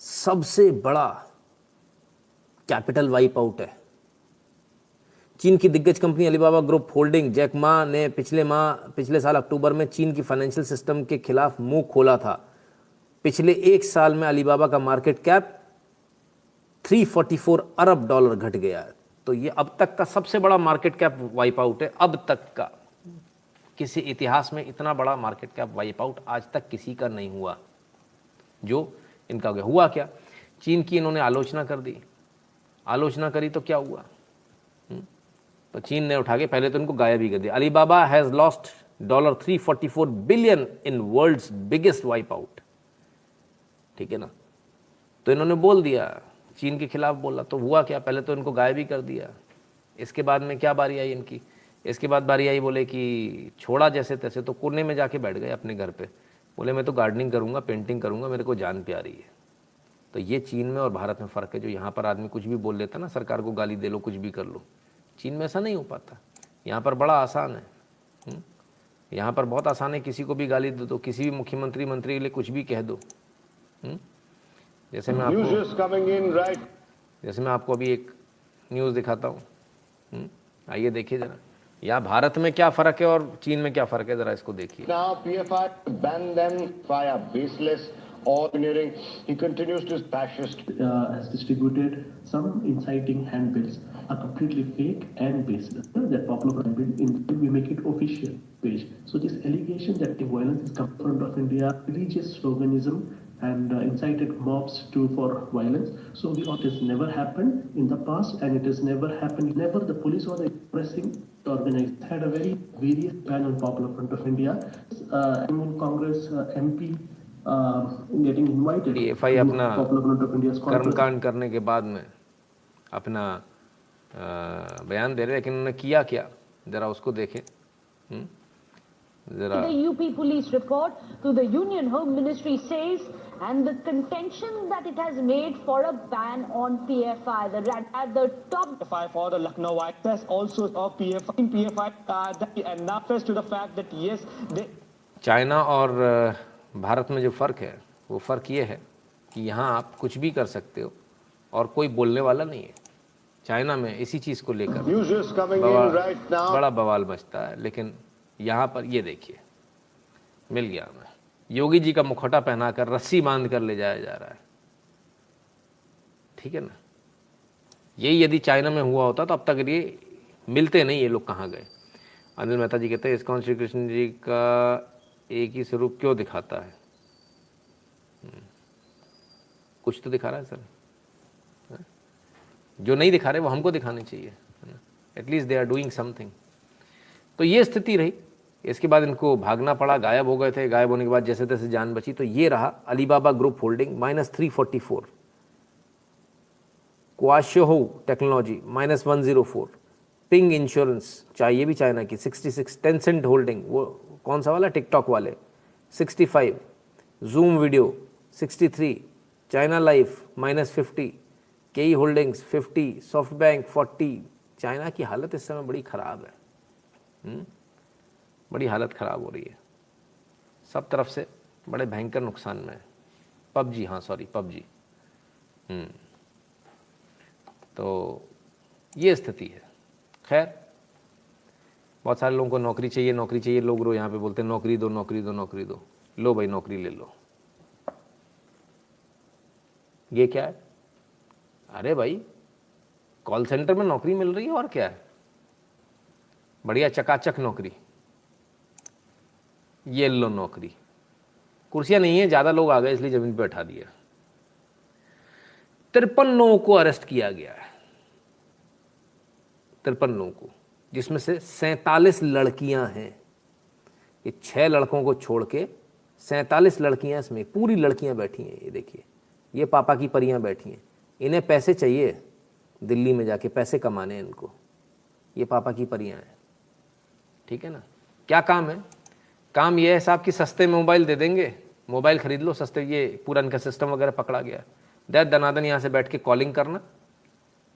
सबसे बड़ा कैपिटल वाइप आउट है। चीन की दिग्गज company Alibaba group holding Jack Ma ने पिछले साल अक्टूबर में चीन की फाइनेंशियल सिस्टम के खिलाफ मुंह खोला था। पिछले 1 साल में अलीबाबा का मार्केट कैप 344 अरब डॉलर घट गया है। तो ये अब तक का सबसे बड़ा मार्केट कैप वाइप आउट है, अब तक का। किसी इतिहास में इतना बड़ा मार्केट कैप वाइप आउट आज तक किसी का नहीं हुआ जो इनका हो गया। हुआ क्या, चीन की इन्होंने आलोचना कर दी, आलोचना करी तो क्या हुआ, तो चीन ने उठा के पहले तो इनको गायब ही कर दिया। Alibaba has lost $344 billion in world's biggest wipe out, ठीक है ना। तो इन्होंने बोल दिया, चीन के खिलाफ बोला, तो हुआ क्या, पहले तो इनको गायब ही कर दिया। इसके बाद में क्या बारी आई इनकी, इसके बाद बारी आई, बोले कि छोड़ा जैसे तैसे, तो कोने में जाके बैठ गए अपने घर पे, बोले मैं तो गार्डनिंग करूँगा, पेंटिंग करूँगा, मेरे को जान प्यारी है। तो ये चीन में और भारत में फ़र्क है। जो यहाँ पर आदमी कुछ भी बोल लेता ना, सरकार को गाली दे लो, कुछ भी कर लो, चीन में ऐसा नहीं हो पाता। यहाँ पर बड़ा आसान है, यहाँ पर बहुत आसान है, किसी को भी गाली दे दो, किसी भी मुख्यमंत्री मंत्री के लिए कुछ भी कह दो। जैसे मैं आपको अभी एक न्यूज़ दिखाता हूँ, आइए देखिए जरा, यहाँ भारत में क्या फ़र्क है और चीन में क्या फ़र्क है, ज़रा इसको देखिए। Now PFI banned them via baseless ordering. He continues to fascist. Has distributed some inciting handbills are completely fake and baseless. That popular handbill, we make it official page. So this allegation that the violence is come in front of India, religious sloganism and incited mobs for violence. So it has never happened in the past, and it has never happened. Never the police or the pressing organized had a very various ban on Popular Front of India. Annual Congress MP getting invited. PFI अपना कर्मकांड करने के बाद में अपना बयान दे रहे, लेकिन उन्होंने किया क्या, जरा उसको देखें। The UP police report to the Union Home Ministry says, and the contention that it has made for a ban on PFI, at the top PFI for the Lucknow access also of PFI and now to the fact that yes, they China और भारत में जो फ़र्क है, वो फ़र्क ये है कि यहाँ आप कुछ भी कर सकते हो और कोई बोलने वाला नहीं है। चाइना में इसी चीज़ को लेकर बड़ा बवाल मचता है, लेकिन यहाँ पर ये देखिए, मिल गया हमें, योगी जी का मुखौटा पहनाकर रस्सी बांध कर ले जाया जा रहा है। ठीक है ना, यही यदि चाइना में हुआ होता तो अब तक ये मिलते नहीं, ये लोग कहाँ गए। अनिल मेहता जी कहते हैं इस्कॉन श्री कृष्ण जी का एक ही स्वरूप क्यों दिखाता है? कुछ तो दिखा रहा है सर, जो नहीं दिखा रहे वो हमको दिखाने चाहिए, at least they are doing something. तो ये स्थिति रही। इसके बाद इनको भागना पड़ा, गायब हो गए थे। गायब होने के बाद जैसे तैसे जान बची। तो ये रहा अलीबाबा ग्रुप होल्डिंग -344, क्वाशोहो टेक्नोलॉजी -104, पिंग इंश्योरेंस चाहिए भी चाइना की 66, टेंसेंट होल्डिंग वो कौन सा वाला, टिकटॉक वाले 65, जूम वीडियो 63, चाइना लाइफ -50, केई होल्डिंग्स 50, सॉफ्ट बैंक 40। चाइना की हालत इस समय बड़ी ख़राब है, बड़ी हालत ख़राब हो रही है, सब तरफ से बड़े भयंकर नुकसान में है। पबजी, हाँ सॉरी पबजी। तो ये स्थिति है। खैर, बहुत सारे लोगों को नौकरी चाहिए, नौकरी चाहिए, लोग रो यहाँ पे बोलते हैं नौकरी दो, नौकरी दो, नौकरी दो। लो भाई नौकरी ले लो। ये क्या है? अरे भाई कॉल सेंटर में नौकरी मिल रही है, और क्या है, बढ़िया चकाचक नौकरी। ये लो नौकरी, कुर्सियां नहीं है, ज़्यादा लोग आ गए इसलिए ज़मीन पे बैठा दिया। 53 लोगों को अरेस्ट किया गया है, 53 लोगों को, जिसमें से 47 लड़कियां हैं। ये 6 लड़कों को छोड़ के 47 लड़कियां, इसमें पूरी लड़कियां बैठी हैं। ये देखिए, ये पापा की परियां बैठी हैं। इन्हें पैसे चाहिए, दिल्ली में जाके पैसे कमाने हैं इनको। ये पापा की परियां हैं, ठीक है ना। क्या काम है? काम ये है साहब कि सस्ते में मोबाइल दे देंगे, मोबाइल खरीद लो सस्ते। ये पूरा इनका सिस्टम वगैरह पकड़ा गया। दनादन यहाँ से बैठ के कॉलिंग करना,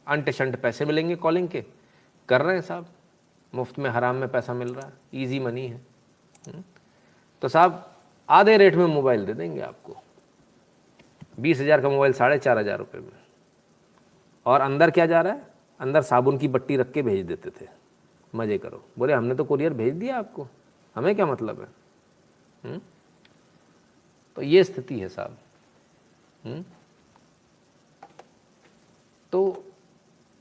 अंट शंट पैसे मिलेंगे कॉलिंग के, कर रहे हैं साहब, मुफ्त में हराम में पैसा मिल रहा है, इजी मनी है। तो साहब आधे रेट में मोबाइल दे देंगे आपको, 20,000 का मोबाइल 4,500 रुपये में। और अंदर क्या जा रहा है? अंदर साबुन की बट्टी रख के भेज देते थे, मज़े करो। बोले हमने तो कुरियर भेज दिया आपको, हमें क्या मतलब है। तो ये स्थिति है साहब। तो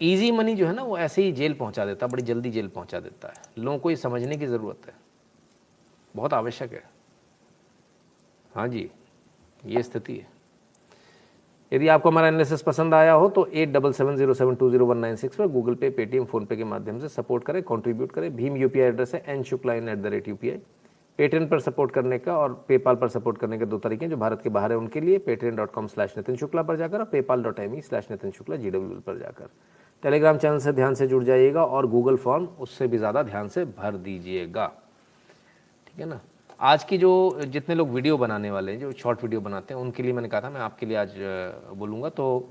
इजी मनी जो है ना, वो ऐसे ही जेल पहुंचा देता है, बड़ी जल्दी जेल पहुंचा देता है। लोगों को ये समझने की ज़रूरत है, बहुत आवश्यक है। हाँ जी, ये स्थिति है। यदि आपको हमारा एनालिसिस पसंद आया हो तो 8770720196 पर गूगल पे, पेटीएम, फ़ोनपे के माध्यम से सपोर्ट करें, कंट्रीब्यूट करें। भीम UPI एड्रेस है nshukla@UPI। पेट्रेन पर सपोर्ट करने का और पेपाल पर सपोर्ट करने के दो तरीके हैं। जो भारत के बाहर है उनके लिए patreon.com/नितिन शुक्ला पर जाकर और paypal.me/नितिन शुक्ला GWL पर जाकर। टेलीग्राम चैनल से ध्यान से जुड़ जाइएगा और गूगल फॉर्म उससे भी ज़्यादा ध्यान से भर दीजिएगा, ठीक है ना। आज की जो जितने लोग वीडियो बनाने वाले हैं, जो शॉर्ट वीडियो बनाते हैं, उनके लिए मैंने कहा था मैं आपके लिए आज बोलूँगा। तो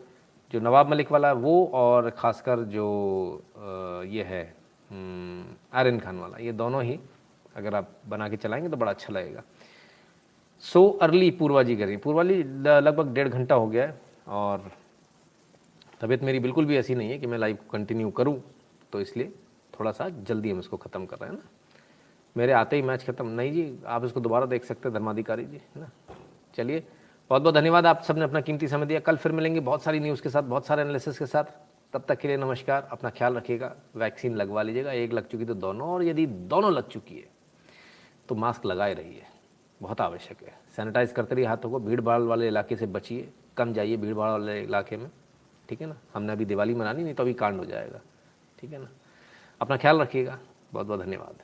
जो नवाब मलिक वाला वो और ख़ासकर जो ये है आर्यन खान वाला, ये दोनों ही अगर आप बना के चलाएंगे तो बड़ा अच्छा लगेगा। सो अर्ली पूर्वा जी करें। पूर्वा जी लगभग 1.5 घंटा हो गया है और तबीयत मेरी बिल्कुल भी ऐसी नहीं है कि मैं लाइव कंटिन्यू करूं, तो इसलिए थोड़ा सा जल्दी हम इसको ख़त्म कर रहे हैं ना। मेरे आते ही मैच ख़त्म नहीं जी, आप इसको दोबारा देख सकते हैं धर्माधिकारी जी, है ना। चलिए, बहुत बहुत धन्यवाद, आप सबने अपना कीमती समय दिया। कल फिर मिलेंगे बहुत सारी न्यूज़ के साथ, बहुत सारे एनालिसिस के साथ। तब तक के लिए नमस्कार, अपना ख्याल रखिएगा। वैक्सीन लगवा लीजिएगा, एक लग चुकी तो दोनों, और यदि दोनों लग चुकी है तो मास्क लगाए रहिए, बहुत आवश्यक है। सैनिटाइज करते रहिए हाथों को। भीड़ भाड़ वाले इलाके से बचिए, कम जाइए भीड़ भाड़ वाले इलाके में, ठीक है ना। हमने अभी दिवाली मनानी, नहीं तो अभी कांड हो जाएगा, ठीक है ना। अपना ख्याल रखिएगा, बहुत बहुत धन्यवाद।